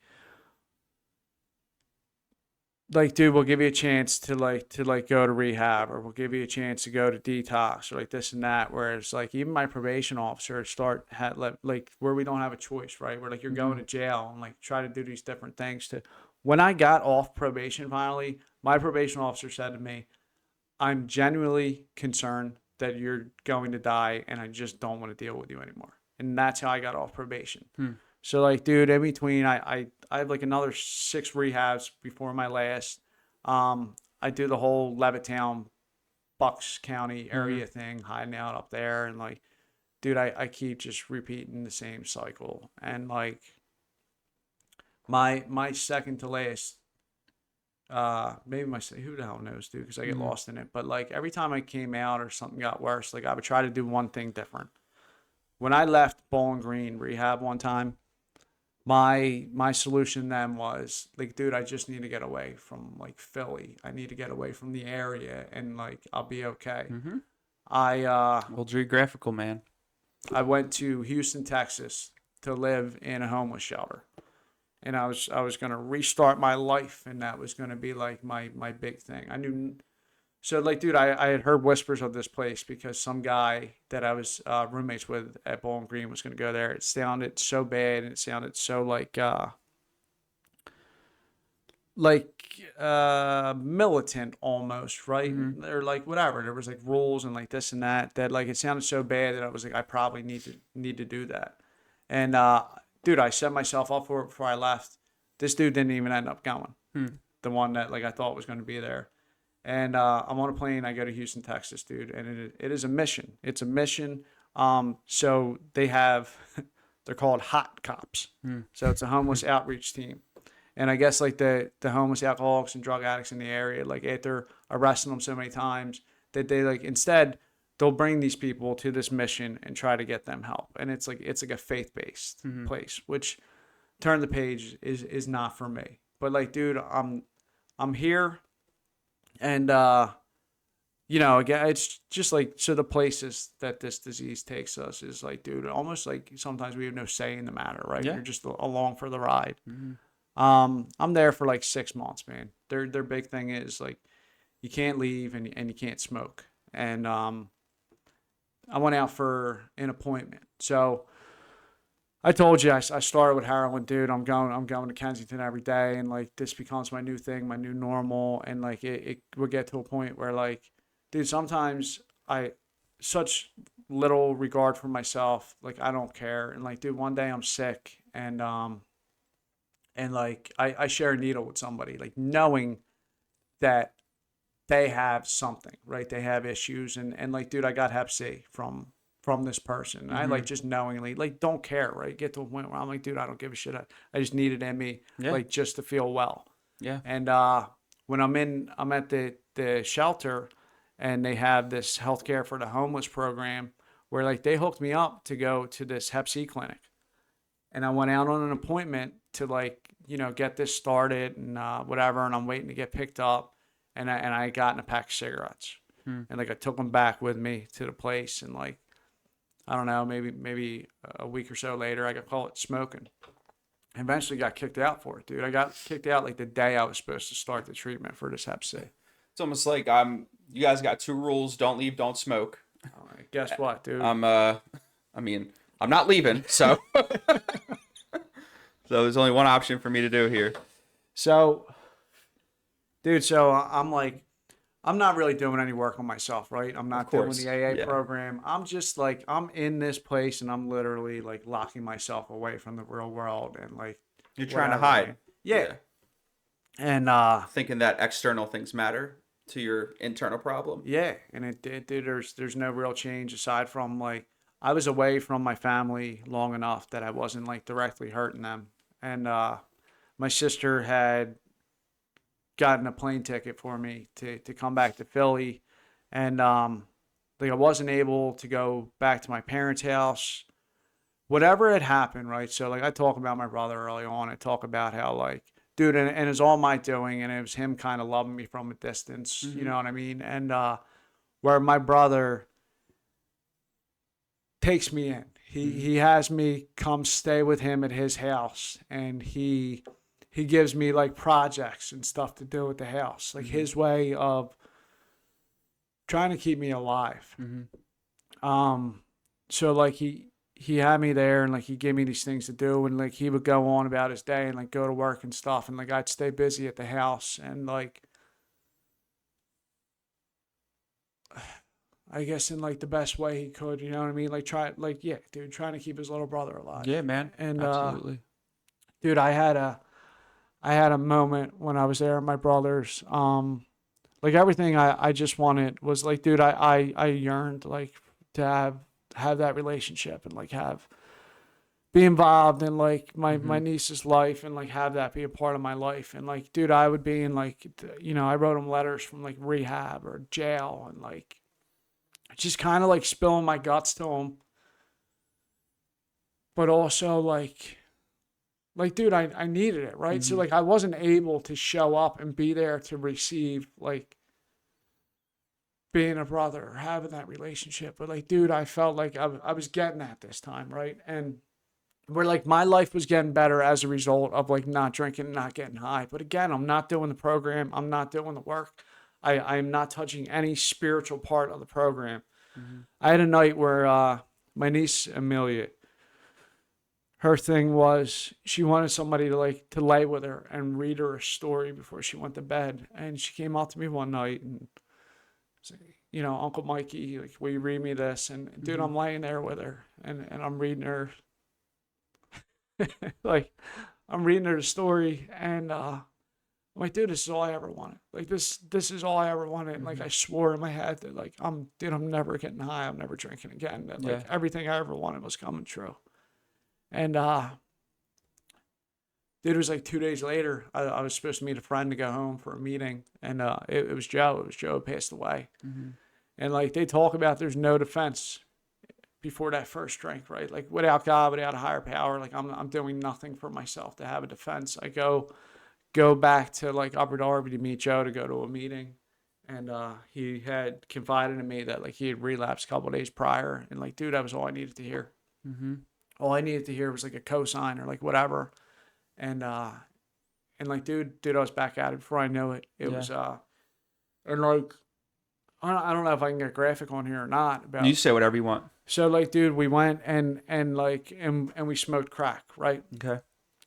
dude, we'll give you a chance to go to rehab, or we'll give you a chance to go to detox, or like this and that. Whereas like even my probation officer had like where we don't have a choice, right? Where like you're going to jail and like try to do these different things to. When I got off probation finally, my probation officer said to me, "I'm genuinely concerned that you're going to die, and I just don't want to deal with you anymore." And that's how I got off probation. So like, dude, in between, I have like another 6 rehabs before my last. I do the whole Levittown, Bucks County area thing, hiding out up there, and like, dude, I keep just repeating the same cycle. And like, my second to last, maybe who the hell knows, dude, because I get lost in it. But like every time I came out or something got worse, like I would try to do one thing different. When I left Bowling Green rehab one time, my solution then was like, dude, I just need to get away from like Philly. I need to get away from the area, and like I'll be okay. Well, geographical, man. I went to Houston, Texas to live in a homeless shelter. And I was gonna restart my life, and that was gonna be like my big thing. I knew. So like, dude, I had heard whispers of this place because some guy that I was roommates with at Bowling Green was going to go there. It sounded so bad, and it sounded so militant almost, right? Or like whatever. There was like rules and like this and that like it sounded so bad that I was like, I probably need to do that. And dude, I set myself up for it before I left. This dude didn't even end up going. The one that like I thought was going to be there. And I'm on a plane. I go to Houston, Texas, dude. And it is a mission. It's a mission. So they have, they're called hot cops. So it's a homeless outreach team. And I guess like the homeless alcoholics and drug addicts in the area, like after arresting them so many times, that they like instead they'll bring these people to this mission and try to get them help. And it's like a faith-based place, which turn the page is not for me. But like, dude, I'm here. And, you know, again, it's just like, so the places that this disease takes us is like, dude, almost like sometimes we have no say in the matter, right? Yeah. You're just along for the ride. I'm there for like 6 months, man. Their big thing is like, you can't leave and you can't smoke. And, I went out for an appointment. So I told you I started with heroin, dude. I'm going to Kensington every day, and like this becomes my new thing, my new normal, and like it will get to a point where like, dude, sometimes such little regard for myself, like I don't care, and like, dude, one day I'm sick, and like I share a needle with somebody, like knowing that they have something, right? They have issues, and like, dude, I got Hep C from this person. I like just knowingly, like, don't care, right? Get to a point where I'm like, dude, I don't give a shit. I just need it in me, like, just to feel well. Yeah. And when I'm at the shelter, and they have this healthcare for the homeless program where like they hooked me up to go to this Hep C clinic, and I went out on an appointment to like, you know, get this started and whatever, and I'm waiting to get picked up, and I got in a pack of cigarettes, and like I took them back with me to the place, and like, I don't know, maybe a week or so later, I got caught smoking. Eventually got kicked out for it, dude. I got kicked out like the day I was supposed to start the treatment for this Hep C. It's almost like you guys got 2 rules: don't leave, don't smoke. Guess what, dude? I mean, I'm not leaving, so so there's only one option for me to do here. So, dude, so I'm like, I'm not really doing any work on myself, right? I'm not doing the AA program. I'm just like, I'm in this place, and I'm literally like locking myself away from the real world, and like, You're trying to hide. Yeah. And Thinking that external things matter to your internal problem. yeah, and it there's no real change aside from like I was away from my family long enough that I wasn't like directly hurting them. And my sister had gotten a plane ticket for me to come back to Philly, and like I wasn't able to go back to my parents' house. Whatever had happened, right? So like I talk about my brother early on. I talk about how like, dude, and it's all my doing, and it was him kind of loving me from a distance. You know what I mean? And where my brother takes me in. He has me come stay with him at his house, and he gives me like projects and stuff to do at the house, like his way of trying to keep me alive. So like he had me there, and like he gave me these things to do, and like he would go on about his day and like go to work and stuff, and like I'd stay busy at the house, and like I guess in like the best way he could, you know what I mean? Like yeah, dude, trying to keep his little brother alive. Yeah, man. And Absolutely. dude, I had a moment when I was there at my brother's. Like everything I just wanted was like, dude, I yearned like to have that relationship and like be involved in like my niece's life and like have that be a part of my life. And like, dude, I would be in like, I wrote him letters from like rehab or jail, and like just kind of like spilling my guts to him. But also like, dude, I needed it, right? So like I wasn't able to show up and be there to receive like being a brother or having that relationship. But like, dude, I felt like I was getting that this time, right? And where like my life was getting better as a result of like not drinking, not getting high. But again, I'm not doing the program. I'm not doing the work. I'm not touching any spiritual part of the program. I had a night where my niece Amelia, her thing was she wanted somebody to lay with her and read her a story before she went to bed. And she came out to me one night and said, Uncle Mikey, like, will you read me this? And dude, I'm laying there with her and I'm reading her like I'm reading her the story, and I'm like, dude, this is all I ever wanted. Like this is all I ever wanted. And like I swore in my head that like I'm never getting high, I'm never drinking again. That like everything I ever wanted was coming true. And dude, it was like 2 days later. I was supposed to meet a friend to go home for a meeting, and it was Joe. It was Joe who passed away. And like they talk about, there's no defense before that first drink, right? Like without God, without a higher power, like I'm doing nothing for myself to have a defense. I go back to like Upper Darby to meet Joe to go to a meeting, and he had confided in me that like he had relapsed a couple of days prior, and like, dude, that was all I needed to hear. All I needed to hear was like a cosign or like whatever, and like, dude, I was back at it before I knew it. It was and like I don't know if I can get graphic on here or not about. You say whatever you want. So like, dude, we went and we smoked crack, right? Okay.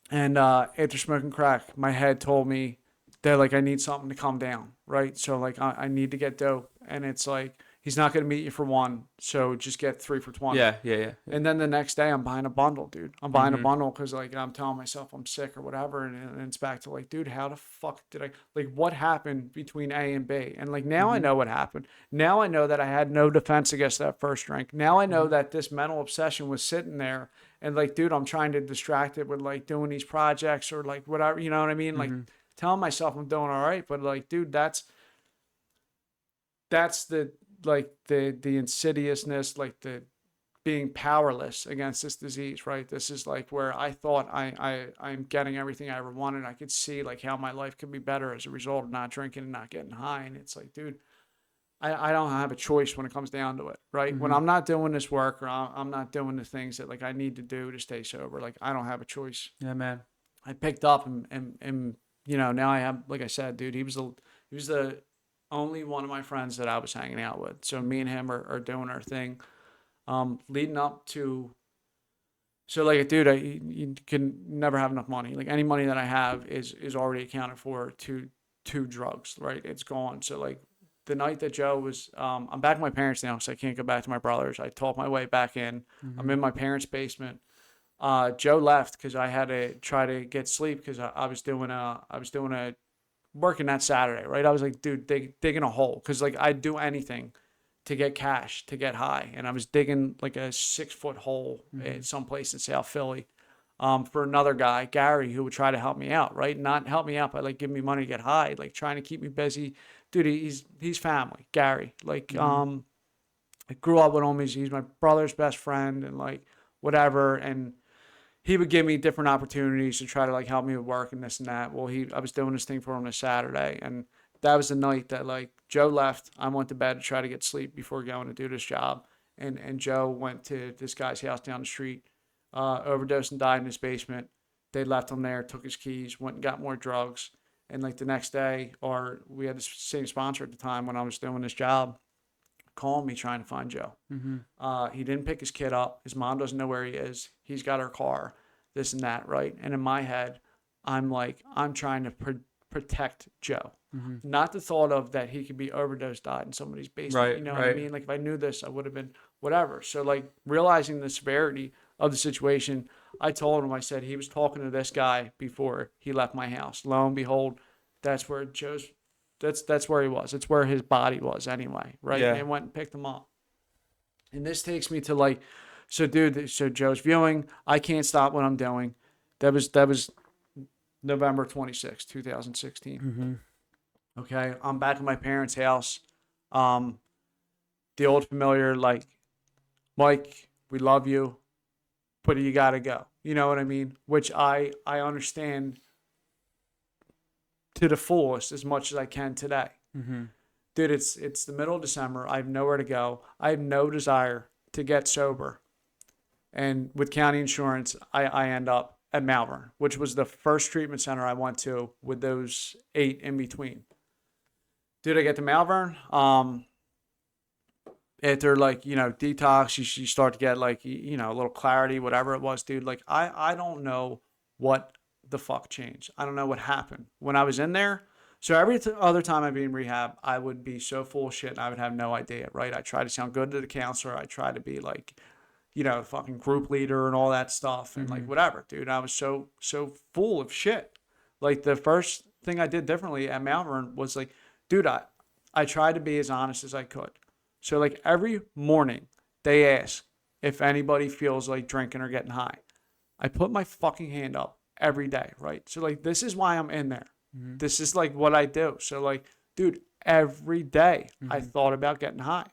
And after smoking crack, my head told me that like I need something to calm down, right? So like I need to get dope, and it's like he's not gonna meet you for one, so just get 3 for 20. Yeah. And then the next day, I'm buying a bundle, dude. I'm buying a bundle because like I'm telling myself I'm sick or whatever, and it's back to like, dude, how the fuck did I like? What happened between A and B? And like now I know what happened. Now I know that I had no defense against that first drink. Now I know that this mental obsession was sitting there, and like, dude, I'm trying to distract it with like doing these projects or like whatever, you know what I mean? Like telling myself I'm doing all right, but like, dude, that's the like the insidiousness, like the being powerless against this disease, right? This is like where I thought I'm getting everything I ever wanted. I could see like how my life could be better as a result of not drinking and not getting high. And it's like, dude, I don't have a choice when it comes down to it, right? When I'm not doing this work or I'm not doing the things that like I need to do to stay sober, like I don't have a choice. Yeah, man. I picked up and now I have, like I said, dude, he was the only one of my friends that I was hanging out with. So me and him are doing our thing. Leading up to, so like, dude, you can never have enough money. Like any money that I have is already accounted for to drugs, right? It's gone. So like the night that Joe was, I'm back at my parents now, so I can't go back to my brother's. I talked my way back in. I'm in my parents' basement. Joe left because I had to try to get sleep because I was doing a working that Saturday, right? I was like, dude, digging a hole. Cause like I'd do anything to get cash, to get high. And I was digging like a 6-foot hole in someplace in South Philly. For another guy, Gary, who would try to help me out, right? Not help me out, but like give me money to get high, like trying to keep me busy. Dude, he's family, Gary. Like, I grew up with him. He's my brother's best friend and like whatever. And he would give me different opportunities to try to like help me with work and this and that. Well, I was doing this thing for him this Saturday, and that was the night that like Joe left. I went to bed to try to get sleep before going to do this job, and Joe went to this guy's house down the street, overdosed and died in his basement. They left him there, took his keys, went and got more drugs, and like the next day, or we had the same sponsor at the time when I was doing this job, called me trying to find Joe. He didn't pick his kid up. His mom doesn't know where he is. He's got her car, this and that, right? And in my head, I'm like, I'm trying to protect Joe. Not the thought of that he could be overdosed, died in somebody's basement. Right, You know what right. I mean? Like if I knew this, I would have been whatever. So like realizing the severity of the situation, I told him, I said, he was talking to this guy before he left my house. Lo and behold, that's where that's where he was. It's where his body was anyway, right? Yeah. And went and picked him up. And this takes me to like, so dude, so Joe's viewing. I can't stop what I'm doing. That was November 26, 2016. Okay, I'm back at my parents' house. The old familiar, like, Mike, we love you, but you gotta go. You know what I mean? Which I understand to the fullest as much as I can today. Dude, it's the middle of December. I have nowhere to go. I have no desire to get sober. And with county insurance, I end up at Malvern, which was the first treatment center I went to with those 8 in between. Dude, I get to Malvern. After like, detox, you start to get like, a little clarity, whatever it was, dude. Like I don't know what the fuck changed. I don't know what happened when I was in there. So every other time I'd be in rehab, I would be so full of shit and I would have no idea, right? I try to sound good to the counselor. I try to be like, fucking group leader and all that stuff and like whatever, dude. I was so full of shit. Like the first thing I did differently at Malvern was like, dude, I tried to be as honest as I could. So like every morning they ask if anybody feels like drinking or getting high. I put my fucking hand up every day, right? So like this is why I'm in there. This is like what I do. So like, dude, every day I thought about getting high.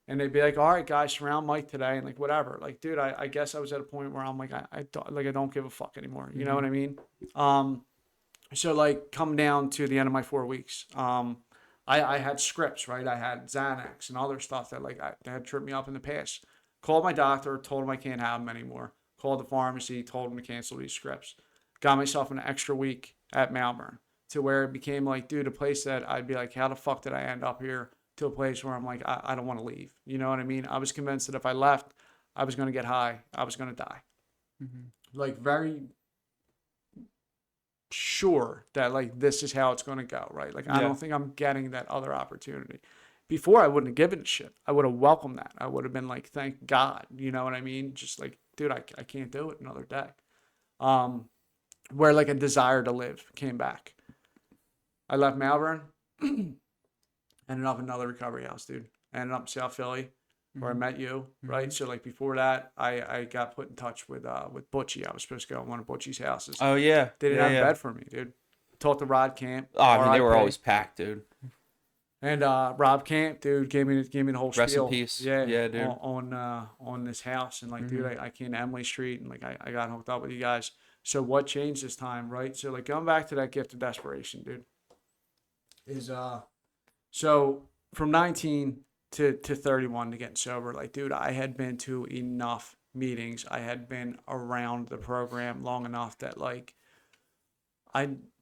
And they'd be like, all right, guys, surround Mike today and like whatever. Like, dude, I guess I was at a point where I'm like, I don't give a fuck anymore. You know what I mean? So like come down to the end of my 4 weeks. I had scripts, right? I had Xanax and other stuff that like that had tripped me up in the past. Called my doctor, told him I can't have them anymore. Called the pharmacy, told him to cancel these scripts. Got myself an extra week at Malvern to where it became like, dude, a place that I'd be like, how the fuck did I end up here? To a place where I'm like, I don't want to leave. You know what I mean? I was convinced that if I left, I was going to get high. I was going to die. Like very sure that like this is how it's going to go, right? Like I don't think I'm getting that other opportunity. Before I wouldn't have given a shit. I would have welcomed that. I would have been like, thank God. You know what I mean? Just like, dude, I can't do it another day. Where like a desire to live came back. I left Malvern. Ended up in another recovery house, dude. Ended up in South Philly, where I met you, right? So like before that, I got put in touch with Butchie. I was supposed to go to one of Butchie's houses. Oh yeah. They didn't have a bed for me, dude. Talked to Rod Camp. Oh, I mean, they were RIP. always packed, dude. And Rob Camp, dude, gave me the whole Rest spiel. in peace. Yeah, dude. On this house, and like, dude, I came to Emily Street, and like I got hooked up with you guys. So what changed this time, right? So like going back to that gift of desperation, dude, is so from 19 to 31 to getting sober, like, dude, I had been to enough meetings. I had been around the program long enough that like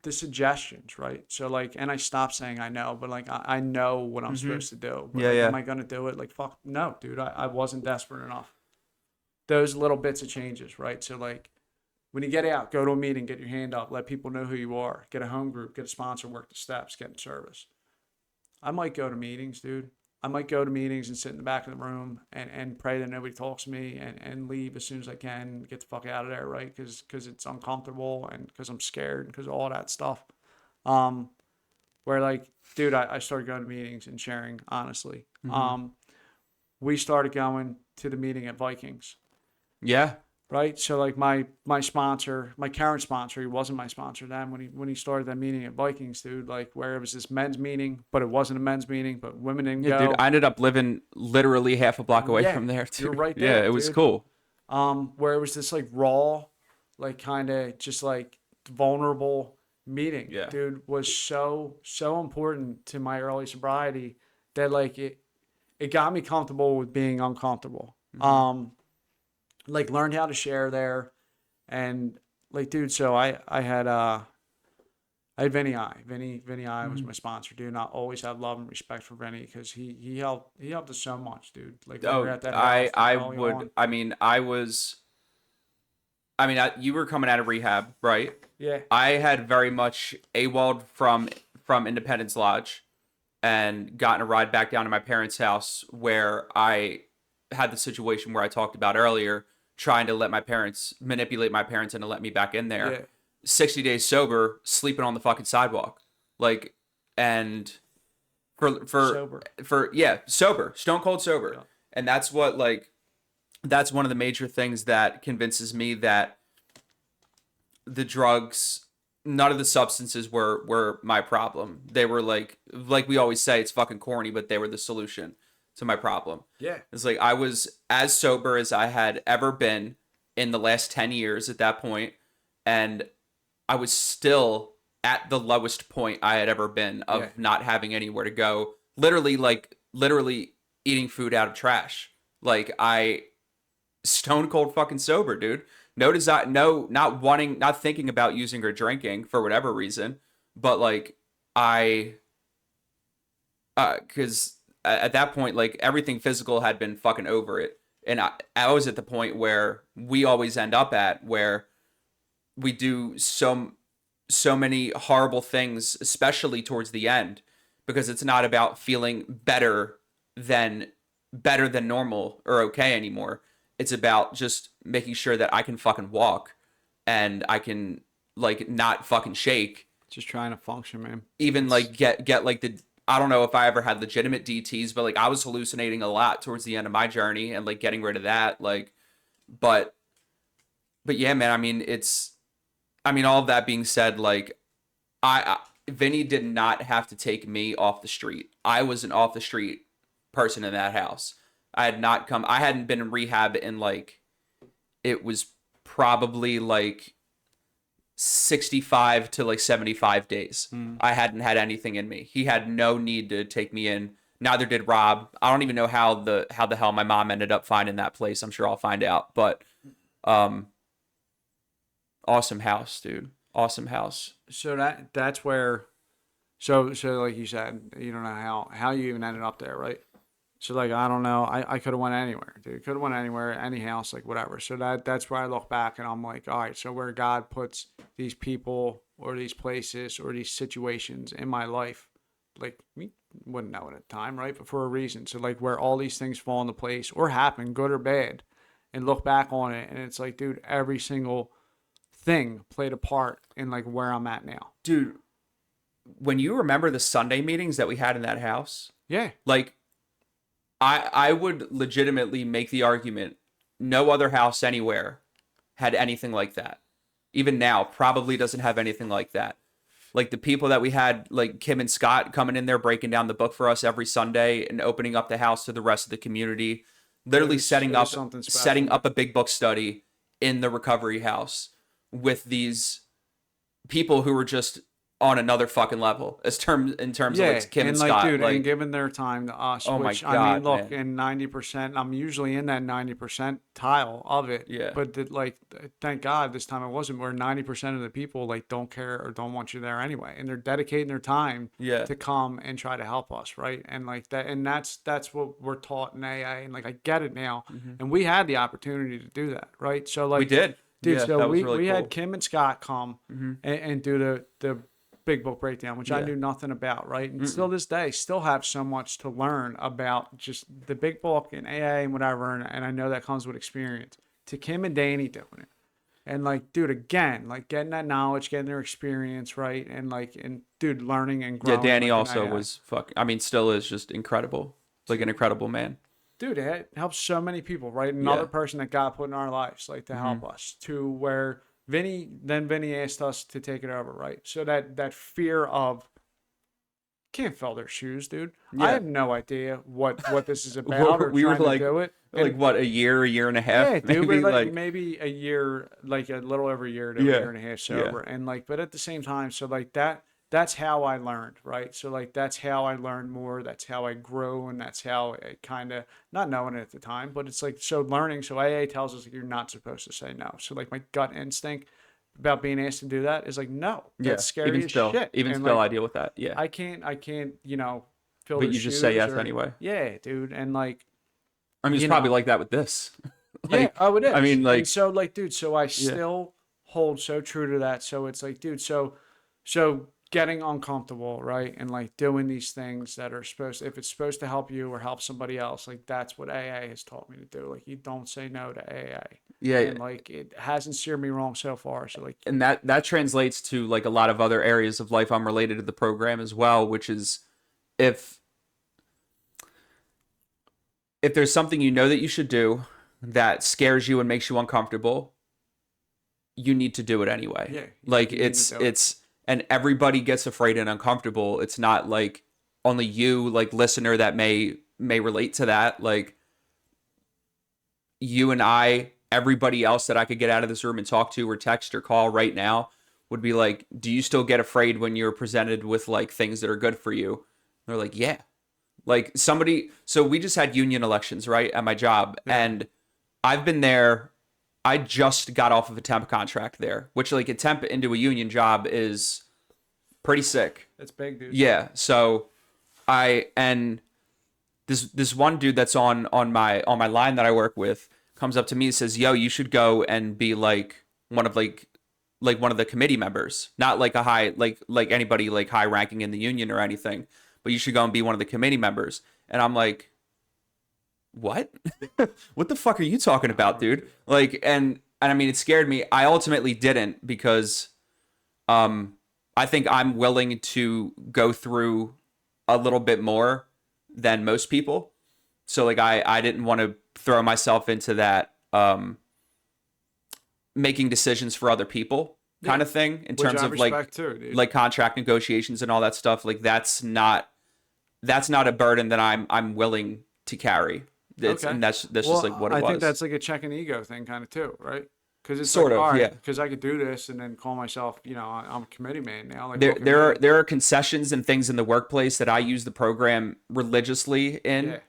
the suggestions, right? So like, and I stopped saying I know, but like I know what I'm supposed to do. But like, am I gonna do it? Like, fuck no, dude. I wasn't desperate enough. Those little bits of changes, right? So like when you get out, go to a meeting, get your hand up, let people know who you are, get a home group, get a sponsor, work the steps, get in service. I might go to meetings, dude. I might go to meetings and sit in the back of the room and pray that nobody talks to me and leave as soon as I can, get the fuck out of there, right? Because it's uncomfortable and because I'm scared and because of all that stuff. where like, dude, I started going to meetings and sharing honestly. We started going to the meeting at Vikings. Yeah. Right. So like my sponsor, my current sponsor, he wasn't my sponsor then when he started that meeting at Vikings, dude, like where it was this men's meeting, but it wasn't a men's meeting, but women didn't Yeah, go. dude, I ended up living literally half a block away Yeah, from there too. you're right there, Yeah, it was dude. cool. Where it was this like raw, like kind of just like vulnerable meeting, Yeah. dude, was so important to my early sobriety that like it got me comfortable with being uncomfortable. Like learned how to share there, and like, dude, so I had Vinny I was my sponsor, dude, and I always have love and respect for Vinny because he helped us so much, dude. Like when we were Oh, at that house I early would. on. I mean, you were coming out of rehab, right? Yeah. I had very much AWOL'd from Independence Lodge, and gotten a ride back down to my parents' house where I had the situation where I talked about earlier, trying to manipulate my parents into let me back in there. Yeah. 60 days sober, sleeping on the fucking sidewalk, like, and Sober. sober, stone cold sober. Yeah. And that's what, like, that's one of the major things that convinces me that the drugs, none of the substances were my problem. They were like we always say, it's fucking corny, but they were the solution to my problem. Yeah. It's like I was as sober as I had ever been in the last 10 years at that point, and I was still at the lowest point I had ever been of not having anywhere to go. Literally eating food out of trash. Like, I stone cold fucking sober, dude. No desire, not thinking about using or drinking for whatever reason, but like because at that point, like, everything physical had been fucking over it, and I was at the point where we always end up at, where we do so many horrible things, especially towards the end, because it's not about feeling better than normal or okay anymore. It's about just making sure that I can fucking walk and I can, like, not fucking shake. Just trying to function, man. Even like get like I don't know if I ever had legitimate DTs, but like I was hallucinating a lot towards the end of my journey, and like getting rid of that, like, but yeah, man, I mean, all of that being said, like, Vinny did not have to take me off the street. I was an off the street person in that house. I hadn't been in rehab in, like, it was probably like 65 to like 75 days. I hadn't had anything in me. He had no need to take me in. Neither did Rob. I don't even know how the hell my mom ended up finding that place. I'm sure I'll find out. But awesome house, dude. Awesome house. So that's where, so like you said, you don't know how you even ended up there, right? So like, I don't know. I could have went anywhere, dude. Could have went anywhere, any house, like whatever. So that's where I look back and I'm like, all right, so where God puts these people or these places or these situations in my life, like, we wouldn't know it at the time, right? But for a reason. So like, where all these things fall into place or happen, good or bad, and look back on it, and it's like, dude, every single thing played a part in like where I'm at now. Dude, when you remember the Sunday meetings that we had in that house, Yeah. like, I would legitimately make the argument no other house anywhere had anything like that. Even now, probably doesn't have anything like that. Like, the people that we had, like Kim and Scott coming in there, breaking down the book for us every Sunday and opening up the house to the rest of the community, literally setting up a big book study in the recovery house with these people who were just on another fucking level in terms of like Kim and Scott, dude, like, and giving their time to us. Oh which, my God, I mean, look, man. in 90%, I'm usually in that 90% tile of it. Yeah. But like, thank God this time it wasn't, where 90% of the people like don't care or don't want you there anyway, and they're dedicating their time to come and try to help us, right? And like that, and that's what we're taught in AA, and like I get it now, and we had the opportunity to do that, right? So like we did, dude. Yeah, So that was we really cool. had Kim and Scott come and do the big book breakdown, which I knew nothing about, right? And still this day, still have so much to learn about just the big book and AA and whatever, and I know that comes with experience. To Kim and Danny doing it, And like, dude, again, like getting that knowledge, getting their experience, right? And like, and dude, learning and Yeah, growing. Danny like also was I mean, still is just incredible. Like an incredible man. Dude, it helps so many people, right? Another Yeah. person that God put in our lives, like to help us, to where Vinny asked us to take it over, right? So that fear of can't fill their shoes, dude. I Yeah. have no idea what this is about or We were trying to do it. like what, a year and a half, Yeah, dude, maybe we're like maybe a year, like a little over a year to a yeah. year and a half Yeah. sober, and like, but at the same time, so like that's how I learned, right? So like that's how I learned more. That's how I grew, and that's how I kind of not knowing it at the time, but it's like so learning. So AA tells us that you're not supposed to say no. So like my gut instinct about being asked to do that is like no, Yeah. that's scary as shit. Even And still, like I deal with that. Yeah. I can't, fill But their you just say shoes yes or anyway. yeah, dude, and like I mean, it's you probably know. like that with this. Yeah, Like, oh, it is. I mean, like, And so, like, dude, so I yeah. still hold so true to that. So it's like, dude, so getting uncomfortable, right, and like doing these things that are if it's supposed to help you or help somebody else, like that's what AA has taught me to do. Like, you don't say no to AA. Yeah. And like, it hasn't steered me wrong so far. So like, And that translates to like a lot of other areas of life unrelated to the program as well, which is if there's something you know that you should do that scares you and makes you uncomfortable, you need to do it anyway. Yeah, like you need to do it. it's and everybody gets afraid and uncomfortable. It's not like only you, like listener, that may relate to that. Like you and I, everybody else that I could get out of this room and talk to or text or call right now would be like, do you still get afraid when you're presented with like things that are good for you? And they're like, yeah. Like somebody, so we just had union elections, right, at my job. Yeah. And I've been there. I just got off of a temp contract there, which like a temp into a union job is pretty sick. That's big, dude. Yeah. So and this one dude that's on my line that I work with comes up to me and says, "Yo, you should go and be like one of one of the committee members, not like a high like anybody like high ranking in the union or anything, but you should go and be one of the committee members." And I'm like, "What? What the fuck are you talking about, dude?" Like, and I mean, it scared me. I ultimately didn't because I think I'm willing to go through a little bit more than most people. So like I didn't want to throw myself into that making decisions for other people kind of thing in terms of like too, like contract negotiations and all that stuff. Like that's not a burden that I'm willing to carry. And that's just like what it was. I think that's like a check and ego thing kind of too, right? Because it's sort like, of, all right, yeah. because I could do this and then call myself, I'm a committee man now. Like there are concessions and things in the workplace that I use the program religiously in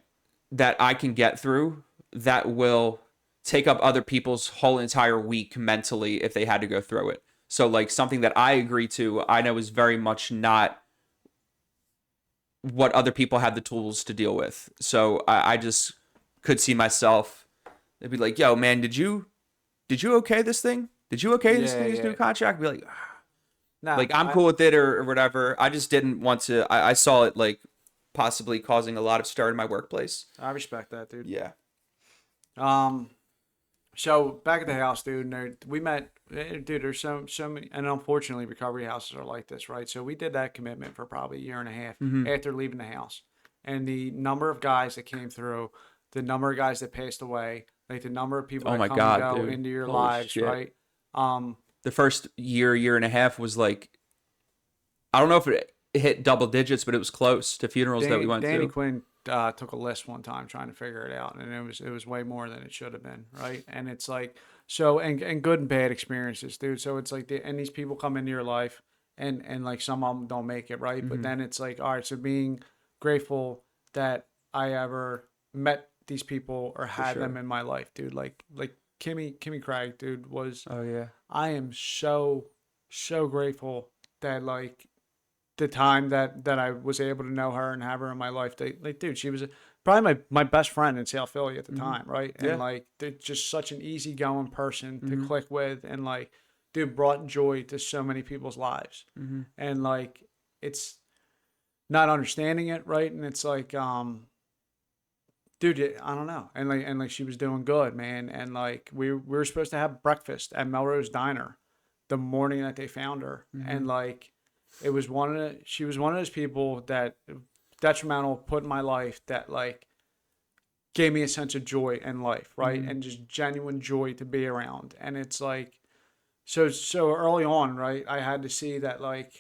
that I can get through that will take up other people's whole entire week mentally if they had to go through it. So like something that I agree to, I know is very much not what other people have the tools to deal with. So I just could see myself, they'd be like, "Yo, man, did you okay this thing? Did you okay this new contract?" I'd be like, nah, like I'm cool with it or whatever. I just didn't want to. I saw it like possibly causing a lot of stir in my workplace. I respect that, dude. Yeah. So back at the house, dude, and we met. Dude, there's so many, and unfortunately, recovery houses are like this, right? So we did that commitment for probably a year and a half after leaving the house, and the number of guys that came through, the number of guys that passed away, like the number of people that come and go into your lives, shit. right? The first year and a half was like, I don't know if it hit double digits, but it was close to funerals that we went Danny to. Quinn took a list one time trying to figure it out, and it was way more than it should have been, right? And it's like so, and good and bad experiences, dude. So it's like and these people come into your life, and like some of them don't make it, right? But then it's like, all right, so being grateful that I ever met these people or had them in my life, dude. Like Kimmy Craig, dude, was. Oh yeah. I am so grateful that like the time that I was able to know her and have her in my life. Like, dude, she was probably my best friend in South Philly at the time, right? And like, they're just such an easygoing person to click with, and like, dude, brought joy to so many people's lives. And like, it's not understanding it, right? And it's like, Dude, yeah, I don't know. And she was doing good, man. And like we were supposed to have breakfast at Melrose Diner the morning that they found her. And like it was she was one of those people that detrimental put in my life that like gave me a sense of joy in life, right? And just genuine joy to be around. And it's like so early on, right? I had to see that like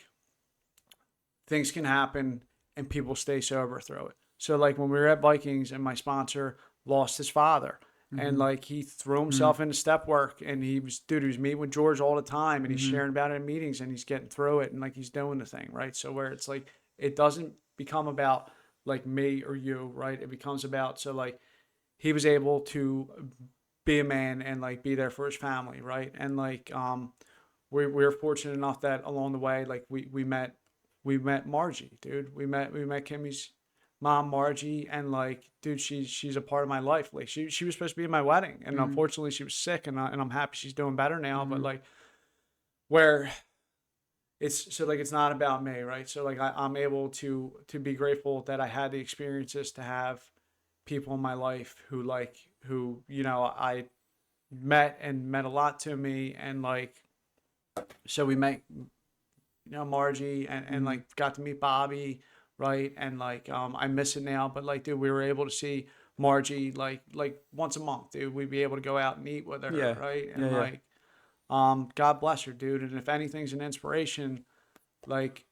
things can happen and people stay sober through it. So like when we were at Vikings and my sponsor lost his father and like he threw himself into step work and he was meeting with George all the time and he's sharing about it in meetings and he's getting through it and like he's doing the thing, right? So where it's like it doesn't become about like me or you, right? It becomes about so like he was able to be a man and like be there for his family, right? And like we were fortunate enough that along the way like we met Margie, dude. We met Kimmy's mom, Margie, and like, dude, she's a part of my life. Like, she was supposed to be in my wedding, and unfortunately, she was sick, and I'm happy she's doing better now. But like, where it's so like it's not about me, right? So like, I'm able to be grateful that I had the experiences to have people in my life who I met a lot to me, and like, so we met Margie and like got to meet Bobby, right? And like I miss it now, but like dude, we were able to see Margie like once a month, dude. We'd be able to go out and eat with her, Yeah. right? And Yeah, yeah. like God bless her, dude. And if anything's an inspiration, like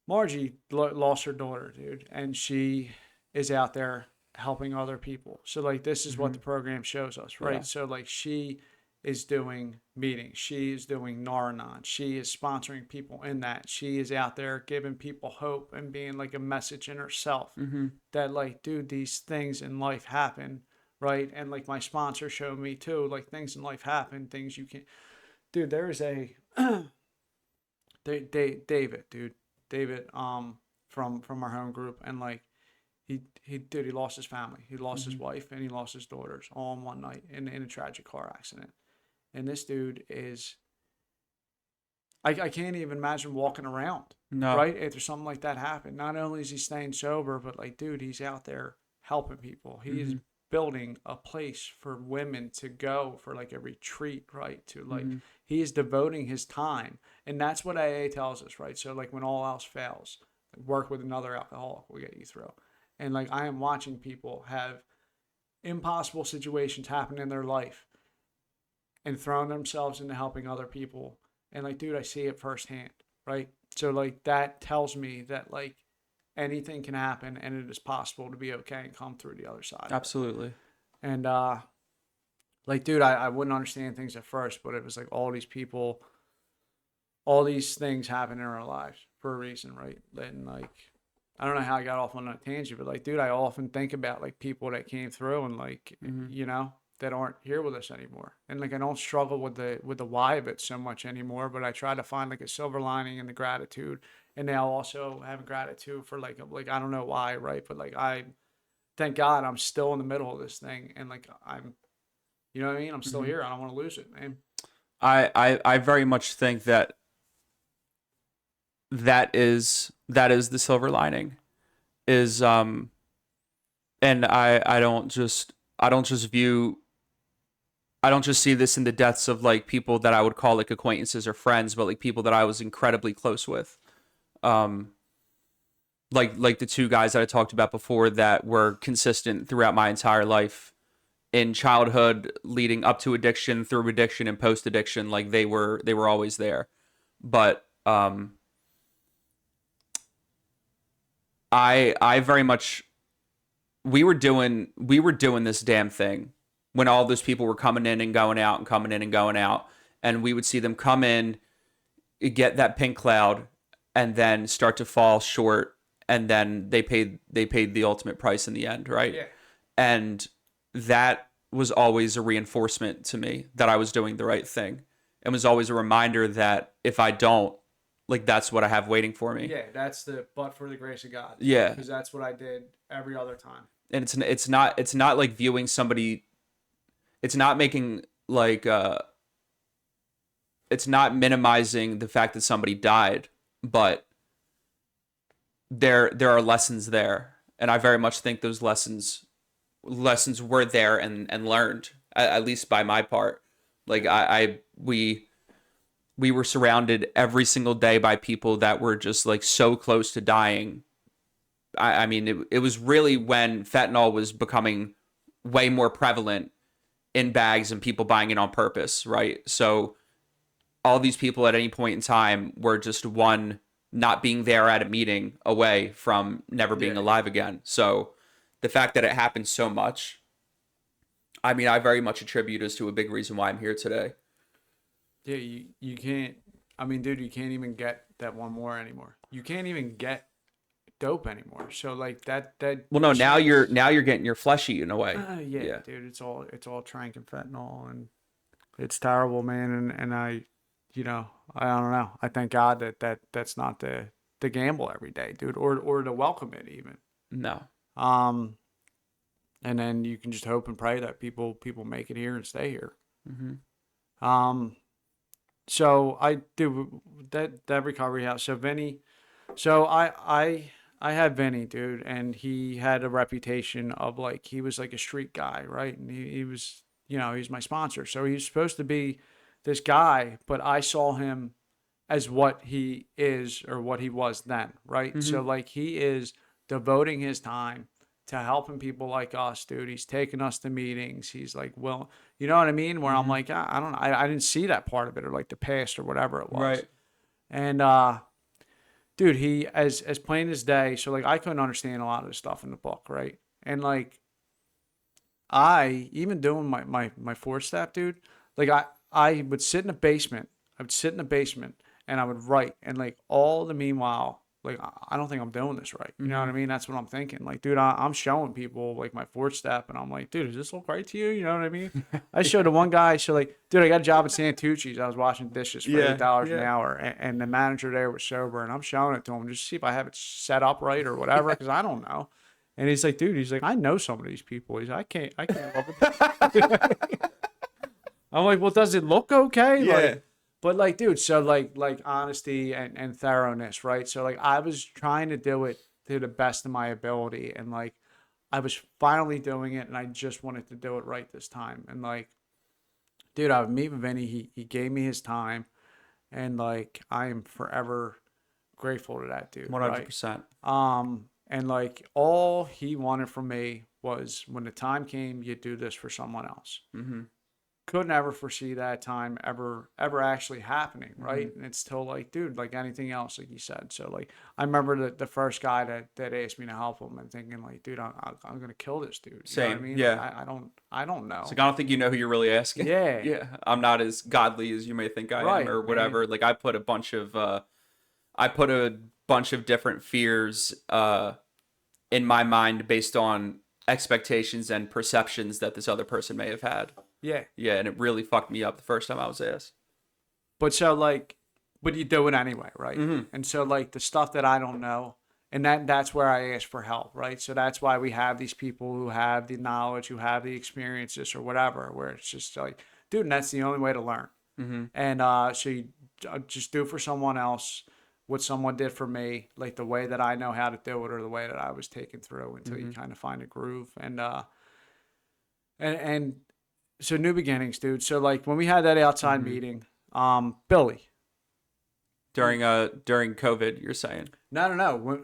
Margie lost her daughter, dude, and she is out there helping other people. So like this is what the program shows us, right? Yeah. So like she is doing meetings, she is doing Naranon, she is sponsoring people in that, she is out there giving people hope and being like a message in herself that like, dude, these things in life happen, right? And like my sponsor showed me too, like things in life happen, things you can't. Dude, there is a David, from our home group, and like he lost his family. He lost his wife and he lost his daughters all in one night in a tragic car accident. And this dude is, I can't even imagine walking around, No. right? After something like that happened. Not only is he staying sober, but like, dude, he's out there helping people. He is building a place for women to go for like a retreat, right? To like, he is devoting his time. And that's what AA tells us, right? So like when all else fails, work with another alcoholic will get you through. And like, I am watching people have impossible situations happen in their life and throwing themselves into helping other people. And like, dude, I see it firsthand, right? So like that tells me that like anything can happen and it is possible to be okay and come through the other side. Absolutely. And like, dude, I wouldn't understand things at first, but it was like all these people, all these things happen in our lives for a reason, right? And like, I don't know how I got off on that tangent, but like, dude, I often think about like people that came through and like, that aren't here with us anymore. And like, I don't struggle with the why of it so much anymore, but I try to find like a silver lining in the gratitude. And now also having gratitude for like, I don't know why, right? But like, I thank God I'm still in the middle of this thing. And like, you know what I mean? I'm still here. I don't want to lose it, man. I very much think that is the silver lining is and I don't just see this in the deaths of like people that I would call like acquaintances or friends, but like people that I was incredibly close with. Like the two guys that I talked about before that were consistent throughout my entire life, in childhood, leading up to addiction, through addiction, and post addiction. Like they were always there. But I very much, we were doing this damn thing when all those people were coming in and going out and coming in and going out, and we would see them come in, get that pink cloud, and then start to fall short, and then they paid the ultimate price in the end, right? Yeah. And that was always a reinforcement to me that I was doing the right thing. It was always a reminder that if I don't, like, that's what I have waiting for me. Yeah, that's but for the grace of God. Yeah. Because that's what I did every other time. And it's not like viewing somebody, it's not making like it's not minimizing the fact that somebody died, but there are lessons there, and I very much think those lessons lessons were there and learned, at least by my part. Like we were surrounded every single day by people that were just like so close to dying. I mean, it was really when fentanyl was becoming way more prevalent in bags and people buying it on purpose, right? So all these people at any point in time were just one not being there at a meeting away from never being alive again. So the fact that it happened so much, I mean, I very much attribute as to a big reason why I'm here today. Yeah, you can't. I mean, dude, you can't even get that one more anymore. You can't even get dope anymore. So like that. Well, no, now you're getting your flesh eaten away. Yeah, dude, it's all trank and fentanyl, and it's terrible, man. And I, I don't know. I thank God that's not the gamble every day, dude, or to welcome it even. No. And then you can just hope and pray that people make it here and stay here. Mm-hmm. So I do that recovery house. So Vinny, so I had Vinny, dude, and he had a reputation of like, he was like a street guy, right? And he was, he's my sponsor. So he was supposed to be this guy, but I saw him as what he is or what he was then, right? Mm-hmm. So like he is devoting his time to helping people like us, dude. He's taking us to meetings. He's like, well, you know what I mean? Where I'm like, I don't know. I didn't see that part of it or like the past or whatever it was. Right. And, dude, he, as plain as day. So like, I couldn't understand a lot of the stuff in the book. Right. And like, even doing my 4-step, dude, like I would sit in the basement. And I would write. And like all the meanwhile, like, I don't think I'm doing this right. You know what I mean? That's what I'm thinking. Like, dude, I'm showing people like my 4-step, and I'm like, dude, does this look right to you? You know what I mean? I showed the one guy, so like, dude, I got a job at Santucci's. I was washing dishes for $8 an hour, and the manager there was sober, and I'm showing it to him just to see if I have it set up right or whatever, because I don't know. And he's like, dude, I know some of these people. He's like, I can't look at them. I'm like, well, does it look okay? Yeah. Like, but like, dude, so like honesty and thoroughness, right? So like I was trying to do it to the best of my ability, and like I was finally doing it, and I just wanted to do it right this time. And like, dude, I would meet with Vinny. He gave me his time, and like I am forever grateful to that dude. 100%. Right? And like all he wanted from me was when the time came, you do this for someone else. Mm-hmm. Couldn't ever foresee that time ever actually happening, right? Mm-hmm. And it's still like, dude, like anything else, like you said. So like, I remember the first guy that asked me to help him, and thinking like, dude, I'm gonna kill this dude. You Same, know what I mean? yeah. Like, I don't know. It's like, I don't think you know who you're really asking. Yeah. Yeah. I'm not as godly as you may think I Right, am or whatever. man. Like I put a bunch of different fears in my mind based on expectations and perceptions that this other person may have had. Yeah. Yeah, and it really fucked me up the first time I was asked. But so like, but you do it anyway, right? Mm-hmm. And so like the stuff that I don't know, and that's where I ask for help, right? So that's why we have these people who have the knowledge, who have the experiences or whatever, where it's just like, dude, and that's the only way to learn. Mm-hmm. And so you just do for someone else what someone did for me, like the way that I know how to do it or the way that I was taken through until you kind of find a groove. And so new beginnings, dude. So like when we had that outside meeting, Billy. During COVID, you're saying? No.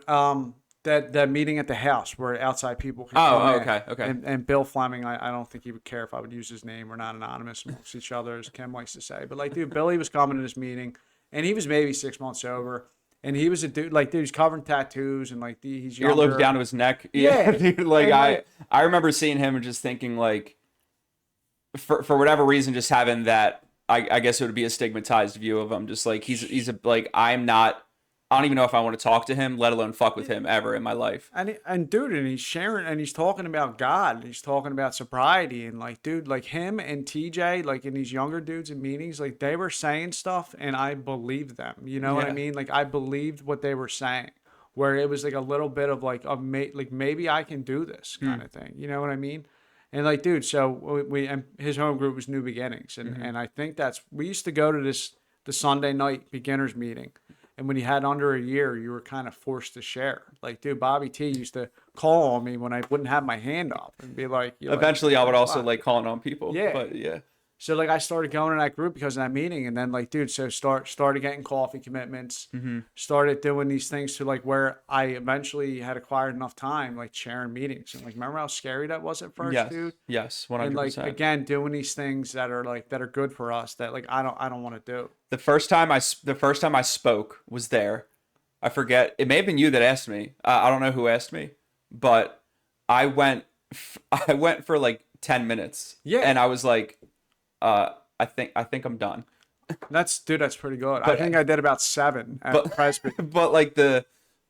That meeting at the house where outside people can Oh, come in. okay. And Bill Fleming, I don't think he would care if I would use his name. We're not anonymous amongst each other, as Kim likes to say. But like, dude, Billy was coming to this meeting, and he was maybe 6 months sober. And he was a dude, like, dude, he's covering tattoos, and like, he's younger. Earlobes down to his neck. Yeah. Dude, like, I remember seeing him and just thinking, like, for whatever reason, just having that, I guess it would be a stigmatized view of him. Just like, he's a, like, I don't even know if I want to talk to him, let alone fuck with him ever in my life. And dude, and he's sharing, and he's talking about God, and he's talking about sobriety, and like, dude, like him and TJ, like in these younger dudes in meetings, like they were saying stuff, and I believed them. You know what I mean? Like I believed what they were saying, where it was like a little bit of like maybe I can do this kind of thing. You know what I mean? And like, dude, so we and his home group was New Beginnings, and I think we used to go to the Sunday night beginners meeting. And when you had under a year, you were kind of forced to share. Like, dude, Bobby T used to call on me when I wouldn't have my hand up and be like, Eventually, I would also "Fuck." like calling on people. Yeah. But yeah. So like I started going to that group because of that meeting, and then like, dude, so started getting coffee commitments, started doing these things to like where I eventually had acquired enough time, like sharing meetings. And like, remember how scary that was at first, Yes. dude? Yes. And like 100%. again, doing these things that are good for us that like I don't want to do. The first time I spoke was there. I forget. It may have been you that asked me. I don't know who asked me, but I went. I went for like 10 minutes. Yeah. And I was like, I think I'm done. That's pretty good. I But- think I did about 7 at but- Presby. but like the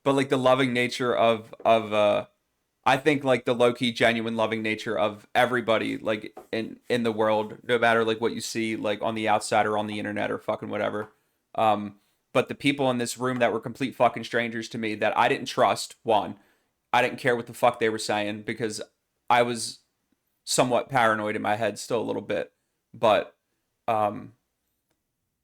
loving nature of I think like the low key genuine loving nature of everybody like in the world, no matter like what you see like on the outside or on the internet or fucking whatever. But the people in this room that were complete fucking strangers to me that I didn't trust, one, I didn't care what the fuck they were saying because I was somewhat paranoid in my head still a little bit, but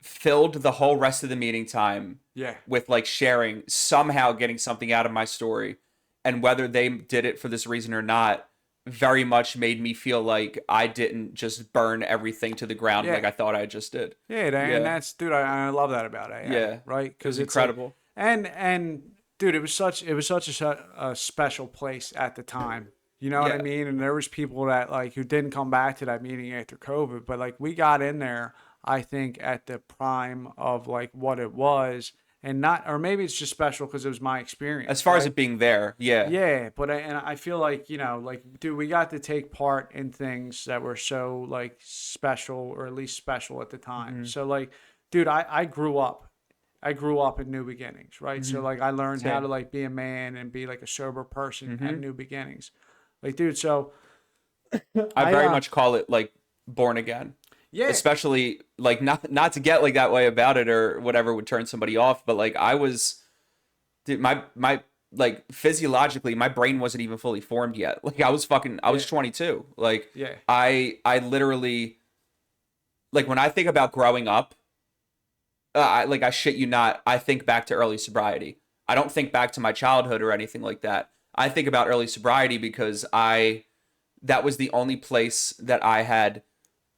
filled the whole rest of the meeting time Yeah. with like sharing, somehow getting something out of my story, and whether they did it for this reason or not very much made me feel like I didn't just burn everything to the ground Yeah. like I thought I just did. Yeah, Yeah. and that's, dude, I love that about it. Yeah. Right? It was Because it's like- incredible. and dude, it was such a special place at the time. You know what I Yeah. mean? And there was people that like who didn't come back to that meeting after COVID, but like we got in there, I think at the prime of like what it was, and not, or maybe it's just special because it was my experience. As far as right? it being there, yeah. Yeah, but I feel like, like, dude, we got to take part in things that were so like special, or at least special at the time. So like, dude, I grew up. I grew up in New Beginnings, right? So like I learned how Same. to like be a man and be like a sober person at New Beginnings. Like, dude, so I very I, much call it like born again. yeah. Especially like not to get like that way about it or whatever would turn somebody off, but like I was, dude, my like physiologically my brain wasn't even fully formed yet. Like I was 22. Like Yeah. I literally, like when I think about growing up, I shit you not, I think back to early sobriety. I don't think back to my childhood or anything like that. I think about early sobriety because that was the only place that I had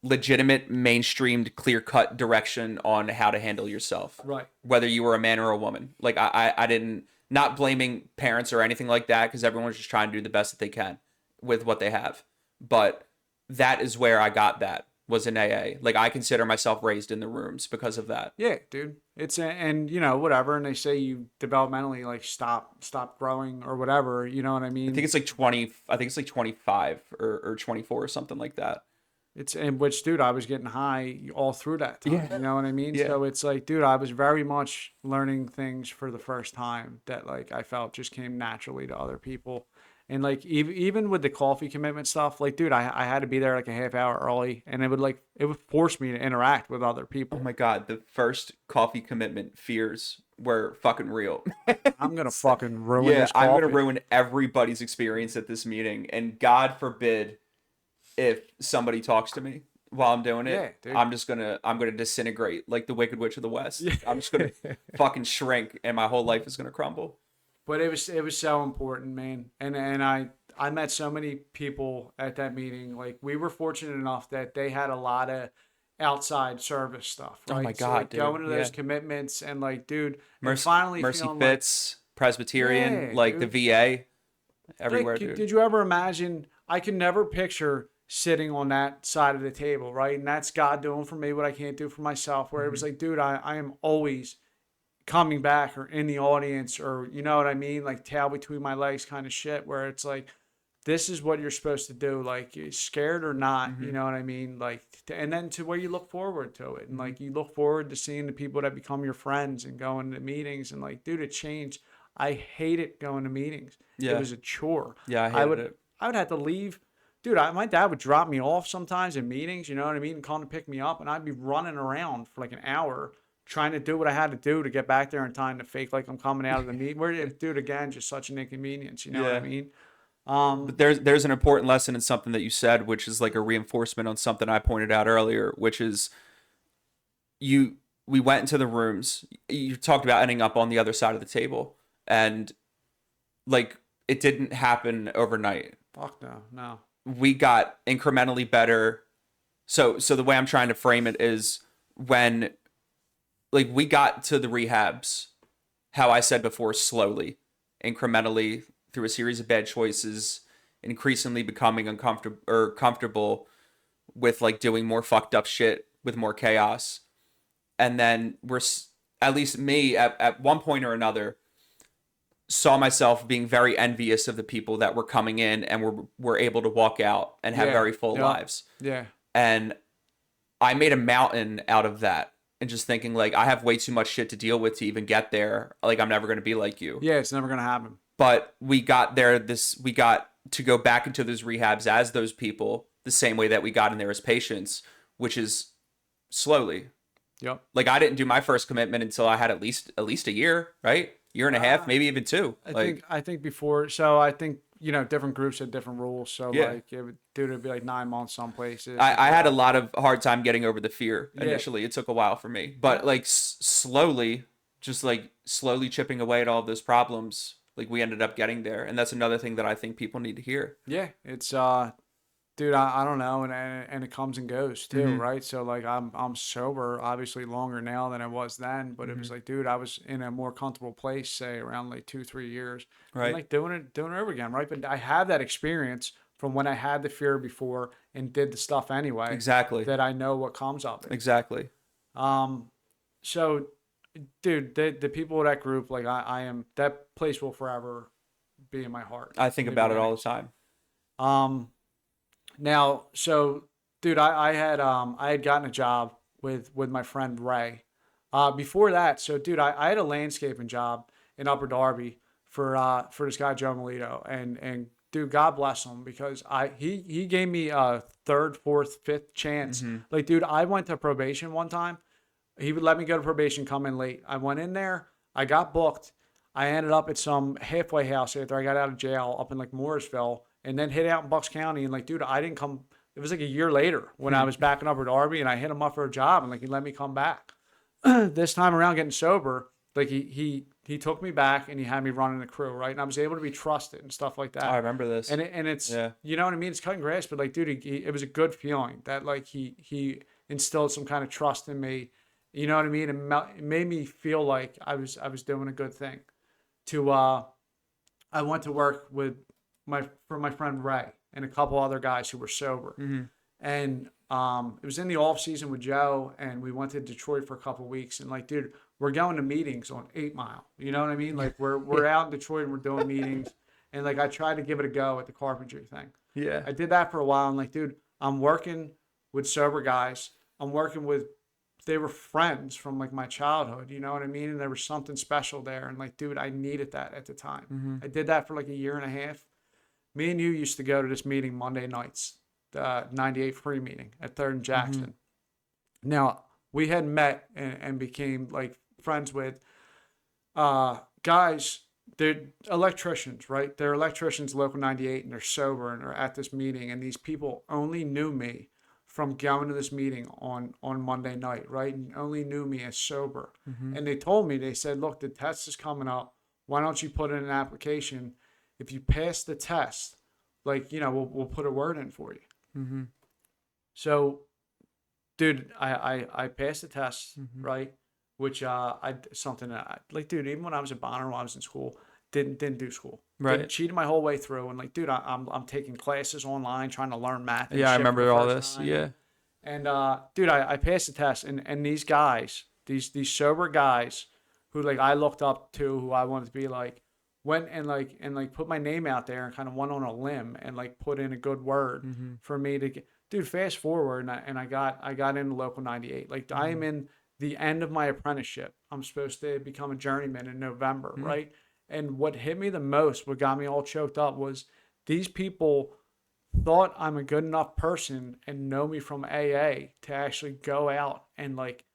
legitimate, mainstreamed, clear-cut direction on how to handle yourself. Right. Whether you were a man or a woman. Like I didn't, not blaming parents or anything like that, because everyone's just trying to do the best that they can with what they have. But that is where I got that, was in AA. Like I consider myself raised in the rooms because of that. Yeah, dude. It's and whatever, and they say you developmentally like stop growing or whatever. You know what I mean? I think it's like 20. I think it's like 25 or 24 or something like that. It's in which, dude, I was getting high all through that time. Yeah. You know what I mean? Yeah. So it's like, dude, I was very much learning things for the first time that like I felt just came naturally to other people. And like even with the coffee commitment stuff, like, dude, I had to be there like a half hour early, and it would force me to interact with other people. Oh my God, the first coffee commitment fears were fucking real. I'm gonna fucking ruin Yeah, this coffee. I'm gonna ruin everybody's experience at this meeting, and God forbid if somebody talks to me while I'm doing it. Yeah, dude. I'm gonna disintegrate like the Wicked Witch of the West. I'm just gonna fucking shrink, and my whole life is gonna crumble. But it was so important, man. And I met so many people at that meeting. Like we were fortunate enough that they had a lot of outside service stuff. Right? Oh my So, God, like, dude. going to those Yeah. commitments and like, dude, and Mercy, finally Mercy feeling Fits, Presbyterian, Yeah, like dude. the VA, like, everywhere, like, dude. did you ever imagine? I can never picture sitting on that side of the table, right? And that's God doing for me what I can't do for myself. Where it was like, dude, I am always coming back or in the audience, or you know what I mean, like tail between my legs kind of shit, where it's like, this is what you're supposed to do, like you're scared or not, you know what I mean, like and then to where you look forward to it, and like you look forward to seeing the people that become your friends and going to meetings, and like, dude, it changed. I hated going to meetings. Yeah. It was a chore. Yeah, I hated would it. I would have to leave. Dude, my dad would drop me off sometimes in meetings, you know what I mean, and come to pick me up, and I'd be running around for like an hour trying to do what I had to do to get back there in time to fake like I'm coming out of the meeting. Where, dude, again, just such an inconvenience, you know what I Yeah. mean? But there's an important lesson in something that you said, which is like a reinforcement on something I pointed out earlier, which is we went into the rooms. You talked about ending up on the other side of the table, and like it didn't happen overnight. Fuck no. We got incrementally better. So the way I'm trying to frame it is when like we got to the rehabs, how I said before, slowly, incrementally through a series of bad choices, increasingly becoming uncomfortable or comfortable with like doing more fucked up shit with more chaos. And then at least me at one point or another saw myself being very envious of the people that were coming in and were able to walk out and have very full lives. Yeah. And I made a mountain out of that and just thinking like I have way too much shit to deal with to even get there. Like I'm never going to be like you. Yeah, it's never going to happen. But we got there we got to go back into those rehabs as those people the same way that we got in there as patients, which is slowly. Yep. Like I didn't do my first commitment until I had at least a year, right? Year and a half, maybe even 2. I think before. So I think different groups had different rules. So Yeah. like it'd be like 9 months some places. I had a lot of hard time getting over the fear initially. It took a while for me, but like slowly, just like slowly chipping away at all of those problems, like we ended up getting there. And that's another thing that I think people need to hear. Yeah, it's dude, I don't know, and it comes and goes too, right? So like I'm sober, obviously longer now than I was then, but it was like, dude, I was in a more comfortable place, say around like 2-3 years, Right? and like doing it over again, right? But I have that experience from when I had the fear before and did the stuff anyway. Exactly. That I know what comes of it. Exactly. So, dude, the people of that group, like I am, that place will forever be in my heart. I think about it all the time. Now, so, dude, I had gotten a job with my friend Ray. Before that, so, dude, I had a landscaping job in Upper Darby for this guy Joe Melito, and dude, God bless him, because he gave me a 3rd, 4th, 5th chance. Like, dude, I went to probation one time. He would let me go to probation, come in late. I went in there, I got booked. I ended up at some halfway house after I got out of jail up in like Mooresville, and then hit out in Bucks County. And like, dude, I didn't come. It was like a year later when I was back in Upper Darby, and I hit him up for a job, and like he let me come back. This time around, getting sober, like he took me back and he had me running the crew, right? And I was able to be trusted and stuff like that. I remember this. And it's you know what I mean? It's cutting grass, but like, dude, it was a good feeling that like he instilled some kind of trust in me. You know what I mean? It made me feel like I was doing a good thing. I went to work with my friend Ray and a couple other guys who were sober. And it was in the off season with Joe, and we went to Detroit for a couple of weeks. And like, dude, we're going to meetings on 8 Mile. You know what I mean? Like we're out in Detroit and we're doing meetings. And like I tried to give it a go at the carpentry thing. Yeah. I did that for a while. And like, dude, I'm working with sober guys. They were friends from like my childhood, you know what I mean? And there was something special there. And like, dude, I needed that at the time. I did that for like a year and a half. Me and you used to go to this meeting Monday nights, the 98 free meeting at 3rd and Jackson. Now, we had met and became like friends with guys. They're electricians, right? They're electricians, local 98, and they're sober and they're at this meeting. And these people only knew me from going to this meeting on Monday night, right? And only knew me as sober. And they told me, they said, look, the test is coming up. Why don't you put in an application? If you pass the test, like, you know, we'll put a word in for you. So, dude, I passed the test, right? Which something that I, like, dude, even when I was at Bonner, when I was in school, didn't do school. Right. Cheated my whole way through, and like, dude, I'm taking classes online, trying to learn math. And Yeah, I shit for remember the all first this. time. Yeah. And dude, I passed the test, and these guys, these sober guys, who like I looked up to, who I wanted to be like, went and like put my name out there and kind of went on a limb and like put in a good word for me to get. Dude, fast forward, and I got into local 98. Like I am in the end of my apprenticeship. I'm supposed to become a journeyman in November, right? And what hit me the most, what got me all choked up, was these people thought I'm a good enough person and know me from AA to actually go out and like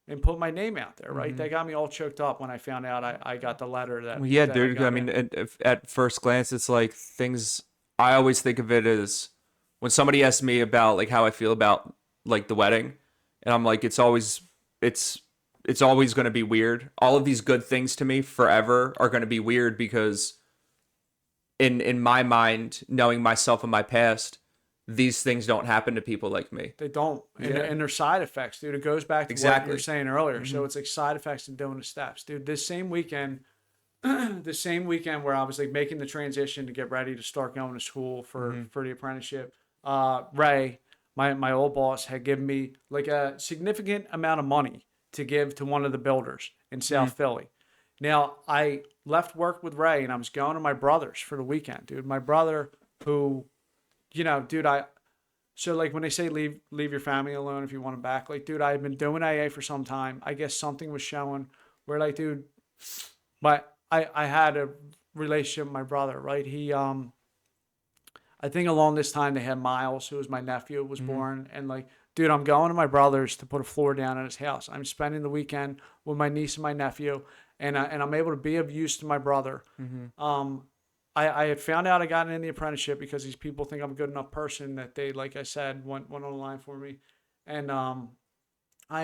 and put my name out there, right? That got me all choked up when I found out I got the letter that. Well, yeah, that dude. I mean, at first glance, it's like things. I always think of it as when somebody asks me about like how I feel about like the wedding, and I'm like, it's it's always going to be weird. All of these good things to me forever are going to be weird because in my mind, knowing myself and my past, these things don't happen to people like me. They don't. And, Yeah. and they're side effects, dude. It goes back to what you Exactly. were saying earlier. So it's like side effects and doing the steps. Dude, this same weekend, where I was like making the transition to get ready to start going to school for the apprenticeship, Ray, my old boss, had given me like a significant amount of money to give to one of the builders in South Philly. Now, I left work with Ray and I was going to my brother's for the weekend, dude. My brother who, dude, so like when they say leave your family alone if you want them back, like, dude, I had been doing AA for some time. I guess something was showing where, like, dude, I had a relationship with my brother, right? He, I think along this time they had Miles, who was my nephew, was born. And like, dude, I'm going to my brother's to put a floor down at his house. I'm spending the weekend with my niece and my nephew, and I'm able to be of use to my brother. I had found out I got in the apprenticeship because these people think I'm a good enough person that they, like I said, went on the line for me. And I'm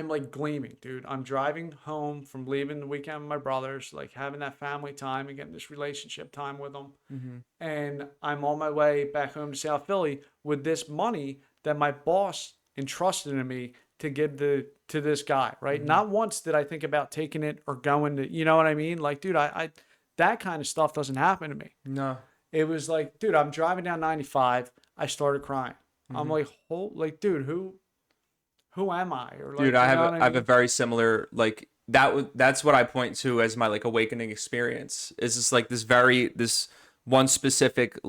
like gleaming, dude. I'm driving home from leaving the weekend with my brothers, like having that family time and getting this relationship time with them. And I'm on my way back home to South Philly with this money that my boss entrusted in me to give to this guy, right? Not once did I think about taking it or going to, you know what I mean? Like, dude, I that kind of stuff doesn't happen to me. No. It was like, dude, I'm driving down 95. I started crying. I'm like, dude, who am I? Or like, Dude, I know what have a mean? very similar, like, that's what I point to as my like awakening experience. Is just like this one specific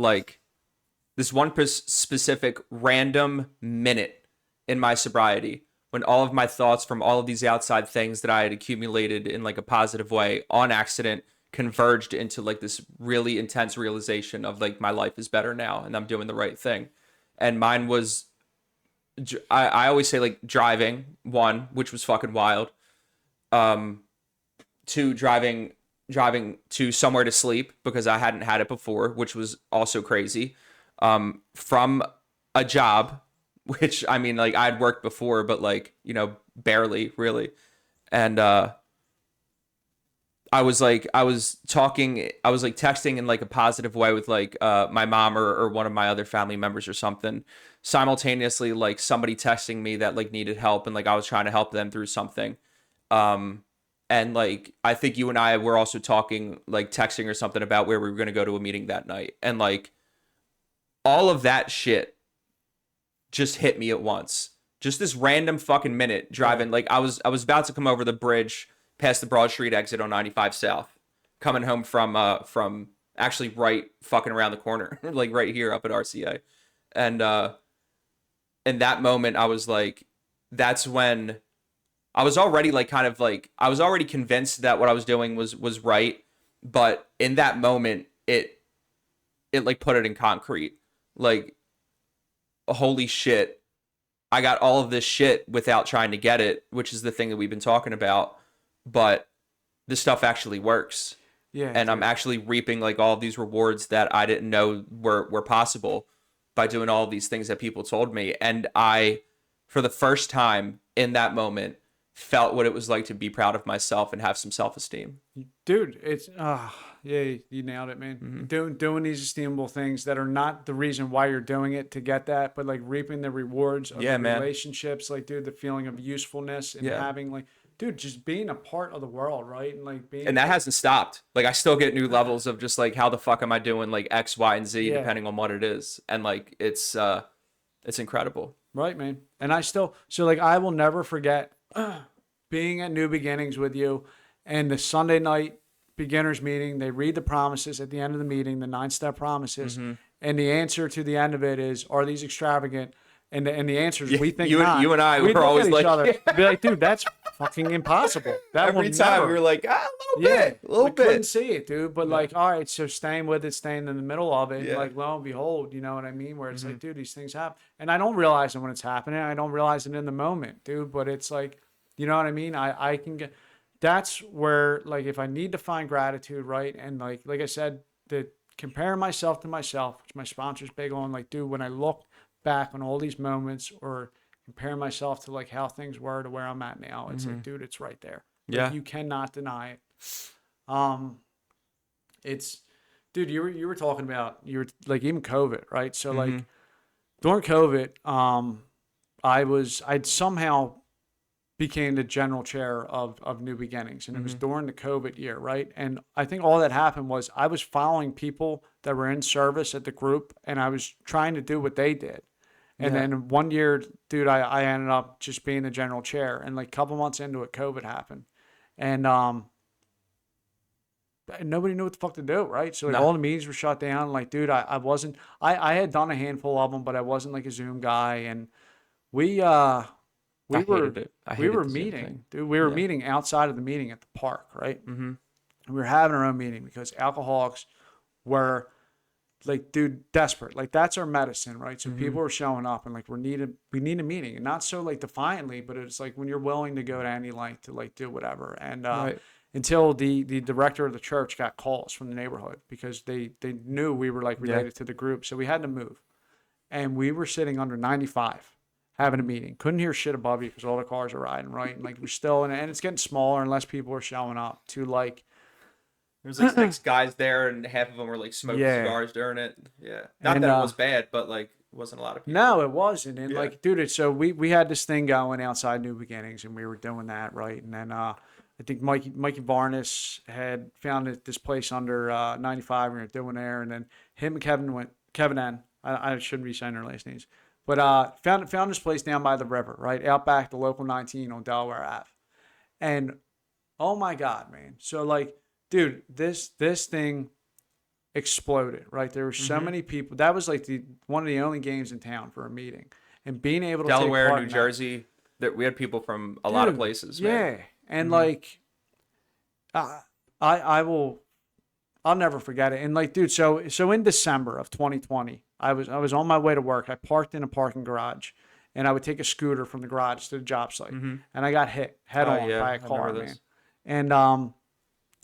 specific random minute in my sobriety when all of my thoughts from all of these outside things that I had accumulated in like a positive way on accident converged into like this really intense realization of like my life is better now and I'm doing the right thing. And mine was, I always say like driving, one, which was fucking wild. Two, driving to somewhere to sleep because I hadn't had it before, which was also crazy. From a job, which I mean, like I'd worked before, but like, barely really. And, I was texting in like a positive way with like my mom or one of my other family members or something. Simultaneously, like somebody texting me that like needed help and like I was trying to help them through something. And like I think you and I were also talking, like texting or something about where we were going to go to a meeting that night. And like all of that shit just hit me at once. Just this random fucking minute driving. Like I was about to come over the bridge past the Broad Street exit on 95 South, coming home from actually right fucking around the corner, like right here up at RCA. And in that moment, I was like, that's when I was already like kind of like I was already convinced that what I was doing was right, but in that moment, it like put it in concrete. Like, holy shit, I got all of this shit without trying to get it, which is the thing that we've been talking about. But this stuff actually works. Yeah. And I'm actually reaping like all of these rewards that I didn't know were possible by doing all of these things that people told me. And I, for the first time in that moment, felt what it was like to be proud of myself and have some self-esteem. Dude, it's yeah, you nailed it, man. Doing these esteemable things that are not the reason why you're doing it to get that, but like reaping the rewards of the relationships, like, dude, the feeling of usefulness and having like, dude, just being a part of the world, right? And like being, and that hasn't stopped. Like I still get new levels of just like how the fuck am I doing like X, Y, and Z depending on what it is, and like it's incredible, right, man. And I still like I will never forget being at New Beginnings with you, and the Sunday night beginners meeting. They read the promises at the end of the meeting, the 9-step promises, and the answer to the end of it is, "Are these extravagant?" And the answer is, we think not. You and I we were always like, be like, dude, that's fucking impossible. That every time we were like, a little bit. Couldn't see it, dude. But like, all right, so staying with it, staying in the middle of it, like, lo and behold, you know what I mean? Where it's like, dude, these things happen, and I don't realize it when it's happening. I don't realize it in the moment, dude. But it's like, you know what I mean? I can get. That's where, like, if I need to find gratitude, right, and like I said, the comparing myself to myself, which my sponsor's big on, like, dude, when I look back on all these moments or compare myself to like how things were to where I'm at now, it's like, dude, it's right there. Like, Yeah. you cannot deny it. It's, dude, you were talking about, you were like, even COVID, right? So like during COVID, I'd somehow became the general chair of New Beginnings, and it was during the COVID year, right? And I think all that happened was I was following people that were in service at the group, and I was trying to do what they did. And then one year, dude, I ended up just being the general chair, and like a couple months into it, COVID happened, and nobody knew what the fuck to do, right? So like all the meetings were shut down. Like, dude, I had done a handful of them, but I wasn't like a Zoom guy, and we were meeting, dude. We were meeting outside of the meeting at the park, right? Mm-hmm. We were having our own meeting because alcoholics were like, dude, desperate. Like, that's our medicine, right? So people are showing up and like, we need a meeting, and not so like defiantly, but it's like when you're willing to go to any length to like do whatever. And until the director of the church got calls from the neighborhood because they knew we were like related to the group, so we had to move, and we were sitting under 95. Having a meeting, couldn't hear shit above you because all the cars are riding, right? And like, we're still and it's getting smaller and less people are showing up to like. There's like 6 guys there, and half of them were like smoking cigars during it. Yeah, not that it was bad, but like, it wasn't a lot of people. No, it wasn't. And like, dude, so we had this thing going outside New Beginnings, and we were doing that, right? And then I think Mikey Varnes had found this place under 95, and we were doing there, and then him and Kevin N. I shouldn't be saying their last names. But found this place down by the river, right? Out back, the local 19 on Delaware Ave. And oh my God, man. So like, dude, this thing exploded, right? There were so many people. That was like one of the only games in town for a meeting. And being able to Delaware, take part New Jersey, that we had people from a lot of places. Man. Yeah. And like, I'll never forget it. And like, dude, so in December of 2020, I was on my way to work. I parked in a parking garage, and I would take a scooter from the garage to the job site. And I got hit head on by a car, man. And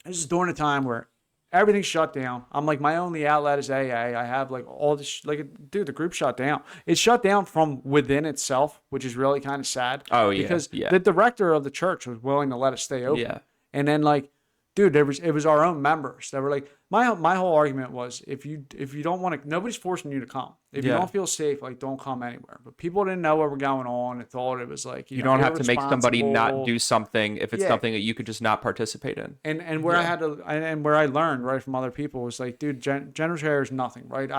this is during a time where everything's shut down. I'm like, my only outlet is AA. I have like all this, dude, the group shut down. It shut down from within itself, which is really kind of sad. Oh, yeah. Because the director of the church was willing to let us stay open. Yeah. And then like, dude, it was our own members that were like, my whole argument was, if you don't want to, nobody's forcing you to come. If you don't feel safe, like, don't come anywhere. But people didn't know what was going on and thought it was like, you don't have to make somebody not do something if it's something that you could just not participate in. And where I had to, and where I learned right from other people was like, dude, general chair is nothing, right?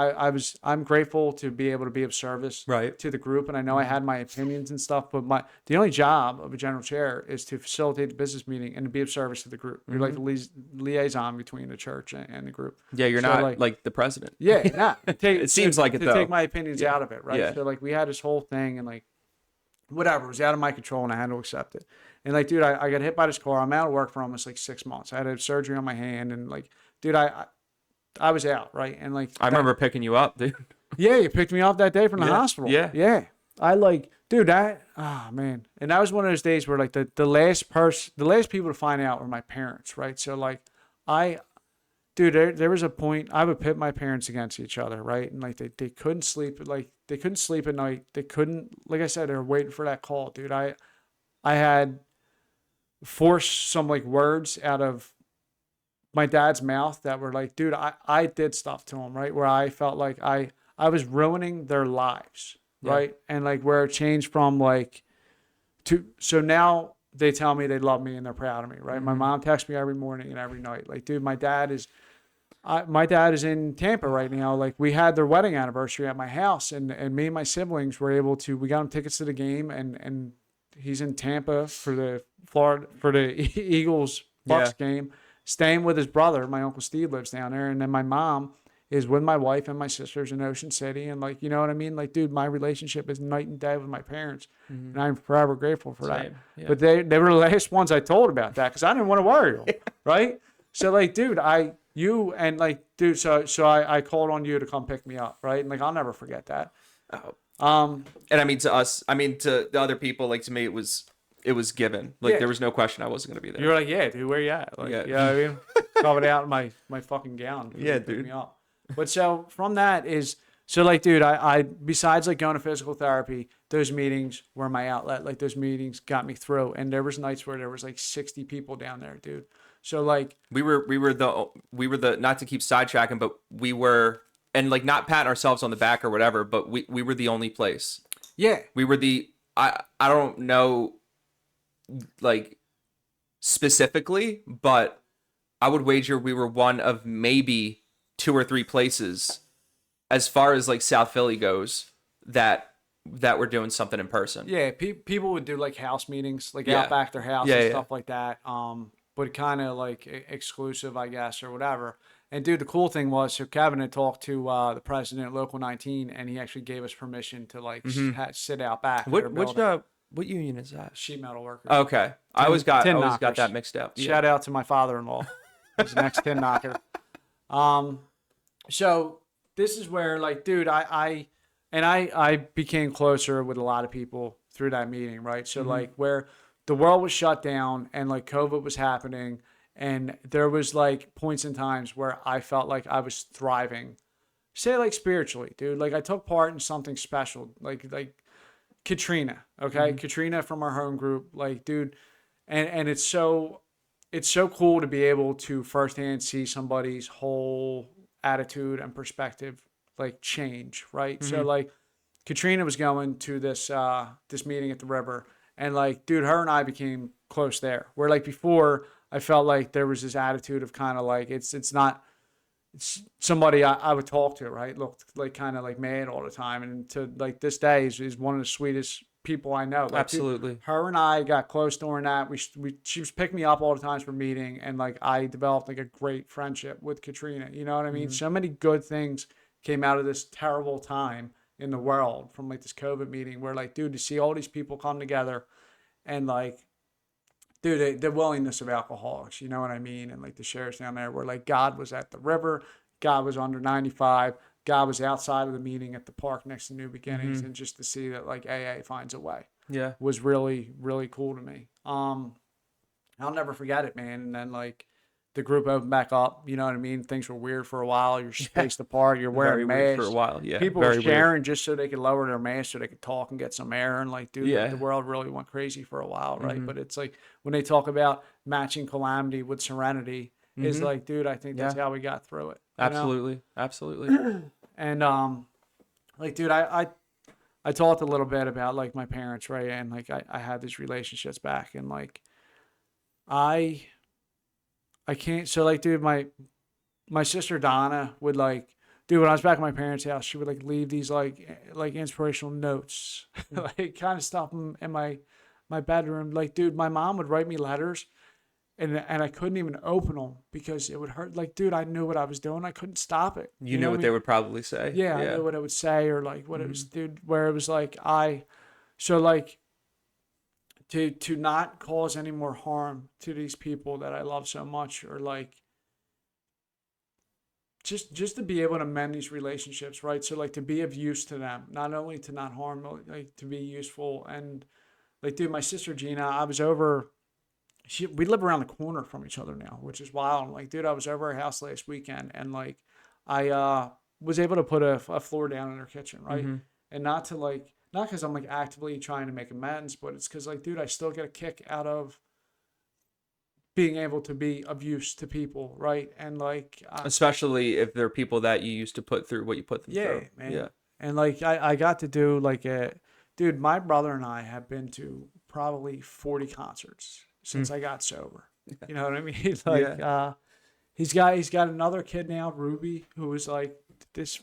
I'm grateful to be able to be of service to the group, and I know I had my opinions and stuff, but the only job of a general chair is to facilitate the business meeting and to be of service to the group. You're like the liaison between the church and the group. Yeah, you're not like the president. Yeah, it seems like it though. Take my opinions out of it, right? Yeah. So like, we had this whole thing, and like, whatever, it was out of my control, and I had to accept it. And like, dude, I got hit by this car. I'm out of work for almost like 6 months. I had a surgery on my hand, and like, dude, I was out, right? And like, I remember picking you up, dude. Yeah, you picked me up that day from the hospital. Yeah. I like, dude, oh man. And that was one of those days where like the last people to find out were my parents, right? So like, dude, there was a point I would pit my parents against each other, right? And like, they couldn't sleep, like they couldn't sleep at night. They couldn't, like I said, they were waiting for that call, dude. I had forced some like words out of my dad's mouth that were like, dude, I did stuff to him, right? Where I felt like I was ruining their lives, right? And like, where it changed from like so now they tell me they love me and they're proud of me, right? My mom texts me every morning and every night. Like, dude, my dad is in Tampa right now. Like, we had their wedding anniversary at my house, and me and my siblings were able to, we got him tickets to the game, and he's in Tampa for the Eagles Bucks game, staying with his brother. My Uncle Steve lives down there. And then my mom is with my wife and my sisters in Ocean City. And like, you know what I mean? Like, dude, my relationship is night and day with my parents, and I'm forever grateful for that. Yeah. But they were the last ones I told about that, because I didn't want to worry them, right? So like, dude, I called on you to come pick me up, right? And like, I'll never forget that. And I mean, to us, I mean, to the other people, like, to me, it was given. Like, there was no question I wasn't going to be there. You were like, yeah, dude, where you at? Like, you know what I mean? Covered out in my fucking gown. Yeah, dude. Pick me up. But so from that is, So like, dude, I besides like going to physical therapy, those meetings were my outlet. Like those meetings got me through. And there was nights where there was like 60 people down there, dude. So like we were the not to keep sidetracking, but we were, and like not patting ourselves on the back or whatever, but we were the only place. yeah. We were I don't know like specifically, but I would wager we were one of maybe 2 or 3 places as far as like South Philly goes that we're doing something in person. Yeah, people would do like house meetings, like Yeah. out back their house Yeah, and yeah. stuff like that. But kind of like exclusive, I guess, or whatever. And dude, the cool thing was, so Kevin had talked to the president of Local 19, and he actually gave us permission to like sit out back. at their building. What union is that? Sheet metal workers. Okay, I always got knockers. that mixed up. Yeah. Shout out to my father-in-law. He's the next tin knocker. So this is where, like, dude, I became closer with a lot of people through that meeting, right? So like where the world was shut down and like COVID was happening, and there was like points in times where I felt like I was thriving. Say like spiritually, dude. Like I took part in something special, like Katrina, okay? Katrina from our home group, like, dude, and it's so cool to be able to firsthand see somebody's whole attitude and perspective like change, right? So like Katrina was going to this meeting at the river, and like, dude, her and I became close there. Where like before I felt like there was this attitude of kind of like it's somebody I would talk to, right? Looked like kind of like mad all the time, and to like this day is one of the sweetest people I know. Like, Absolutely. dude, her and I got close during that. She was picking me up all the times for meeting, and like I developed like a great friendship with Katrina. You know what I mean? So many good things came out of this terrible time in the world from like this COVID meeting, where like, dude, to see all these people come together and like, dude, the willingness of alcoholics, you know what I mean? And like the shares down there where like God was at the river, God was under 95, God was outside of the meeting at the park next to New Beginnings, and just to see that like AA finds a way was really, really cool to me. I'll never forget it, man. And then like the group opened back up, you know what I mean? Things were weird for a while. You're spaced apart. You're wearing masks for a while. Yeah, people were sharing just so they could lower their mask so they could talk and get some air. And like, dude, the world really went crazy for a while, right? But it's like when they talk about matching calamity with serenity, is like, dude, I think that's how we got through it. Absolutely. And like, dude, I talked a little bit about like my parents, right? And like I had these relationships back, and like I can't. So like, dude, my sister Donna would like, dude, when I was back at my parents' house, she would like leave these like inspirational notes, like kind of stuff in my bedroom. Like, dude, my mom would write me letters, and I couldn't even open them because it would hurt. Like, dude, I knew what I was doing. I couldn't stop it. You knew what they would probably say. Yeah, I knew what it would say, or like what it was, dude. Where it was like so like to not cause any more harm to these people that I love so much, or like just to be able to mend these relationships, right? So like to be of use to them, not only to not harm, like to be useful. And like, dude, my sister Gina, I was over. We live around the corner from each other now, which is wild. I'm like, dude, I was over her house last weekend, and like I was able to put a floor down in her kitchen, right? And not because I'm like actively trying to make amends, but it's because like, dude, I still get a kick out of being able to be of use to people, right? And like especially if they're people that you used to put through what you put them through. Man. Yeah. And like I got to do like dude, my brother and I have been to probably 40 concerts since I got sober. You know what I mean? Like he's got another kid now, Ruby, who is like this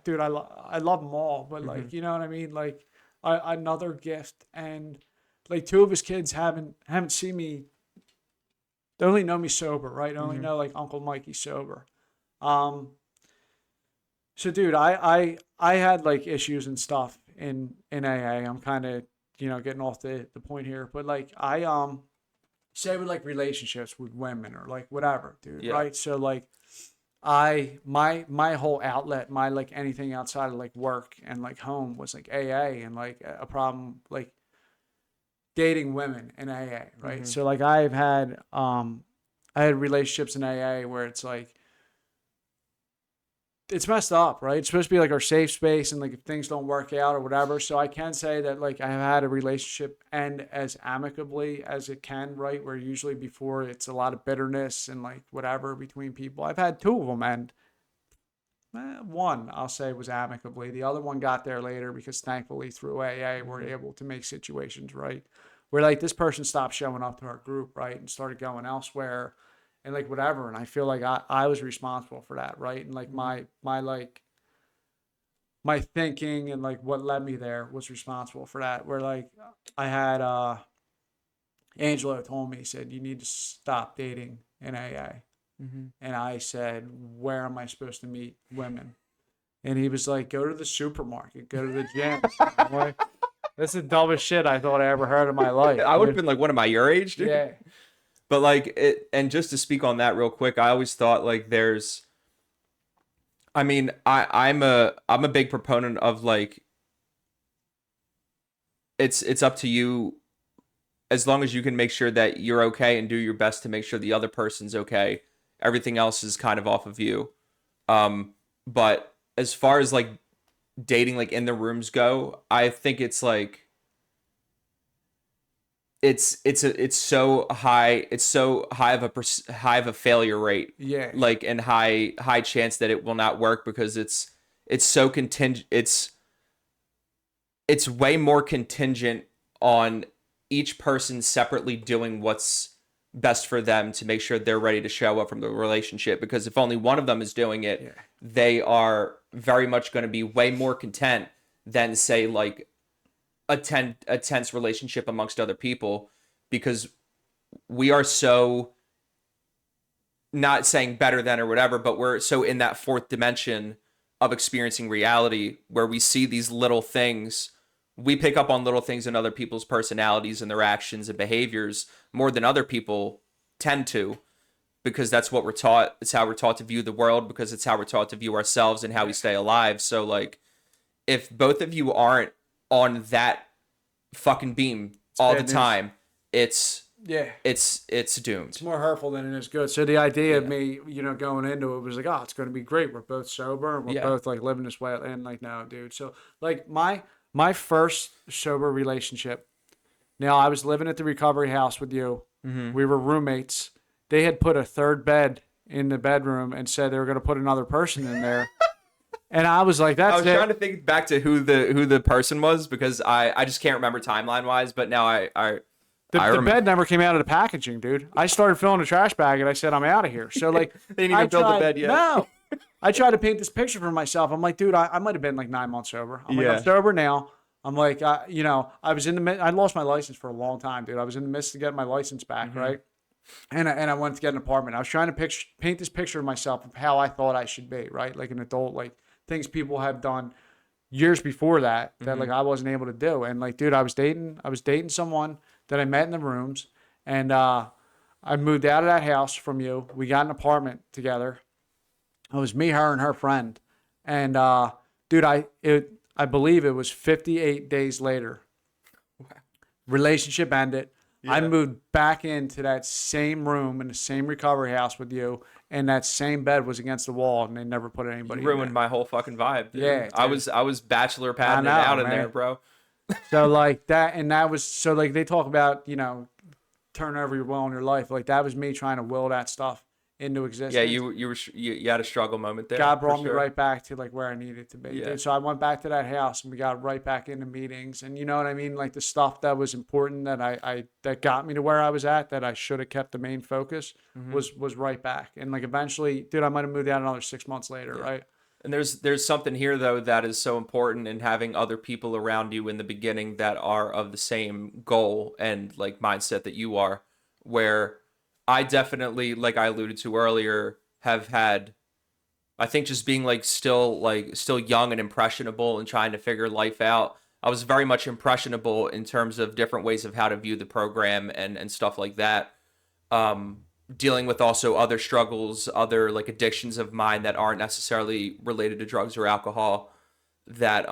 dude, I love them all, but like, you know what I mean? Like another gift. And like 2 of his kids haven't seen me. They only know me sober, right? They only know like Uncle Mikey sober. So dude, I had like issues and stuff in AA. I'm kind of, you know, getting off the point here, but like I say with like relationships with women or like whatever, dude, right? So like my whole outlet, my like anything outside of like work and like home was like AA, and like a problem like dating women in AA, right? So like I had relationships in AA where it's like it's messed up, right? It's supposed to be like our safe space, and like if things don't work out or whatever. So I can say that like I have had a relationship end as amicably as it can, right? Where usually before it's a lot of bitterness and like whatever between people. I've had two of them end. One I'll say was amicably. The other one got there later because thankfully through AA we're able to make situations right. Where like this person stopped showing up to our group, right, and started going elsewhere and like whatever. And I feel like I was responsible for that, right? And like my thinking and like what led me there was responsible for that. Where like I had Angelo told me, he said, you need to stop dating in AA. And I said, where am I supposed to meet women? And he was like, go to the supermarket, go to the gym. I'm like, that's the dumbest shit I thought I ever heard in my life. I would have been like, what am I, your age, dude? Yeah. But like it, and just to speak on that real quick, I always thought like there's, I mean, I'm a big proponent of like, it's up to you as long as you can make sure that you're okay and do your best to make sure the other person's okay. Everything else is kind of off of you. But as far as like dating, like in the rooms go, I think it's like, it's so high of a failure rate, Yeah. like, and high chance that it will not work because it's so contingent. It's way more contingent on each person separately doing what's best for them to make sure they're ready to show up from the relationship, because if only one of them is doing it, they are very much going to be way more content than say like a tense relationship amongst other people, because we are so, not saying better than or whatever, but we're so in that fourth dimension of experiencing reality where we see these little things. We pick up on little things in other people's personalities and their actions and behaviors more than other people tend to, because that's what we're taught. It's how we're taught to view the world, because it's how we're taught to view ourselves and how we stay alive. So like, if both of you aren't on that fucking beam all the time, it's doomed. It's more hurtful than it is good. So the idea of me, going into it was like, oh, it's going to be great. We're both sober. We're both like living this way. And like, no, dude. So like my first sober relationship. Now I was living at the recovery house with you. We were roommates. They had put a third bed in the bedroom and said they were going to put another person in there. And I was like, that's it. I was trying to think back to who the person was, because I just can't remember timeline wise, but now I the bed never came out of the packaging, dude. I started filling the trash bag and I said, I'm out of here. So like, they didn't even build the bed yet. No. I tried to paint this picture for myself. I'm like, dude, I might have been like 9 months sober. I'm like, I'm sober now. I'm like, I was I lost my license for a long time, dude. I was in the midst of getting my license back, right? And I wanted to get an apartment. I was trying to paint this picture of myself of how I thought I should be, right? Like an adult, like things people have done years before that like I wasn't able to do. And like, dude, I was dating someone that I met in the rooms, and I moved out of that house from you. We got an apartment together. It was me, her, and her friend. And dude, I believe it was 58 days later. Relationship ended. Yeah. I moved back into that same room in the same recovery house with you, and that same bed was against the wall, and they never put anybody. You ruined my whole fucking vibe, dude. Yeah, dude. I was bachelor padding it out in there, bro. So like that, and that was so like they talk about turn over your will in your life. Like that was me trying to will that stuff into existence. Yeah, you had a struggle moment there. God brought me right back to like where I needed to be. Yeah. So I went back to that house and we got right back into meetings, and you know what I mean? Like the stuff that was important that that got me to where I was at, that I should have kept the main focus was right back. And like eventually, dude, I might have moved out another 6 months later, right? And there's something here though that is so important in having other people around you in the beginning that are of the same goal and like mindset that you are, where I definitely, like I alluded to earlier, have had, I think just being still young and impressionable and trying to figure life out. I was very much impressionable in terms of different ways of how to view the program and stuff like that. Dealing with also other struggles, other like addictions of mine that aren't necessarily related to drugs or alcohol, that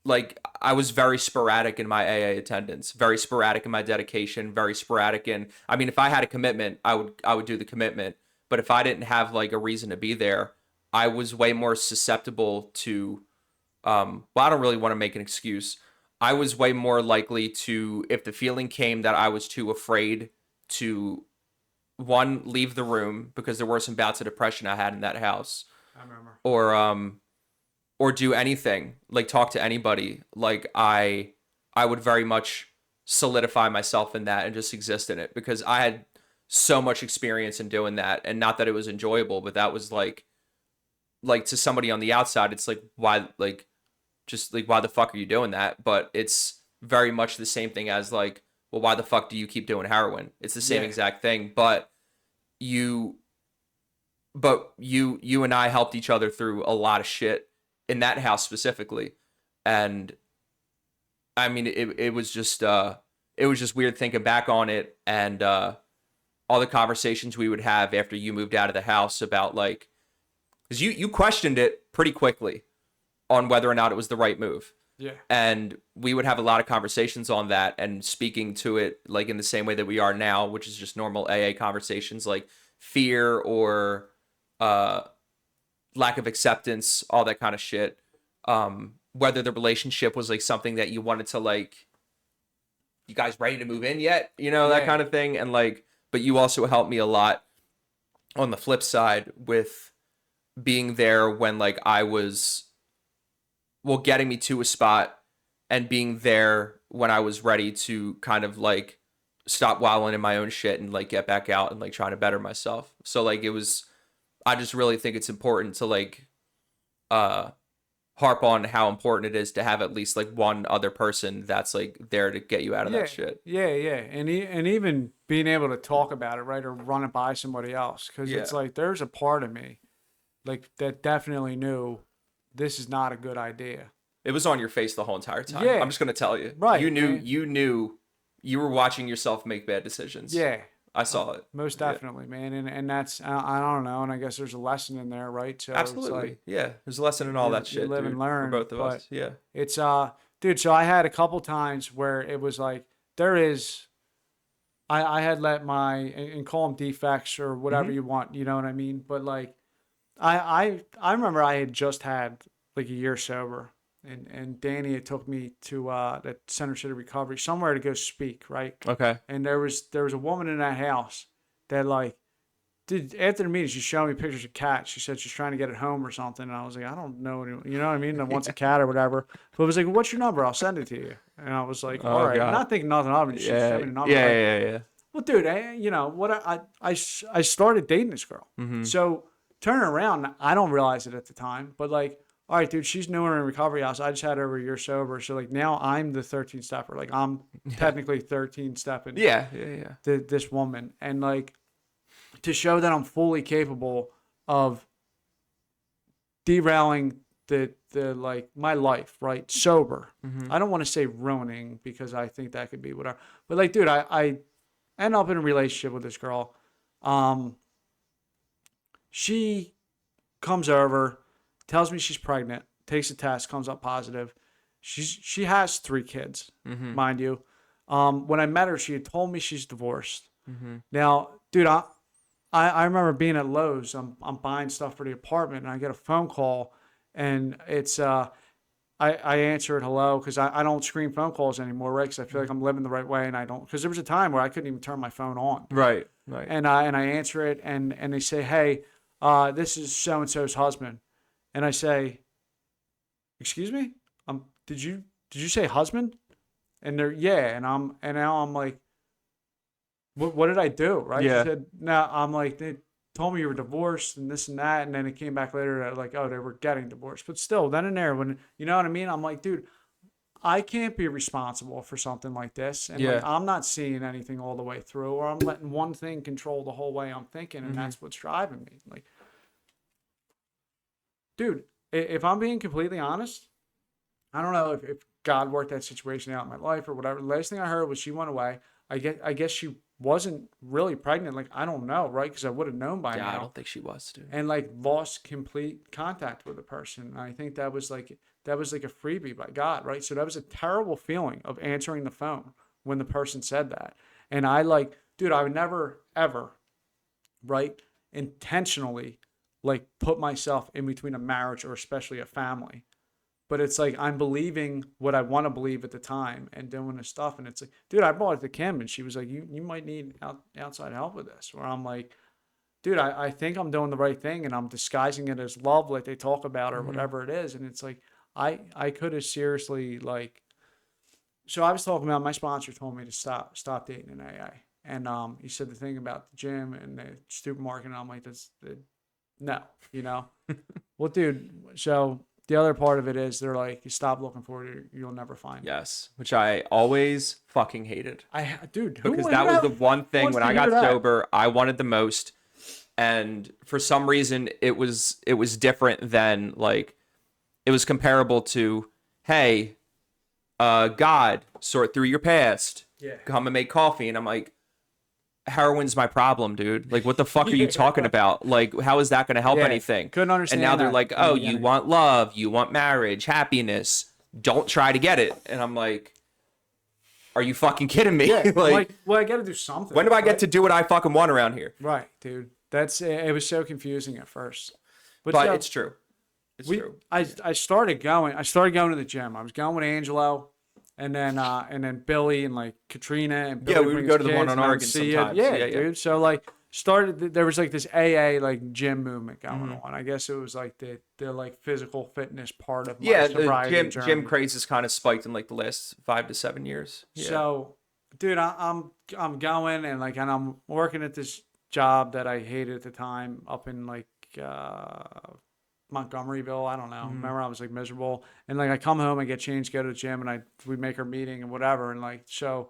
like I was very sporadic in my AA attendance, very sporadic in my dedication, very sporadic in, I mean, if I had a commitment, I would do the commitment, But if I didn't have like a reason to be there, I was way more susceptible to, well, I don't really want to make an excuse. I was way more likely to, if the feeling came that I was too afraid to, one, leave the room because there were some bouts of depression I had in that house, I remember. or do anything, like talk to anybody, like I would very much solidify myself in that and just exist in it because I had so much experience in doing that, and not that it was enjoyable, but that was like to somebody on the outside, it's like, why, like, just like, why the fuck are you doing that? But it's very much the same thing as like, well, why the fuck do you keep doing heroin? It's the same exact thing, but you and I helped each other through a lot of shit in that house specifically. And I mean, it was just weird thinking back on it, and all the conversations we would have after you moved out of the house about like, because you questioned it pretty quickly on whether or not it was the right move. Yeah. And we would have a lot of conversations on that, and speaking to it like in the same way that we are now, which is just normal AA conversations, like fear or lack of acceptance, all that kind of shit. Whether the relationship was like something that you wanted to, like, you guys ready to move in yet? You know, that kind of thing. And like, but you also helped me a lot on the flip side with being there when like I was, well, getting me to a spot, and being there when I was ready to kind of like stop wallowing in my own shit and like get back out and like trying to better myself. So like it was, I just really think it's important to like harp on how important it is to have at least like one other person that's like there to get you out of that shit. Yeah. And even being able to talk about it, right, or run it by somebody else, because it's like there's a part of me like that definitely knew this is not a good idea. It was on your face the whole entire time. Yeah. I'm just gonna tell you. Right. You knew you were watching yourself make bad decisions. Yeah. I saw it. Most definitely, man. And that's, I don't know. And I guess there's a lesson in there, right? So Absolutely. It's like, yeah. There's a lesson in all that shit. You live dude, and learn. for both of us. Yeah. It's, dude, so I had a couple times where it was like, I had let my, and call them defects or whatever you want, you know what I mean? But like, I remember I had just had like a year sober, and Danny had took me to that Center City Recovery, somewhere to go speak, right? Okay. And there was a woman in that house that like after the meeting, she showed me pictures of cats. She said she's trying to get it home or something. And I was like, I don't know anyone, you know what I mean? That wants a cat or whatever. But it was like, what's your number? I'll send it to you. And I was like, all right. God. Not thinking nothing of it. She sent me the number. Yeah. Well, dude, you know what? I started dating this girl. So turning around, I don't realize it at the time, but like, all right, dude, she's newer in recovery house. I just had her over a year sober. So like now I'm the 13 stepper. Like I'm technically 13 stepping. Yeah. This woman. And like, to show that I'm fully capable of derailing the like my life, right? Sober. I don't want to say ruining, because I think that could be whatever. But like, dude, I end up in a relationship with this girl. She comes over, tells me she's pregnant, takes a test, comes up positive. She has 3 kids, mind you. When I met her, she had told me she's divorced. Now, dude, I remember being at Lowe's. I'm buying stuff for the apartment, and I get a phone call, and it's I answer it hello, because I don't screen phone calls anymore, right? Because I feel like I'm living the right way, and I don't, because there was a time where I couldn't even turn my phone on. Right. And I answer it, and they say, hey, this is so and so's husband, and I say, excuse me, did you say husband? And they're and now I'm like, what did I do? Right? Yeah. She said, no, I'm like, they told me you were divorced and this and that. And then it came back later that like, oh, they were getting divorced. But still, then and there, when, you know what I mean? I'm like, dude, I can't be responsible for something like this. And like, I'm not seeing anything all the way through, or I'm letting one thing control the whole way I'm thinking. And that's what's driving me. Like, dude, if I'm being completely honest, I don't know if God worked that situation out in my life or whatever. The last thing I heard was she went away. I guess she wasn't really pregnant. Like, I don't know, right? Because I would have known by now. I don't think she was, dude. And like lost complete contact with the person. And I think that was like a freebie by God, right? So that was a terrible feeling of answering the phone when the person said that. And I like, dude, I would never, ever, right, intentionally like put myself in between a marriage or especially a family. But it's like I'm believing what I want to believe at the time and doing this stuff. And it's like, dude, I brought it to Kim and she was like, you might need outside help with this. Where I'm like, dude, I think I'm doing the right thing and I'm disguising it as love like they talk about or whatever it is. And it's like, I could have seriously like, so I was talking about, my sponsor told me to stop dating in AA. And he said the thing about the gym and the supermarket. And I'm like, no, you know? Well, dude, so the other part of it is they're like, you stop looking for it, you'll never find it. Yes, which I always fucking hated. Dude, because that was the one thing when I got sober I wanted the most, and for some reason it was different than like it was comparable to, hey, God, sort through your past, come and make coffee, and I'm like, heroin's my problem, dude. Like, what the fuck are you talking about? Like, how is that going to help anything? Couldn't understand. And now they're like, oh, you want love, you want marriage, happiness. Don't try to get it. And I'm like, are you fucking kidding me? Yeah, like, well, I got to do something. When do I get to do what I fucking want around here? Right, dude. It was so confusing at first, but it's true. It's true. I started going to the gym. I was going with Angelo. And then Billy and like Katrina and Billy, we would go to the one on Oregon sometimes. Yeah, dude. So like there was like this AA like gym movement going on. I guess it was like the like physical fitness part of my sobriety the journey. gym craze has kind of spiked in like the last 5 to 7 years. Yeah. So, dude, I'm going and I'm working at this job that I hated at the time up in like Montgomeryville, I don't know. Remember, I was like miserable, and like I come home, I get changed, go to the gym, and we make our meeting and whatever, and like so,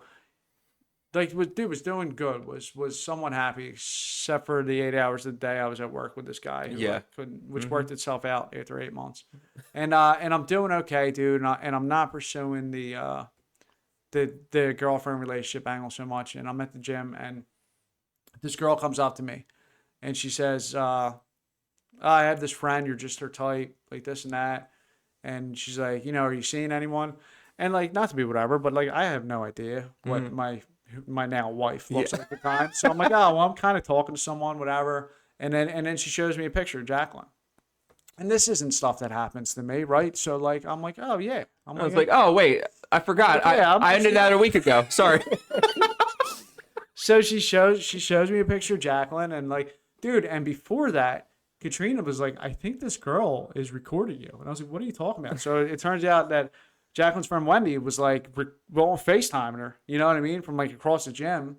like what dude was doing good, was somewhat happy, except for the 8 hours a day I was at work with this guy, who couldn't, which worked itself out after 8 months, and I'm doing okay, dude, and I'm not pursuing the girlfriend relationship angle so much, and I'm at the gym, and this girl comes up to me, and she says, I have this friend, you're just her type, like this and that. And she's like, are you seeing anyone? And like, not to be whatever, but like, I have no idea what my now wife looks like at the time. So I'm like, oh, well, I'm kind of talking to someone, whatever. And then she shows me a picture of Jacqueline. And this isn't stuff that happens to me, right? So like, I'm like, oh yeah. I was like, oh wait, I forgot. I ended that a week ago. Sorry. So she shows me a picture of Jacqueline, and like, dude, and before that, Katrina was like, I think this girl is recording you. And I was like, what are you talking about? So it turns out that Jacqueline's friend Wendy was like, FaceTiming her, you know what I mean? From like across the gym.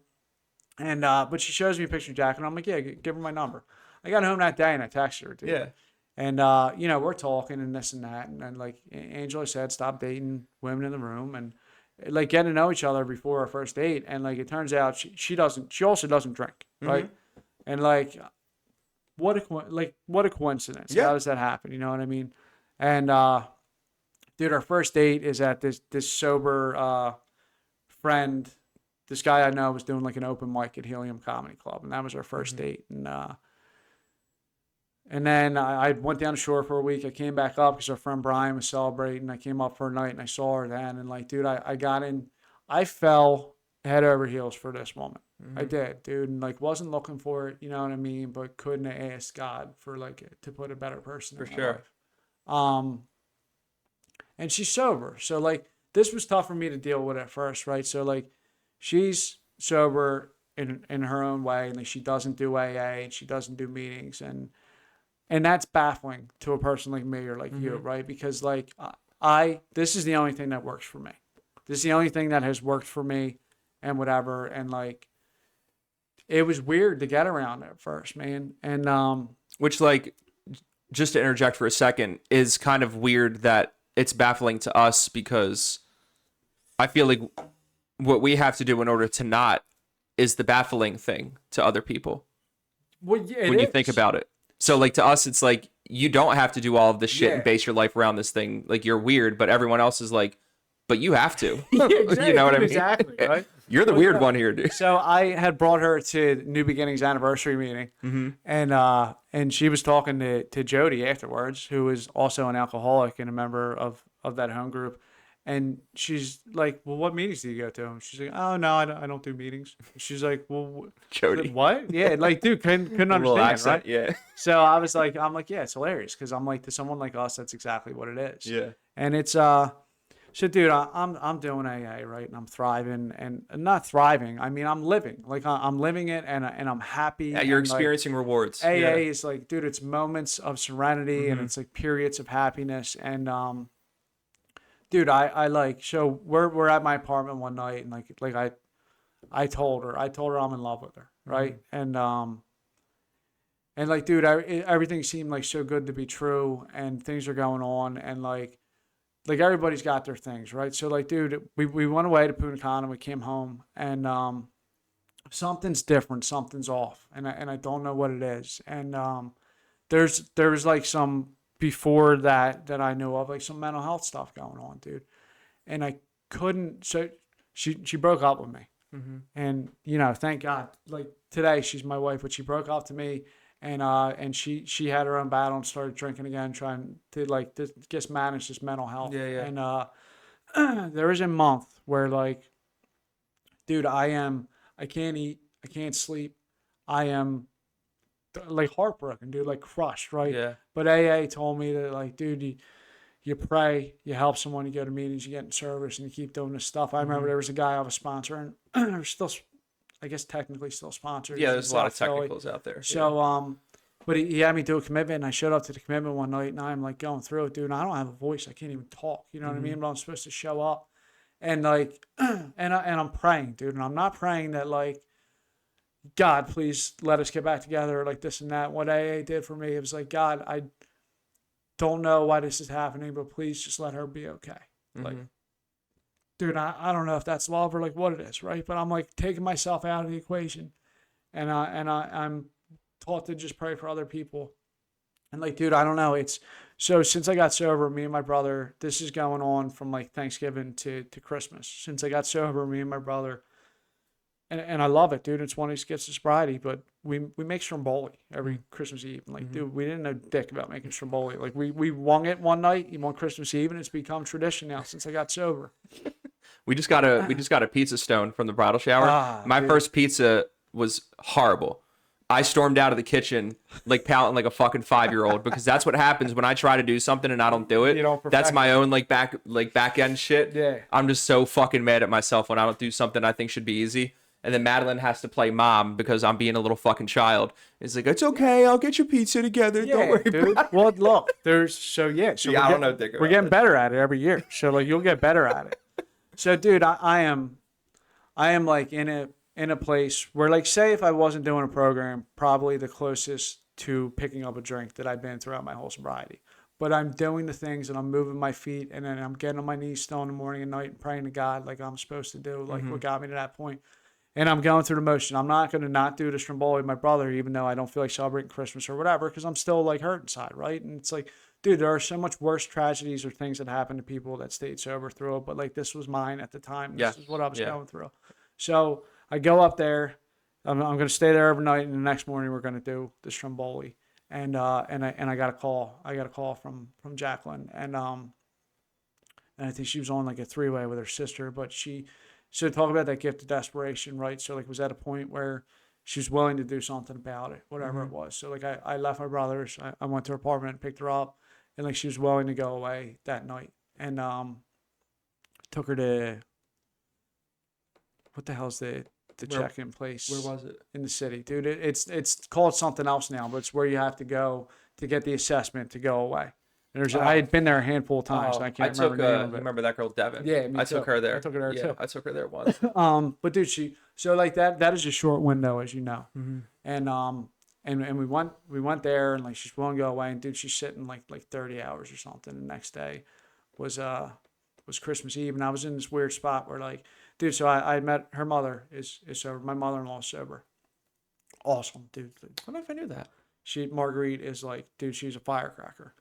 And, but she shows me a picture of Jacqueline. I'm like, yeah, give her my number. I got home that day and I texted her, dude. Yeah. And, we're talking and this and that. And like Angela said, stop dating women in the room and like getting to know each other before our first date. And like, it turns out she also doesn't drink. Right. And like, what a coincidence. Yeah. How does that happen? You know what I mean? And dude, our first date is at this sober friend. This guy I know was doing like an open mic at Helium Comedy Club, and that was our first date. And then I went down to shore for a week. I came back up because our friend Brian was celebrating. I came up for a night and I saw her then. And like, dude, I fell head over heels for this woman. I did, dude, and like wasn't looking for it, you know what I mean, but couldn't have asked God for like to put a better person in my life. And she's sober, so like this was tough for me to deal with at first, right? So like she's sober in her own way, and like she doesn't do AA and she doesn't do meetings, and that's baffling to a person like me or like you, right? Because like this is the only thing that works for me. This is the only thing that has worked for me, and whatever, and like. It was weird to get around at first, man. And which, like, just to interject for a second, is kind of weird that it's baffling to us because I feel like what we have to do in order to not is the baffling thing to other people. Well, yeah, when you think about it. So, like, to us, it's like you don't have to do all of this shit and base your life around this thing. Like, you're weird, but everyone else is like, but you have to. Exactly, you know what I mean? Exactly, right? You're the weird one here, dude. So I had brought her to New Beginnings anniversary meeting, and she was talking to Jody afterwards, who is also an alcoholic and a member of that home group. And she's like, well, what meetings do you go to? And she's like, oh, no, I don't do meetings. She's like, well, Jody. what? Yeah, like, dude, couldn't A little understand, accent, right? yeah. So I was like, I'm like, yeah, it's hilarious because I'm like, to someone like us, that's exactly what it is. Yeah. And it's so dude, I'm doing AA, right, and I'm thriving, and not thriving. I mean, I'm living, like I'm living it, and I'm happy. Yeah, you're and, like, experiencing rewards. AA Yeah. is like, dude, it's moments of serenity, and it's like periods of happiness, and dude, I like, so we're at my apartment one night, and like I told her I'm in love with her, right, and like, dude, everything seemed like so good to be true, and things are going on, and like everybody's got their things, right? So like, dude, we went away to Punta Cana, we came home, and something's different, something's off, and I don't know what it is, and there was like some before that I knew of, like some mental health stuff going on, dude, and I couldn't. So she broke up with me, and you know, thank God, like today she's my wife, but she broke up to me. And she had her own battle and started drinking again, trying to like just manage this mental health. Yeah, yeah. And there was a month where like, dude, I can't eat, I can't sleep, I am like heartbroken, dude, like crushed, right? Yeah. But AA told me that like, dude, you pray, you help someone, you go to meetings, you get in service, and you keep doing this stuff. I remember there was a guy I was sponsoring, they're still, I guess technically still sponsored. Yeah, there's a lot of South Philly. technicals out there. So, but he had me do a commitment, and I showed up to the commitment one night, and I'm like going through it, dude, and I don't have a voice. I can't even talk. You know what I mean? But I'm supposed to show up, and like, and I'm praying, dude, and I'm not praying that like, God, please let us get back together, or like this and that. What AA did for me, it was like, God, I don't know why this is happening, but please just let her be okay. Like, dude, I don't know if that's love or like what it is, right? But I'm like taking myself out of the equation, and I'm taught to just pray for other people. And like, dude, I don't know. It's so since I got sober, me and my brother, this is going on from like Thanksgiving to Christmas. Since I got sober, me and my brother, and I love it, dude. It's one of these gifts of sobriety, but we make stromboli every Christmas Eve. And like, dude, we didn't know dick about making stromboli. Like we wung it one night, on Christmas Eve, and it's become tradition now since I got sober. We just got a pizza stone from the bridal shower. My first pizza was horrible. I stormed out of the kitchen like pouting like a fucking 5-year-old because that's what happens when I try to do something and I don't do it. You don't That's perfect my own back end shit. Yeah. I'm just so fucking mad at myself when I don't do something I think should be easy. And then Madeline has to play mom because I'm being a little fucking child. It's like, it's okay, I'll get your pizza together. Don't worry, dude. Well, look, so I don't know, Dick. We're getting better at it every year. So like, you'll get better at it. So, dude, I am like in a place where, like, say if I wasn't doing a program, probably the closest to picking up a drink that I've been throughout my whole sobriety. But I'm doing the things and I'm moving my feet, and then I'm getting on my knees still in the morning and night and praying to God like I'm supposed to do, like what got me to that point. And I'm going through the motion. I'm not going to not do the stromboli with my brother, even though I don't feel like celebrating Christmas or whatever, because I'm still like hurt inside, right? And it's like, dude, there are so much worse tragedies or things that happen to people that stayed sober through it. But like, this was mine at the time. This is what I was going through. So I go up there. I'm going to stay there overnight, and the next morning we're going to do the stromboli. And I got a call. I got a call from Jacqueline, and I think she was on like a 3-way with her sister, but so talk about that gift of desperation, right? So like, was at a point where she was willing to do something about it, whatever it was. So like, I left my brother's, I went to her apartment and picked her up, and like, she was willing to go away that night, and took her to, what the hell's the check-in place? Where was it? In the city, dude. It's called something else now, but it's where you have to go to get the assessment to go away. I had been there a handful of times. And I can't remember the name of it. Remember that girl, Devin? Yeah, me I too. took her there. I took her there too. I took her there once. But dude, so like that is a short window, as you know. And we went there, and like, she's willing to go away, and dude, she's sitting like 30 hours or something. The next day was Christmas Eve, and I was in this weird spot where like, dude, so I had met her mother is sober. My mother-in-law is sober. Awesome, dude. I don't know if I knew that. Marguerite is like, dude, she's a firecracker.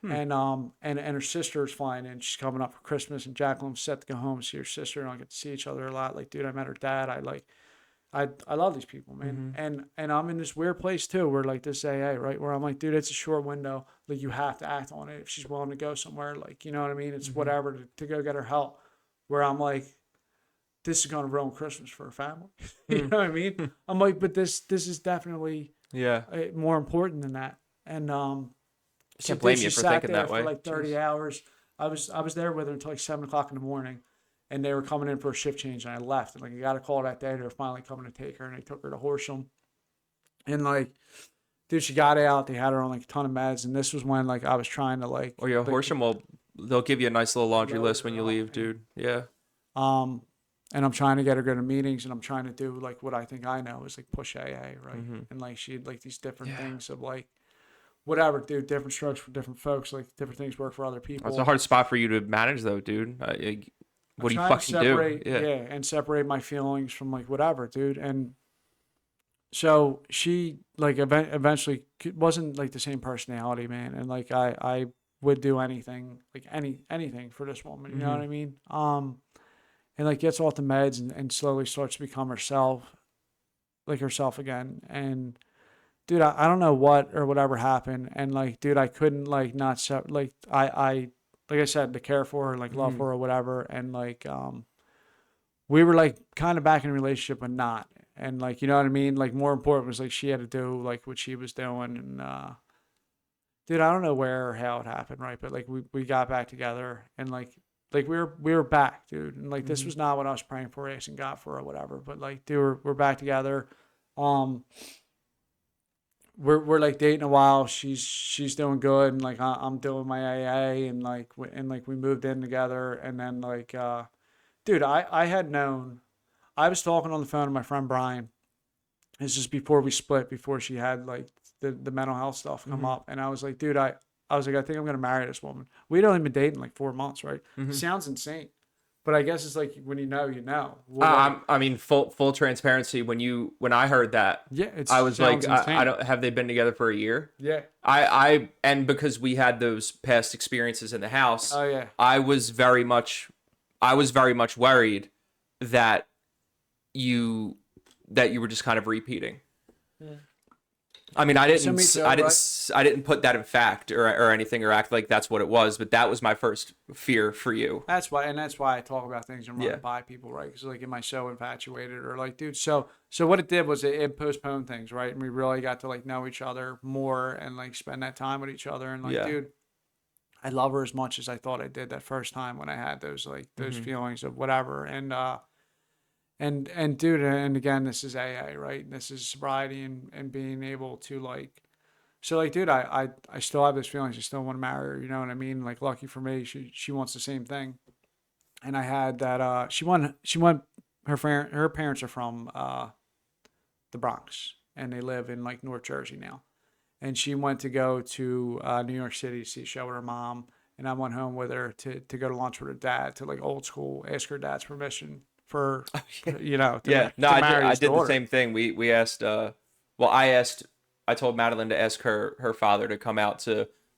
And her sister is flying in. She's coming up for Christmas, and Jacqueline's set to go home and see her sister, and I'll get to see each other a lot. Like, dude, I met her dad. I like, I love these people, man. And I'm in this weird place too, where like this AA, right? Where I'm like, dude, it's a short window. Like you have to act on it. If she's willing to go somewhere, like, you know what I mean? It's whatever to go get her help. Where I'm like, this is going to ruin Christmas for her family. You know what I mean? I'm like, but this is definitely more important than that. And Can't blame you she for sat thinking there that for way. like 30 hours. I was there with her until like 7:00 in the morning, and they were coming in for a shift change, and I left. And like I got a call that day, they were finally coming to take her, and they took her to Horsham. And like, dude, she got out. They had her on like a ton of meds, and this was when like I was trying to like. Or your Horsham they'll give you a nice little laundry list when you leave, man. dude. Yeah. And I'm trying to get her go to meetings, and I'm trying to do like what I think I know is like push AA, right? And like she had like these different things of like whatever, dude, different strokes for different folks, like different things work for other people. It's a hard spot for you to manage, though, dude. What do you fucking separate, do? Yeah. And separate my feelings from like whatever, dude. And so she like eventually wasn't like the same personality, man. And like I would do anything, like anything for this woman, you know what I mean? And like gets off the meds and slowly starts to become herself again. And dude, I don't know what or whatever happened. And like, dude, I couldn't like not like like I said, to care for her, like love her or whatever. And like, we were like kind of back in a relationship, but not. And like, you know what I mean? Like more important was like, she had to do like what she was doing. And, dude, I don't know where or how it happened. Right. But like, we got back together and like we were back, dude. And like, this was not what I was praying for, asking God for or whatever, but like, dude, we're back together. We're like dating a while. She's doing good, and like I'm doing my AA, and like we moved in together, and then like, dude, I had known, I was talking on the phone to my friend Brian. This is before we split, before she had like the mental health stuff come up, and I was like, dude, I was like, I think I'm gonna marry this woman. We'd only been dating like 4 months, right? Sounds insane. But I guess it's like when you know, you know. I mean, full transparency. When I heard that, I was like, I don't. Have they been together for a year? Yeah. And because we had those past experiences in the house. Oh yeah. I was very much worried that you were just kind of repeating. Yeah. I mean, I didn't put that in fact or anything or act like that's what it was, but that was my first fear for you. That's why I talk about things and run by people, right? Because like, am I so infatuated or like, dude? So what it did was it postponed things, right? And we really got to like know each other more and like spend that time with each other. And like, dude, I love her as much as I thought I did that first time when I had those feelings of whatever. And dude, and again, this is AA, right? And this is sobriety and being able to like, so like, dude, I still have those feelings. I still want to marry her. You know what I mean? Like, lucky for me, she wants the same thing. And I had that, she went, her parents are from, the Bronx, and they live in like North Jersey now. And she went to go to, New York City to see a show with her mom. And I went home with her to go to lunch with her dad, to like old school, ask her dad's permission for, you know, I did the same thing. We asked, I told Madeline to ask her father to come out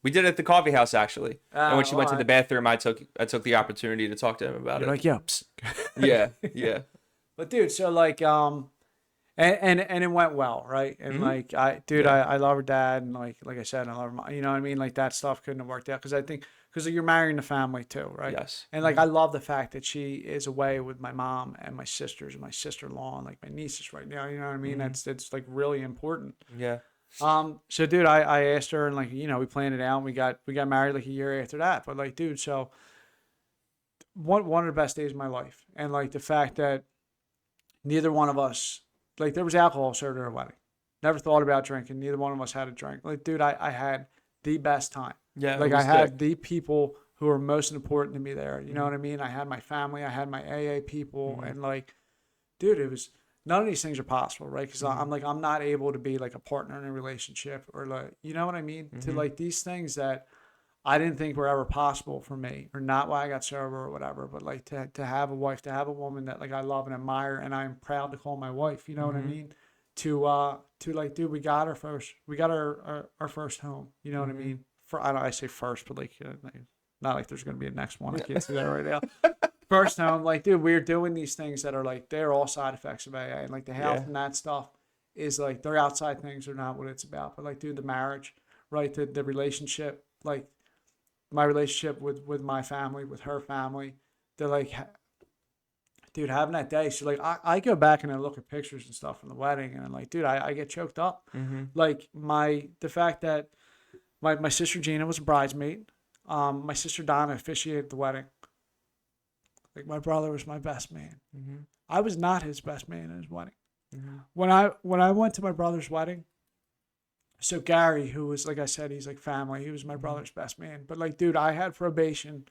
we did it at the coffee house actually. And when she went to the bathroom, I took the opportunity to talk to him about it. Like, yep. Yeah. But dude, so like, and it went well, right? And like, I love her dad, and like I said, I love her mom. You know what I mean? Like that stuff couldn't have worked out because you're marrying the family too, right? Yes. And like, I love the fact that she is away with my mom and my sisters and my sister-in-law and like my nieces right now. You know what I mean? That's like really important. Yeah. So dude, I asked her, and like, you know, we planned it out, and we got married like a year after that. But like, dude, so one of the best days of my life. And like the fact that neither one of us, like, there was alcohol served at our wedding. Never thought about drinking. Neither one of us had a drink. Like, dude, I had the best time. Yeah. Like, I had the people who were most important to me there. You know what I mean? I had my family. I had my AA people. And like, dude, it was, none of these things are possible, right? Because I'm like, I'm not able to be like a partner in a relationship or like, you know what I mean? To like these things that I didn't think were ever possible for me, or not why I got sober or whatever, but like to have a wife, to have a woman that like I love and admire, and I'm proud to call my wife, you know what I mean? To like, dude, we got our first home, you know what I mean? I say first, but like, not like there's going to be a next one. I can't see that right now. first time, like, dude, we're doing these things that are like, they're all side effects of AA. And like the health Yeah. and that stuff is like, they're outside things are not what it's about. But like, dude, the marriage, right? The relationship, like my relationship with my family, with her family, they're like, dude, having that day. So like, I go back and I look at pictures and stuff from the wedding and I'm like, dude, I get choked up. Like the fact that my sister Gina was a bridesmaid. My sister Donna officiated the wedding. Like my brother was my best man. I was not his best man at his wedding. When I went to my brother's wedding, so Gary, who was, like I said, he's like family. He was my brother's best man. But like, dude, I had probation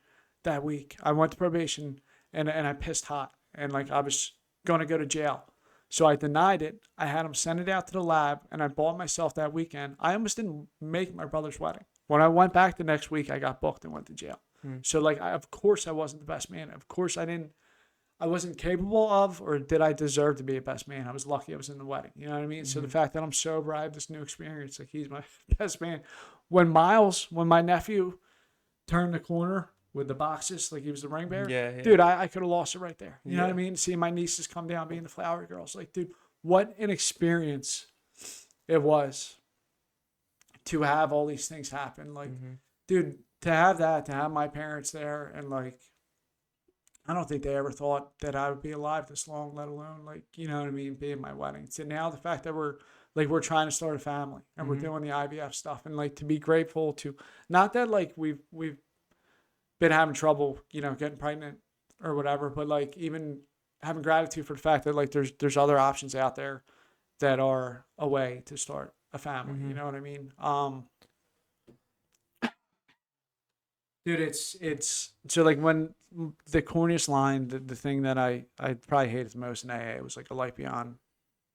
that week. I went to probation and I pissed hot and like I was going to go to jail. So I denied it. I had him send it out to the lab and I bought myself that weekend. I almost didn't make my brother's wedding. When I went back the next week, I got booked and went to jail. So like, of course I wasn't the best man. Of course I wasn't capable of, or did I deserve to be a best man? I was lucky I was in the wedding. You know what I mean? So the fact that I'm sober, I have this new experience. Like he's my best man. When my nephew turned the corner with the boxes, like he was the ring bearer, dude, I could have lost it right there. You know what I mean? Seeing my nieces come down, being the flower girls. Like, dude, what an experience it was to have all these things happen. Like, dude, to have my parents there and like, I don't think they ever thought that I would be alive this long, let alone like, you know what I mean, be in my wedding. So now the fact that we're trying to start a family and we're doing the IVF stuff and like to be grateful to, not that like we've been having trouble, you know, getting pregnant or whatever, but like even having gratitude for the fact that like there's other options out there that are a way to start a family. You know what I mean? Dude, it's so like when the corniest line, the thing that I probably hated the most in AA was like a life beyond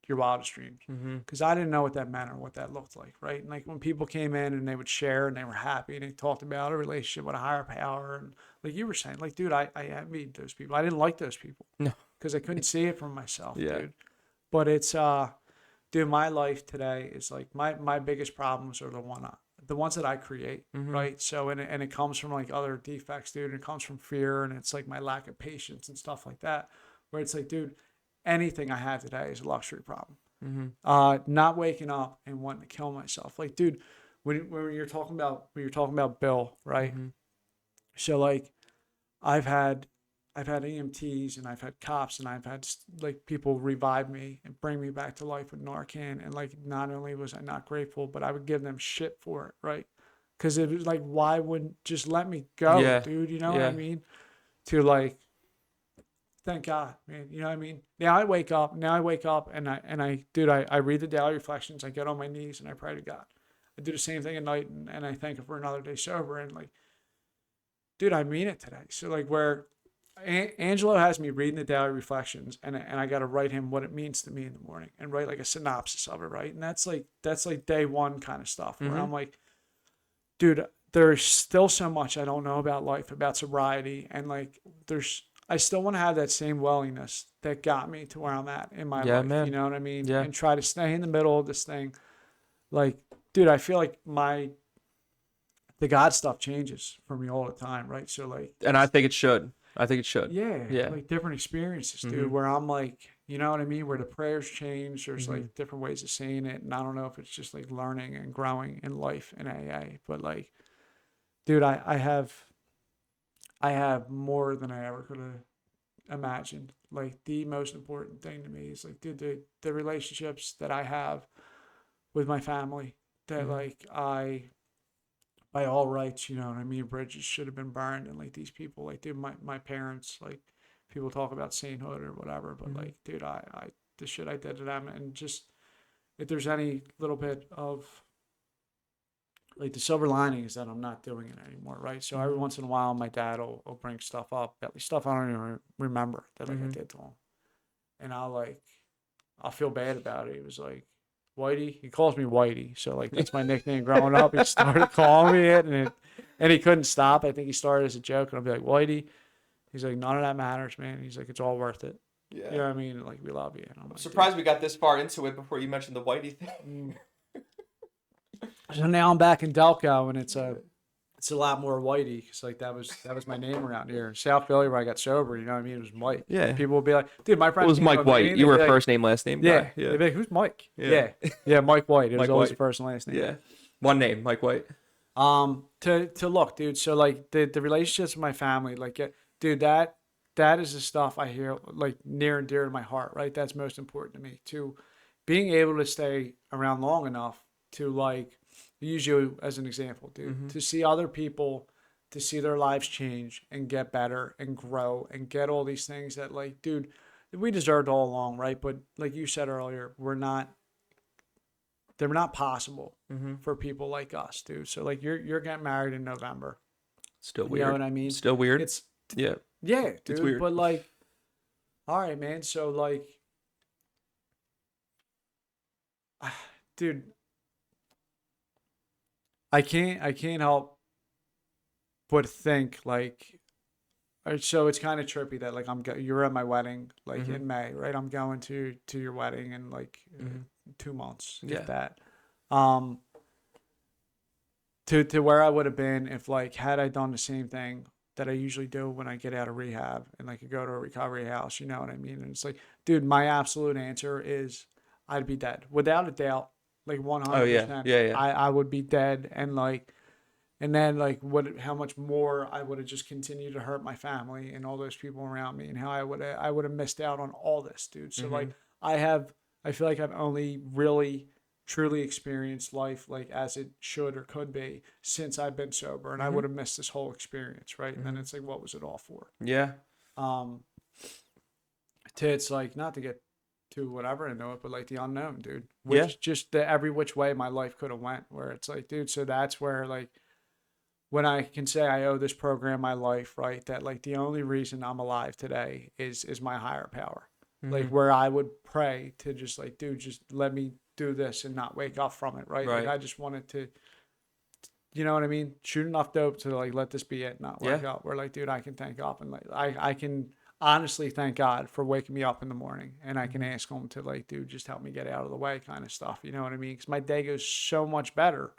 your wildest dreams, because I didn't know what that meant or what that looked like, right? And like when people came in and they would share and they were happy and they talked about a relationship with a higher power, and like you were saying, like, dude, I envied those people. I didn't like those people, because I couldn't see it from myself, dude. But it's dude, my life today is like my biggest problems are the ones that I create, right? So, and it comes from like other defects, dude. And it comes from fear, and it's like my lack of patience and stuff like that, where it's like, dude, anything I have today is a luxury problem. Not waking up and wanting to kill myself. Like, dude, when you're talking about Bill, right? So like, I've had EMTs and I've had cops and I've had like people revive me and bring me back to life with Narcan. And like, not only was I not grateful, but I would give them shit for it, right? Because it was like, why wouldn't just let me go, dude? You know what I mean? To like, thank God, man. You know what I mean? Now I wake up and I read the daily reflections. I get on my knees and I pray to God. I do the same thing at night and I thank him for another day sober. And like, dude, I mean it today. So like, where Angelo has me reading the daily reflections and I got to write him what it means to me in the morning and write like a synopsis of it, right? And that's like day one kind of stuff where I'm like, dude, there's still so much I don't know about life, about sobriety, and like I still want to have that same willingness that got me to where I'm at in my life. Man. You know what I mean? And try to stay in the middle of this thing. Like, dude, I feel like the God stuff changes for me all the time, right? So like, and I think it should. Yeah. Like different experiences, dude, where I'm like, you know what I mean? Where the prayers change. There's like different ways of saying it. And I don't know if it's just like learning and growing in life in AA, but like, dude, I have more than I ever could have imagined. Like the most important thing to me is like, dude, the relationships that I have with my family that like by all rights, you know what I mean, bridges should have been burned, and like these people, like, dude, my parents, like, people talk about sainthood or whatever, but like, dude, I the shit I did to them, and just if there's any little bit of like the silver lining is that I'm not doing it anymore, right? So every once in a while, my dad will bring stuff up, at least stuff I don't even remember that like I did to him, and I'll feel bad about it. He was like, Whitey, he calls me Whitey, so like that's my nickname growing up. He started calling me it, and he couldn't stop. I think he started as a joke, and I'll be like, Whitey. He's like, none of that matters, man. He's like, it's all worth it. Yeah. You know what I mean? Like, we love you. And I'm like, surprised we got this far into it before you mentioned the Whitey thing. So now I'm back in Delco, and it's it's a lot more whitey because like that was my name around here. South Philly where I got sober, you know what I mean? It was Mike. Yeah. People would be like, dude, my friend It was Mike White. You were a first name, last name yeah. guy. Yeah. They'd be like, who's Mike? Yeah. Yeah, Mike White. It was Mike always White. the first and last name. Yeah. One name, Mike White. To look, dude. So like the relationships with my family, like, dude, that is the stuff I hear like near and dear to my heart, right? That's most important to me. To being able to stay around long enough to like use you as an example, dude, to see other people, to see their lives change and get better and grow and get all these things that like, dude, we deserved all along, right? But like you said earlier, they're not possible for people like us, dude. So like you're getting married in November. Still weird. You know what I mean? Still weird. It's yeah, dude. It's weird. But like, all right, man. So like, dude, I can't help but think like, so it's kind of trippy that like you're at my wedding like in May, right? I'm going to your wedding in like 2 months, if that. To where I would have been if like had I done the same thing that I usually do when I get out of rehab and like go to a recovery house, you know what I mean? And it's like, dude, my absolute answer is I'd be dead without a doubt, like 100%. Oh yeah. I would be dead, and like. And then, like, how much more I would have just continued to hurt my family and all those people around me, and how I would have missed out on all this, dude. So, like, I feel like I've only really, truly experienced life, like, as it should or could be since I've been sober, and I would have missed this whole experience, right? And then it's like, what was it all for? Yeah. It's like, not to get to whatever into it, but like the unknown, dude. Just the every which way my life could have went, where it's like, dude, so that's where, like, when I can say I owe this program my life, right? That like the only reason I'm alive today is my higher power. Like where I would pray to just like, dude, just let me do this and not wake up from it, right? Like I just wanted to, you know what I mean? Shoot enough dope to like let this be it, not wake up. Where like, dude, I can thank God and like I can honestly thank God for waking me up in the morning, and I can ask him to like, dude, just help me get out of the way, kind of stuff. You know what I mean? Because my day goes so much better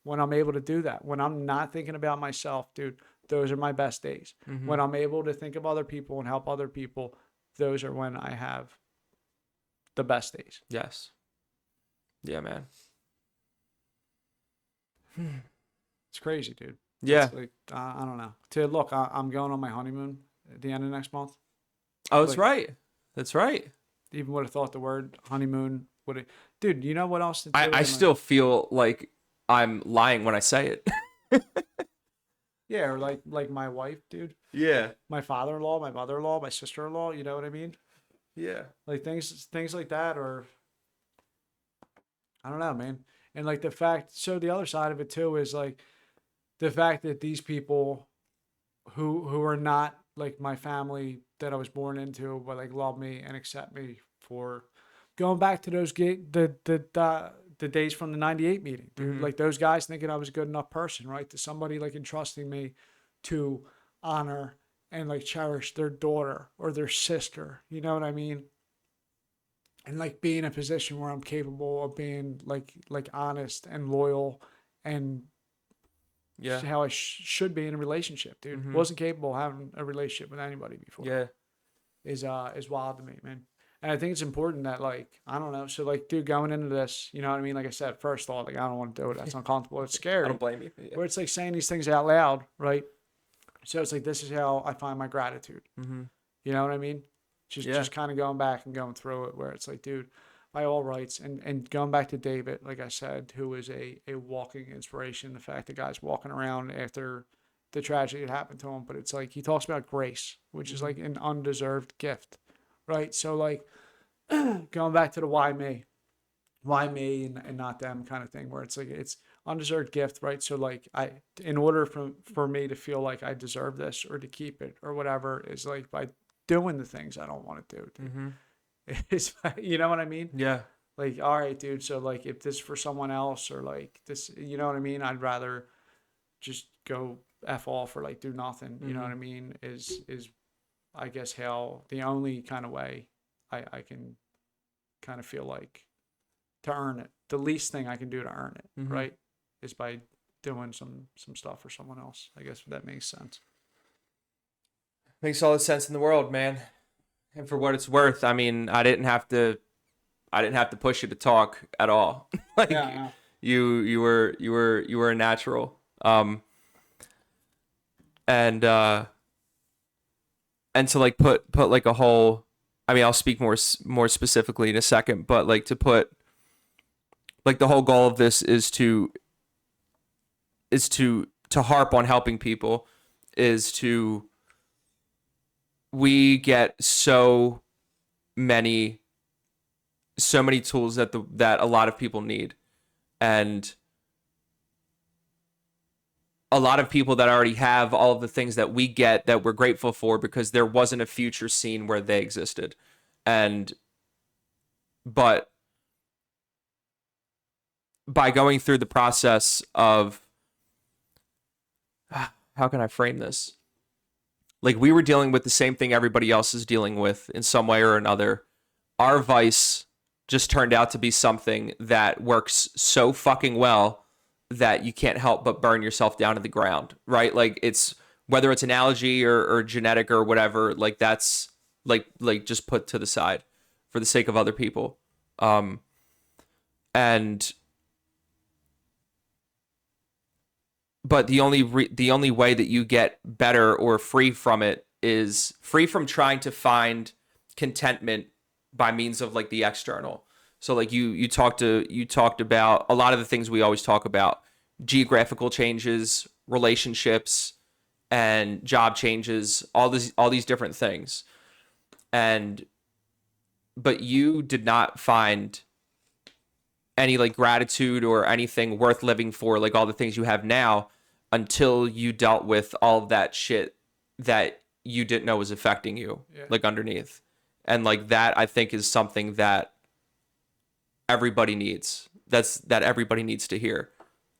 when I'm able to do that. When I'm not thinking about myself, dude, those are my best days. When I'm able to think of other people and help other people, those are when I have the best days. Yes. Yeah, man. It's crazy, dude. Yeah. It's like, I don't know. Look, I'm going on my honeymoon at the end of next month. Oh, that's right. That's right. Even would have thought the word honeymoon would have... Dude, you know what else? I still feel like I'm lying when I say it. Yeah, or like my wife, dude. Yeah. My father-in-law, my mother-in-law, my sister-in-law, you know what I mean? Yeah. Like things like that, or I don't know, man. And like the fact, so the other side of it too is like the fact that these people who are not like my family that I was born into, but like love me and accept me for going back to those the days from the 98 meeting, dude. Like those guys thinking I was a good enough person, right? To somebody like entrusting me to honor and like cherish their daughter or their sister, you know what I mean? And like be in a position where I'm capable of being like honest and loyal and how I should be in a relationship, dude. Wasn't capable of having a relationship with anybody before. Yeah. Is wild to me, man. And I think it's important that, like, I don't know. So, like, dude, going into this, you know what I mean? Like I said, first thought, like, I don't want to do it. That's uncomfortable. It's scary. I don't blame you. Yeah. Where it's like saying these things out loud, right? So it's like, this is how I find my gratitude. You know what I mean? Just kind of going back and going through it, where it's like, dude, by all rights, and going back to David, like I said, who is a walking inspiration. The fact that guy's walking around after the tragedy that happened to him, but it's like he talks about grace, which is like an undeserved gift. Right. So like going back to the why me and not them kind of thing, where it's like it's undeserved gift. Right. So like in order for me to feel like I deserve this or to keep it or whatever is like by doing the things I don't want to do. It's, you know what I mean? Yeah. Like, all right, dude. So like if this is for someone else or like this, you know what I mean? I'd rather just go F off or like do nothing. You know what I mean? Is I guess how the only kind of way I can kind of feel like to earn it. The least thing I can do to earn it, right, is by doing some stuff for someone else. I guess that makes sense. Makes all the sense in the world, man. And for what it's worth, I mean, I didn't have to push you to talk at all. Like Yeah. you were a natural. And to like put like a whole, I mean, I'll speak more specifically in a second, but like to put like the whole goal of this is to harp on helping people, is to, we get so many tools that that a lot of people need, and a lot of people that already have all of the things that we get, that we're grateful for, because there wasn't a future scene where they existed. And but by going through the process of, how can I frame this? Like, we were dealing with the same thing everybody else is dealing with in some way or another. Our vice just turned out to be something that works so fucking well that you can't help but burn yourself down to the ground, right? Like, it's, whether it's analogy or genetic or whatever, like that's like just put to the side for the sake of other people. And but the only way that you get better or free from it is free from trying to find contentment by means of like the external. So like you talked about a lot of the things we always talk about: geographical changes, relationships, and job changes, all these different things. But you did not find any like gratitude or anything worth living for, like all the things you have now, until you dealt with all of that shit that you didn't know was affecting you, like underneath. And like that, I think, is something that everybody needs. That everybody needs to hear.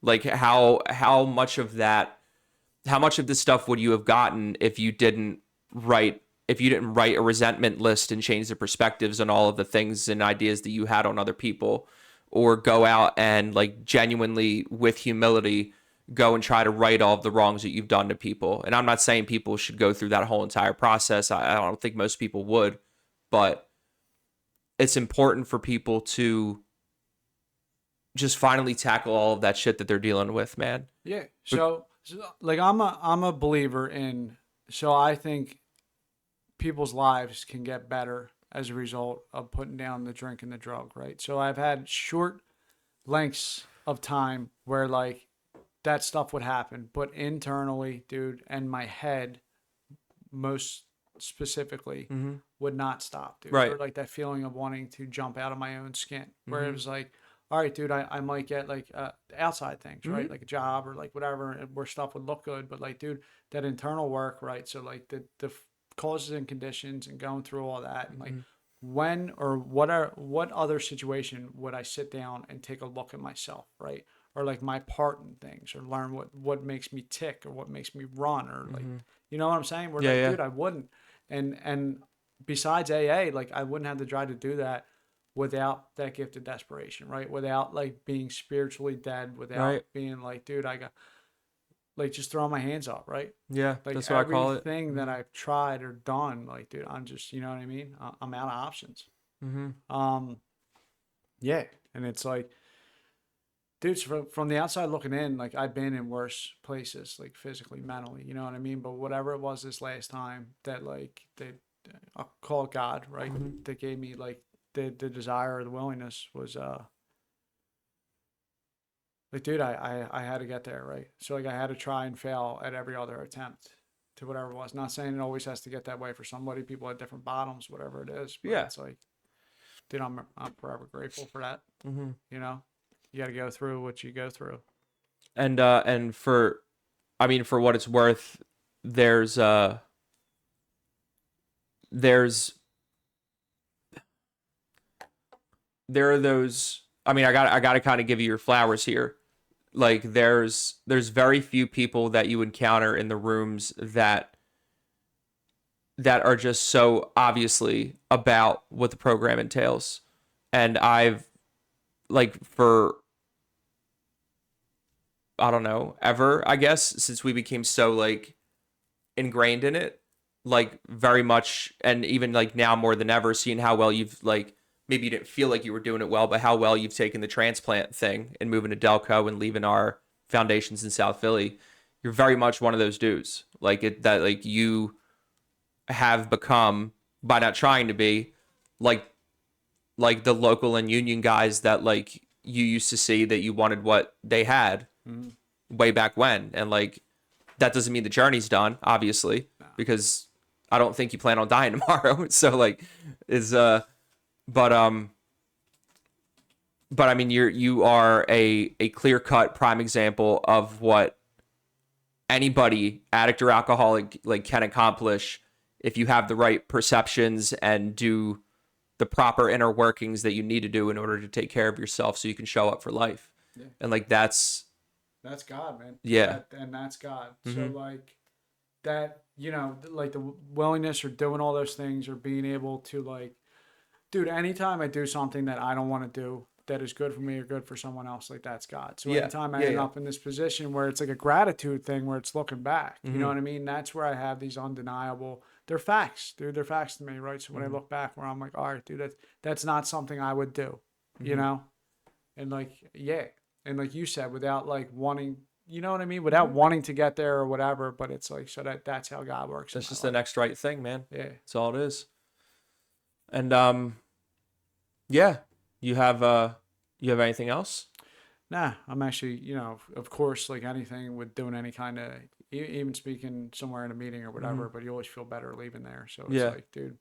Like how much of this stuff would you have gotten if you didn't write a resentment list and change the perspectives on all of the things and ideas that you had on other people, or go out and like genuinely with humility go and try to right all of the wrongs that you've done to people. And I'm not saying people should go through that whole entire process. I don't think most people would, but it's important for people to just finally tackle all of that shit that they're dealing with, man. Yeah. So like I'm a believer in, so I think people's lives can get better as a result of putting down the drink and the drug, right? So I've had short lengths of time where like that stuff would happen, but internally, dude, and my head most specifically would not stop, dude. Right. Or like that feeling of wanting to jump out of my own skin, where it was like, all right, dude, I might get like outside things, right? Like a job or like whatever, where stuff would look good. But like, dude, that internal work, right? So like the causes and conditions and going through all that, and like when or what other situation would I sit down and take a look at myself, right? Or like my part in things, or learn what makes me tick, or what makes me run, or like, you know what I'm saying? Where like, dude, I wouldn't. And besides AA, like I wouldn't have the drive to do that without that gift of desperation, right? Without like being spiritually dead, without being like, dude, I got like just throwing my hands up, right? Yeah, Like that's what I call it. Everything that I've tried or done, like, dude, I'm just, you know what I mean? I'm out of options. Yeah, and it's like, dude, from the outside looking in, like I've been in worse places, like physically, mentally, you know what I mean? But whatever it was this last time, that like I'll call it God, right? That gave me like the desire or the willingness was like, dude, I had to get there, right? So like I had to try and fail at every other attempt to whatever it was. Not saying it always has to get that way for somebody. People have different bottoms, whatever it is. But it's like, dude, I'm forever grateful for that. You know, you got to go through what you go through. And for, I mean, for what it's worth, there are those, I mean, I got to kind of give you your flowers here. Like there's very few people that you encounter in the rooms that are just so obviously about what the program entails. And I've like, for I don't know, ever, I guess, since we became so like ingrained in it, like very much, and even like now more than ever, seeing how well you've like, maybe you didn't feel like you were doing it well, but how well you've taken the transplant thing and moving to Delco and leaving our foundations in South Philly. You're very much one of those dudes, like it, that like you have become, by not trying to be, like the local and union guys that like you used to see that you wanted what they had way back when. And like that doesn't mean the journey's done, obviously, because I don't think you plan on dying tomorrow. So like is but I mean you are a clear-cut prime example of what anybody, addict or alcoholic, like can accomplish if you have the right perceptions and do the proper inner workings that you need to do in order to take care of yourself so you can show up for life. Yeah. And like that's God, man. Yeah. And that's God. Mhm. So like that, you know, like the willingness or doing all those things or being able to like, dude, anytime I do something that I don't want to do that is good for me or good for someone else, like that's God. So Yeah. anytime I Yeah, end yeah. up in this position where it's like a gratitude thing where it's looking back, you Mhm. know what I mean? That's where I have these undeniable, they're facts, dude. They're facts to me, right? So when I look back where I'm like, all right, dude, that's not something I would do, you know? And like, yeah. And like you said, without like wanting, you know what I mean? Without wanting to get there or whatever, but it's like, so that's how God works. That's in just my the life. next right thing, man. Yeah. That's all it is. And yeah, you have anything else? Nah, I'm actually, you know, of course, like anything with doing any kind of, even speaking somewhere in a meeting or whatever, but you always feel better leaving there. So it's Yeah. like, dude,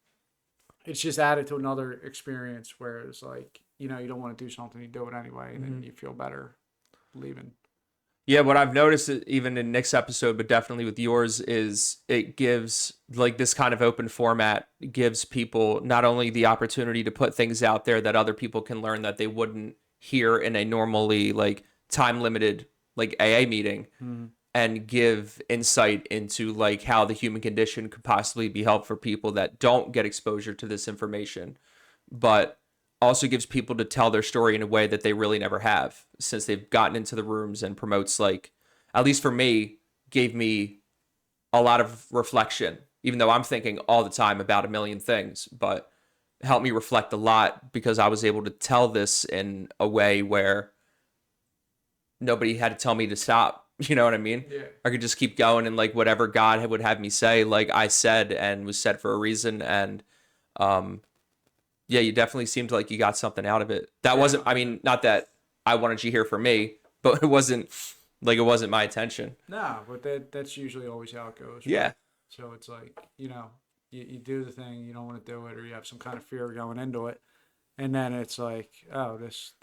it's just added to another experience where it's like, you know, you don't want to do something, you do it anyway, and then you feel better leaving. Yeah, what I've noticed even in Nick's episode, but definitely with yours, is it gives like this kind of open format gives people not only the opportunity to put things out there that other people can learn that they wouldn't hear in a normally like time limited like AA meeting, and give insight into like how the human condition could possibly be helped for people that don't get exposure to this information, but also gives people to tell their story in a way that they really never have since they've gotten into the rooms, and promotes like, at least for me, gave me a lot of reflection, even though I'm thinking all the time about a million things, but helped me reflect a lot because I was able to tell this in a way where nobody had to tell me to stop. You know what I mean? Yeah. I could just keep going, and like whatever God would have me say, like I said, and was said for a reason. And yeah, you definitely seemed like you got something out of it. That wasn't, I mean, not that I wanted you here for me, but it wasn't my intention. No, but that's usually always how it goes. Right? Yeah. So it's like, you know, you do the thing, you don't want to do it, or you have some kind of fear going into it. And then it's like, oh, this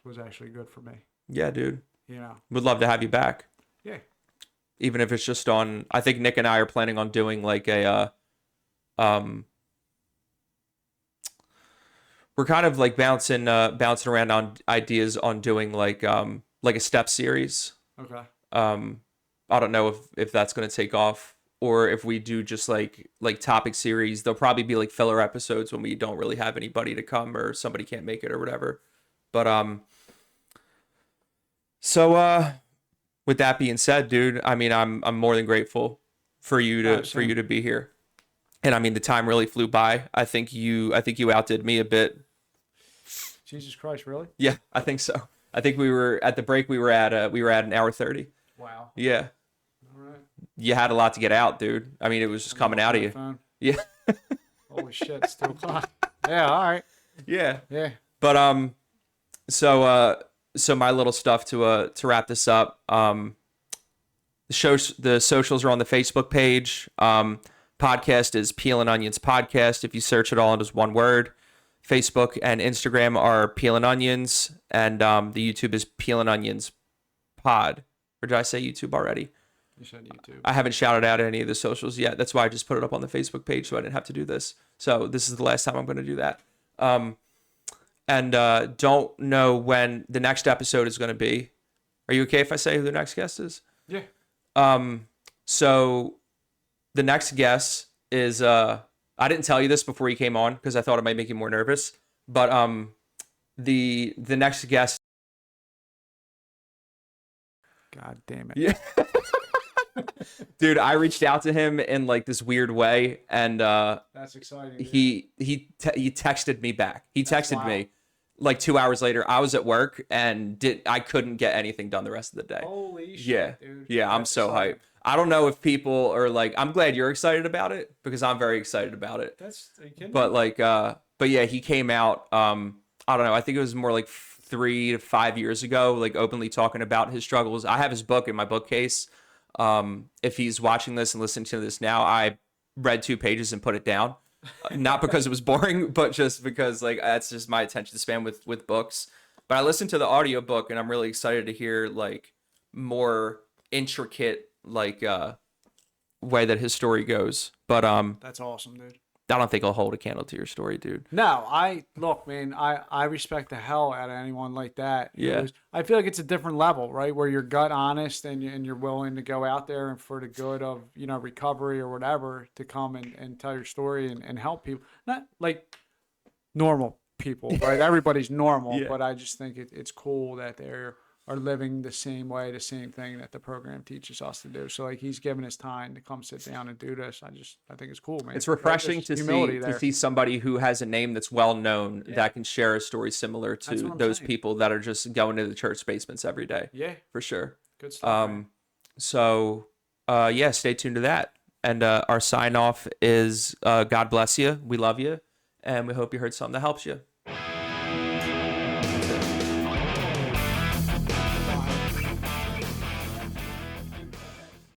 was actually good for me. Yeah, dude. You know? Would love to have you back. Yeah. Even if it's just on, I think Nick and I are planning on doing like a, we're kind of like bouncing around on ideas on doing like a step series. Okay. I don't know if that's going to take off, or if we do just like topic series. There'll probably be like filler episodes when we don't really have anybody to come or somebody can't make it or whatever. But so with that being said, dude, I mean, I'm more than grateful for you to be here. And I mean, the time really flew by. I think you outdid me a bit. Jesus Christ, really? Yeah, I think so. I think we were at the break. We were at an hour 30. Wow. Yeah. All right. You had a lot to get out, dude. I mean, it was just coming out of you. Phone. Yeah. Holy shit, it's 2 o'clock. Yeah, all right. Yeah. Yeah. But so my little stuff to wrap this up. The socials are on the Facebook page. Podcast is Peel and Onions Podcast. If you search it all in just one word. Facebook and Instagram are Peel and Onions, and the YouTube is Peel and Onions Pod. Or did I say YouTube already? You said YouTube. I haven't shouted out any of the socials yet. That's why I just put it up on the Facebook page, so I didn't have to do this. So this is the last time I'm going to do that. And don't know when the next episode is going to be. Are you okay if I say who the next guest is? Yeah. So the next guest is I didn't tell you this before you came on because I thought it might make you more nervous. But the next guest God damn it. Yeah. Dude, I reached out to him in like this weird way, and That's exciting. Dude. he texted me back. He texted wild. me like 2 hours later. I was at work and I couldn't get anything done the rest of the day. Holy shit, Yeah, dude. yeah, I'm That's so exciting. hyped. I don't know if people are like, I'm glad you're excited about it because I'm very excited about it. Are you kidding But me? like, but yeah, he came out. I don't know. I think it was more like 3 to 5 years ago, like openly talking about his struggles. I have his book in my bookcase. If he's watching this and listening to this now, I read 2 pages and put it down. Not because it was boring, but just because like that's just my attention span with books. But I listened to the audiobook and I'm really excited to hear like more intricate like way that his story goes. But That's awesome, dude. I don't think I'll hold a candle to your story, dude. No, look, man, I respect the hell out of anyone like that. Yeah. I feel like it's a different level, right? Where you're gut honest and you're willing to go out there and for the good of, recovery or whatever to come and tell your story and help people. Not like normal people, right? Everybody's normal, Yeah. but I just think it's cool that they're living the same way, the same thing that the program teaches us to do. So like he's giving his time to come sit down and do this. I think it's cool, man. It's refreshing There's to humility there. see somebody who has a name that's well known that can share a story similar That's to what I'm those saying. people that are just going to the church basements every day. Yeah, For sure. good stuff. man. So yeah, stay tuned to that. And our sign off is God bless you. We love you. And we hope you heard something that helps you.